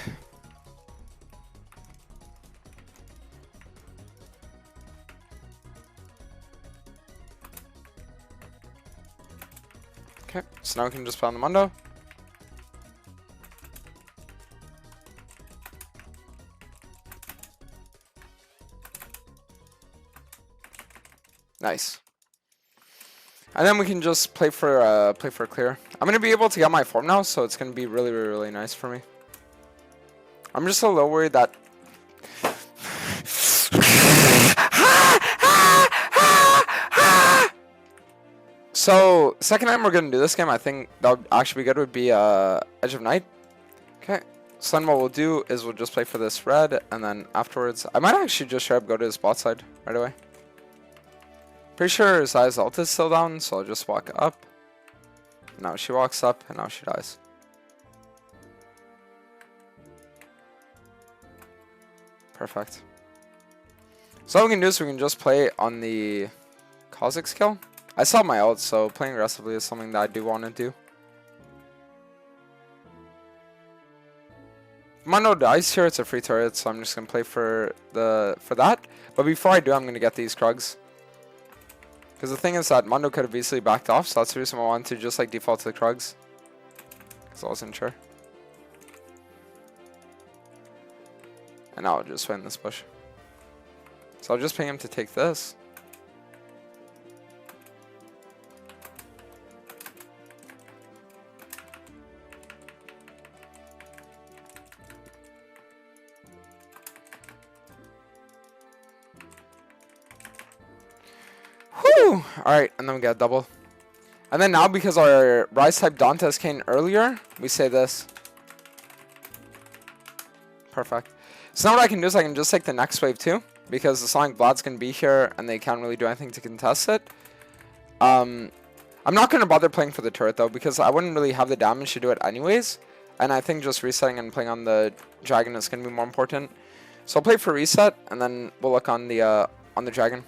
Okay, so now we can just play on the Mundo. Nice. And then we can just play for clear. I'm gonna be able to get my form now, so it's gonna be really, really, really nice for me. I'm just a little worried that. So second time we're gonna do this game, I think that would actually be good. Would be Edge of Night. Okay. So then what we'll do is we'll just play for this red, and then afterwards I might actually just straight up go to his bot side right away. Pretty sure Zaya's ult is still down, so I'll just walk up. Now she walks up, and now she dies. Perfect. So what we can do is we can just play on the Kha'Zix kill. I saw my ult, so playing aggressively is something that I do want to do. Mundo dies here, it's a free turret, so I'm just going to play for that. But before I do, I'm going to get these Krugs. Because the thing is that Mundo could have easily backed off, so that's the reason I wanted to just like default to the Krugs. Because I wasn't sure. And now I'll just win this push. So I'll just pay him to take this. Whew! Alright, and then we get a double. And then now, because our Rise type Dantes came earlier, we say this. Perfect. So now what I can do is I can just take the next wave too, because the Sonic Vlad's going to be here, and they can't really do anything to contest it. I'm not going to bother playing for the turret though, because I wouldn't really have the damage to do it anyways. And I think just resetting and playing on the Dragon is going to be more important. So I'll play for reset, and then we'll look on the Dragon.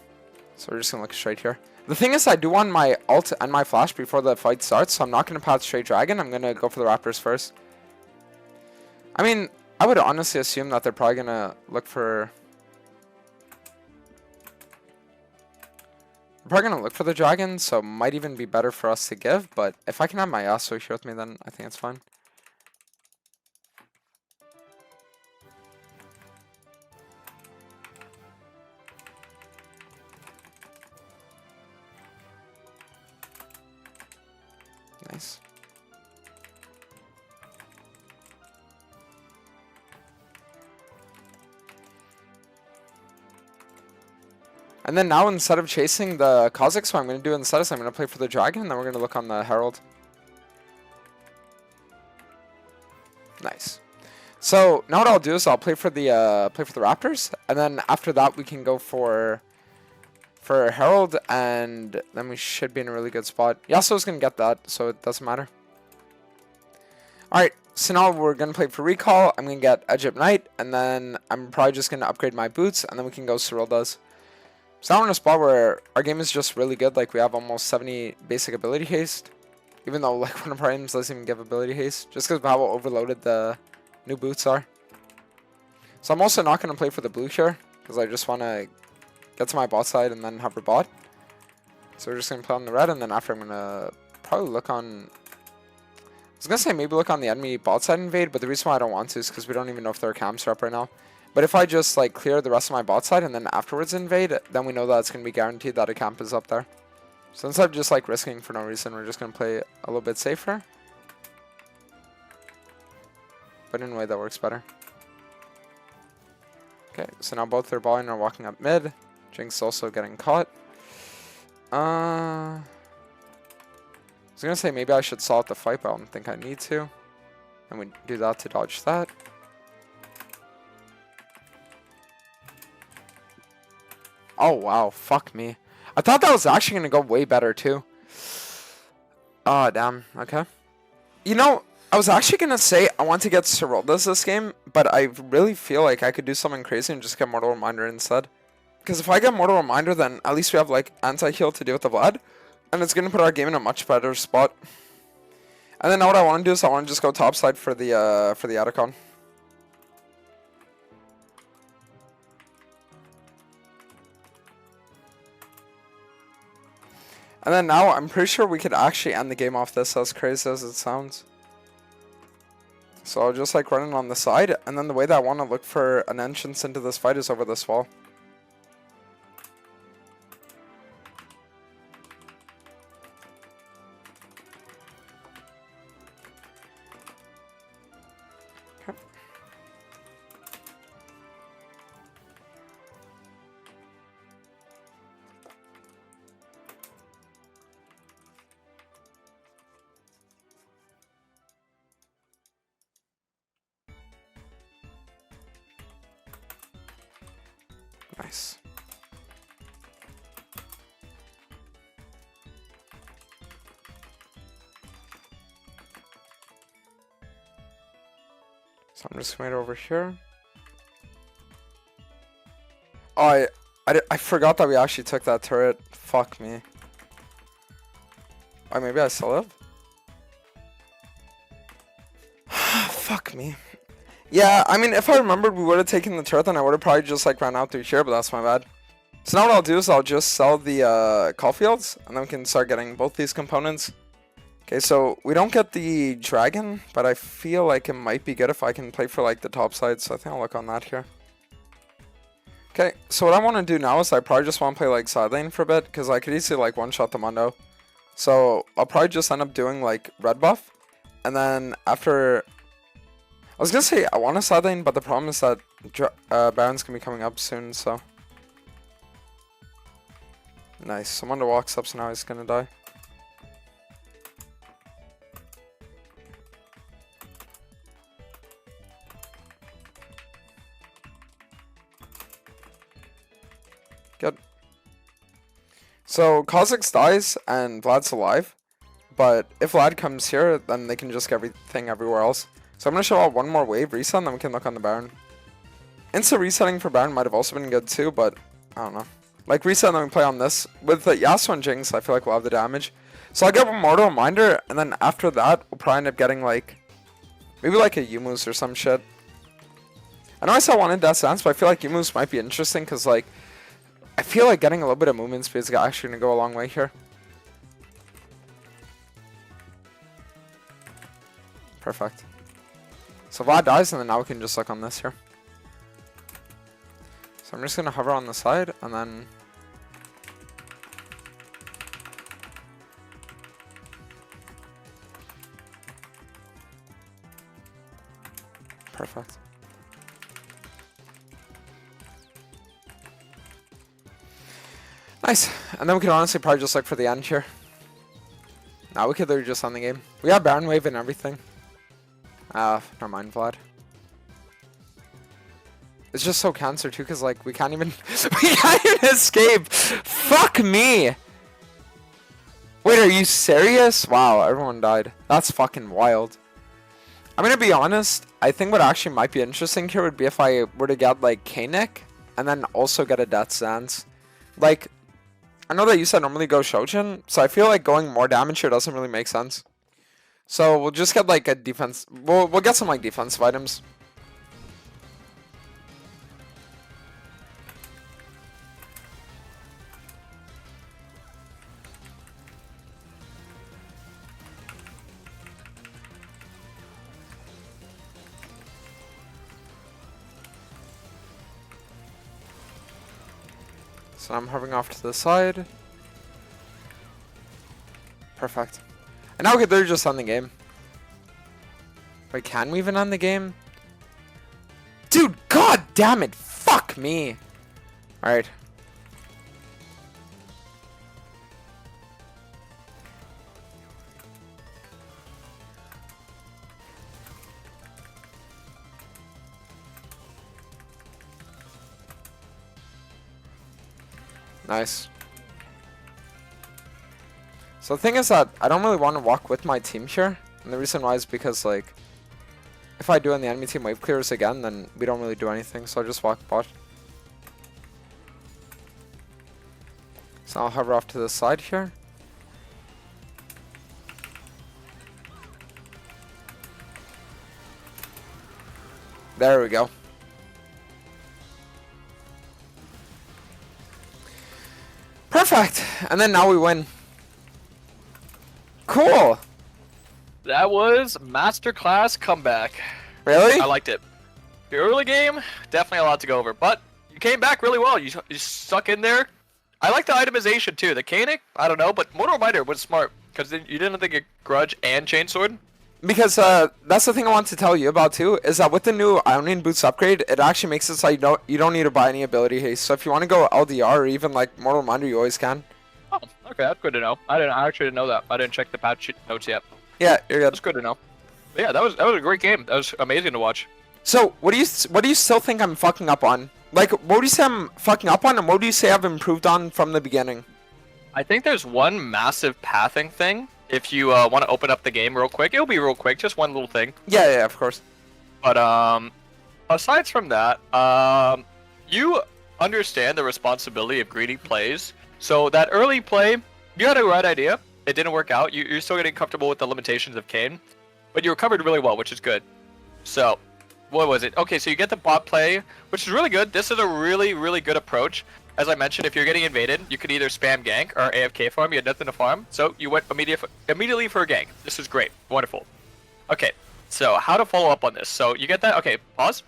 So we're just going to look straight here. The thing is, I do want my ult and my flash before the fight starts, so I'm not going to path straight Dragon. I'm going to go for the Raptors first. I mean, I would honestly assume that they're probably going to look for We're probably gonna look for the dragon, so it might even be better for us to give, but if I can have my Yasuo here with me, then I think it's fine. Nice. And then now, instead of chasing the Kha'Zix, what I'm going to do instead is I'm going to play for the dragon, and then we're going to look on the Herald. Nice. So now what I'll do is I'll play for the Raptors, and then after that we can go for Herald, and then we should be in a really good spot. Yasuo's going to get that, so it doesn't matter. Alright, so now we're going to play for Recall. I'm going to get Egypt Knight, and then I'm probably just going to upgrade my boots, and then we can go Cyrilda's. So now we're in a spot where our game is just really good. Like, we have almost 70 basic ability haste. Even though, like, one of our items doesn't even give ability haste. Just because of how overloaded the new boots are. So I'm also not going to play for the blue here. Because I just want to get to my bot side and then have her bot. So we're just going to play on the red. And then after I'm going to probably look on... I was going to say maybe look on the enemy bot side invade. But the reason why I don't want to is because we don't even know if their camps are up right now. But if I just like clear the rest of my bot side and then afterwards invade, then we know that it's going to be guaranteed that a camp is up there. So instead of just like risking for no reason, we're just going to play a little bit safer. But in a way that works better. Okay, so now both their bot lane are walking up mid. Jinx also getting caught. I was going to say maybe I should stall out the fight, but I don't think I need to. And we do that to dodge that. Oh, wow. Fuck me. I thought that was actually going to go way better, too. Oh, damn. Okay. You know, I was actually going to say I want to get Cyrilda's this game, but I really feel like I could do something crazy and just get Mortal Reminder instead. Because if I get Mortal Reminder, then at least we have, like, anti-heal to deal with the Vlad. And it's going to put our game in a much better spot. And then now what I want to do is I want to just go topside for the Atacon. And then now, I'm pretty sure we could actually end the game off this, as crazy as it sounds. So I'll just like run it on the side, and then the way that I want to look for an entrance into this fight is over this wall. Okay. Nice. So I'm just going over here. Oh, I forgot that we actually took that turret. Fuck me. Oh, maybe I still have? Fuck me. Yeah, I mean, if I remembered we would have taken the turret, then I would have probably just like ran out through here, but that's my bad. So now what I'll do is I'll just sell the Caulfields, and then we can start getting both these components. Okay, so we don't get the dragon, but I feel like it might be good if I can play for like the top side, so I think I'll look on that here. Okay, so what I want to do now is I probably just want to play like side lane for a bit, because I could easily like one-shot the Mundo. So I'll probably just end up doing like red buff, and then after... I was gonna say I want a side lane, but the problem is that Baron's gonna be coming up soon, so... Nice, someone walks up, so now he's gonna die. Good. So Kha'Zix dies and Vlad's alive, but if Vlad comes here, then they can just get everything everywhere else. So I'm going to show out one more wave reset, and then we can look on the Baron. Insta resetting for Baron might have also been good too, but I don't know. Like reset, and then we play on this. With the Yasuo and Jinx, I feel like we'll have the damage. So I'll get one Mortal Reminder, and then after that, we'll probably end up getting like... maybe like a Yumu's or some shit. I know I said I wanted Death Dance, but I feel like Yumu's might be interesting, because like... I feel like getting a little bit of movement speed is actually going to go a long way here. Perfect. So Vlad dies, and then now we can just look on this here. So I'm just going to hover on the side, and then... Perfect. Nice. And then we can honestly probably just look for the end here. Now we could literally just end the game. We have Baron Wave and everything. Never mind, Vlad. It's just so cancer too, because like we can't even we can't even escape. Fuck me. Wait, are you serious? Wow, everyone died. That's fucking wild. I'm gonna be honest. I think what actually might be interesting here would be if I were to get like Kayning and then also get a Death Stance. Like, I know that you said normally go Shojin, so I feel like going more damage here doesn't really make sense. So we'll just get like a defense. We'll get some like defensive items. So I'm hovering off to the side. Perfect. And now we could literally just end the game. Wait, can we even end the game? Dude, god damn it! Fuck me! Alright. Nice. So the thing is that I don't really want to walk with my team here. And the reason why is because, like, if I do and the enemy team wave clears again, then we don't really do anything. So I'll just walk bot. So I'll hover off to the side here. There we go. Perfect. And then now we win. Cool. That was masterclass comeback. Really? I liked it. The early game, definitely a lot to go over, but you came back really well. You stuck in there. I like the itemization too. The Kayning, I don't know, but Mortal Reminder was smart because you didn't think a Grudge and Chainsword. Because that's the thing I want to tell you about too, is that with the new Ionian Boots upgrade, it actually makes it so you don't need to buy any ability haste. So if you want to go LDR or even like Mortal Reminder, you always can. Oh, okay, that's good to know. I actually didn't know that. I didn't check the patch notes yet. Yeah, you're good. That's good to know. But yeah, that was a great game. That was amazing to watch. So what do you still think I'm fucking up on? Like, what do you say I'm fucking up on, and what do you say I've improved on from the beginning? I think there's one massive pathing thing. If you want to open up the game real quick, it'll be real quick, just one little thing. Yeah, of course. But aside from that, you understand the responsibility of greedy plays. So that early play, you had a right idea. It didn't work out. You're still getting comfortable with the limitations of Kayn, but you recovered really well, which is good. So, what was it? Okay, so you get the bot play, which is really good. This is a really, really good approach. As I mentioned, if you're getting invaded, you could either spam gank or AFK farm. You had nothing to farm, so you went immediately for a gank. This is great. Wonderful. Okay, so how to follow up on this. So you get that? Okay, pause.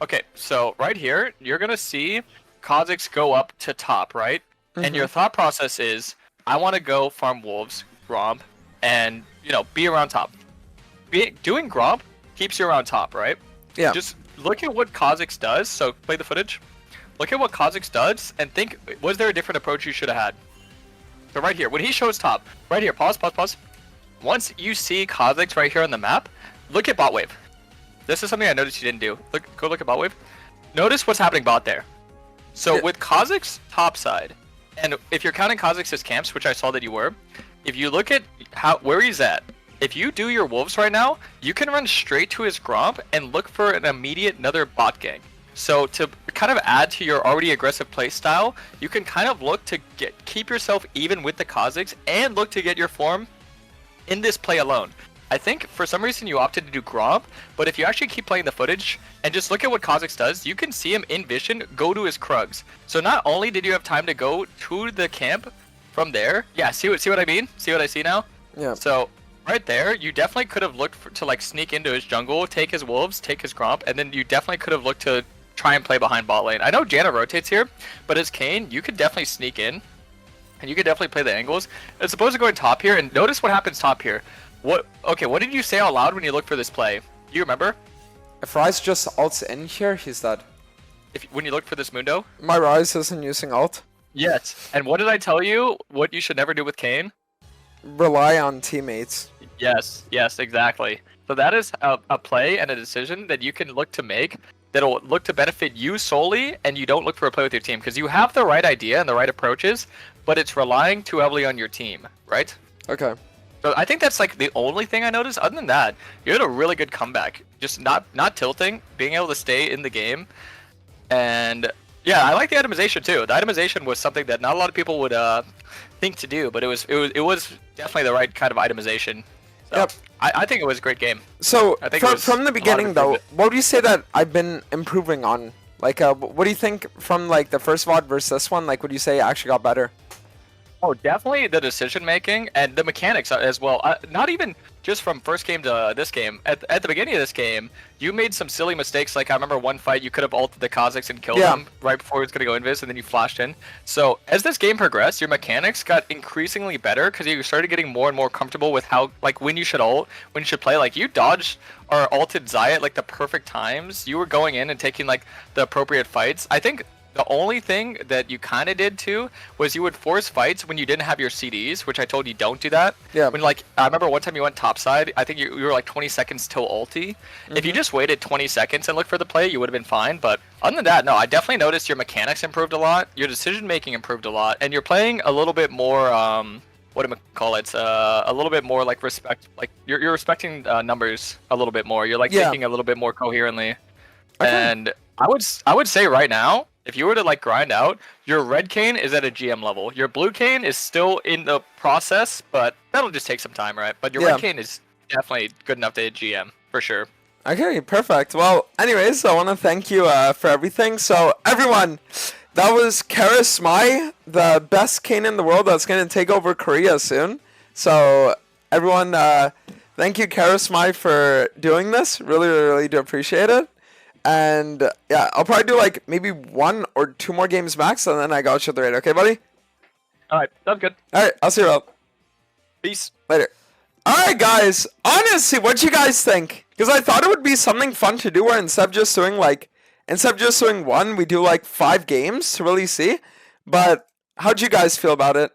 Okay, so right here, you're going to see Kha'Zix go up to top, right? Mm-hmm. And your thought process is, I want to go farm wolves, Gromp, and, be around top. Doing Gromp keeps you around top, right? Yeah. Just look at what Kha'Zix does. So play the footage. Look at what Kha'Zix does and think, was there a different approach you should have had? So right here, when he shows top, right here, pause. Once you see Kha'Zix right here on the map, look at bot wave. This is something I noticed you didn't do. Go look at bot wave. Notice what's happening bot there. So with Kha'Zix top side, and if you're counting Kha'Zix's camps, which I saw that you were, if you look at where he's at, if you do your wolves right now, you can run straight to his Gromp and look for an immediate another bot gang. So to kind of add to your already aggressive play style, you can kind of look to keep yourself even with the Kha'Zix and look to get your form in this play alone. I think for some reason you opted to do Gromp, but if you actually keep playing the footage and just look at what Kha'Zix does, you can see him in vision go to his Krugs. So not only did you have time to go to the camp from there, yeah, see what I mean? See what I see now? Yeah. So right there, you definitely could have looked to like sneak into his jungle, take his wolves, take his Gromp, and then you definitely could have looked to try and play behind bot lane. I know Janna rotates here, but as Kayn, you could definitely sneak in, and you could definitely play the angles. As opposed to going top here, and notice what happens top here. What did you say out loud when you look for this play? Do you remember? If Ryze just ults in here, he's dead. When you look for this Mundo? My Ryze isn't using ult. Yes. And what did I tell you? What you should never do with Kayn? Rely on teammates. Yes, exactly. So that is a play and a decision that you can look to make that'll look to benefit you solely, and you don't look for a play with your team because you have the right idea and the right approaches, but it's relying too heavily on your team, right? Okay. So I think that's like the only thing I noticed. Other than that, you had a really good comeback. Just not tilting, being able to stay in the game, and yeah, I like the itemization too. The itemization was something that not a lot of people would think to do, but it was definitely the right kind of itemization. So Yep. I think it was a great game. So I think it was from the a lot of beginning though, improvement. what do you say that I've been improving on? Like, what do you think from like the first VOD versus this one? Like, would you say it actually got better? Oh, definitely the decision making and the mechanics as well. Not even just from first game to this game. At the beginning of this game, you made some silly mistakes. Like I remember one fight, you could have ulted the Kha'Zix and killed him right before he was gonna go invis, and then you flashed in. So as this game progressed, your mechanics got increasingly better because you started getting more and more comfortable with how, like, when you should ult, when you should play. Like you dodged or ulted Xayah at like the perfect times. You were going in and taking like the appropriate fights. I think the only thing that you kind of did too was you would force fights when you didn't have your CDs, which I told you don't do that. Yeah. When like I remember one time you went topside, I think you were like 20 seconds till ulti. If you just waited 20 seconds and looked for the play, you would have been fine. But other than that, no, I definitely noticed your mechanics improved a lot, your decision making improved a lot, and you're playing a little bit more what do I call it? A little bit more like respect. Like you're respecting numbers a little bit more. You're like thinking a little bit more coherently. Okay. And I would say right now, if you were to like grind out, your red Kayn is at a GM level. Your blue Kayn is still in the process, but that'll just take some time, right? But your red Kayn is definitely good enough to hit GM for sure. Okay, perfect. Well, anyways, I want to thank you for everything. So, everyone, that was Karasmai, the best Kayn in the world that's going to take over Korea soon. So, everyone, thank you, Karasmai, for doing this. Really, really, really do appreciate it. And, yeah, I'll probably do, like, maybe 1 or 2 more games max, and then I got you at the rate. Okay, buddy? Alright, sounds good. Alright, I'll see you around. Peace. Later. Alright, guys. Honestly, what you guys think? Because I thought it would be something fun to do where instead of just doing 1, we do, like, 5 games to really see. But how'd you guys feel about it?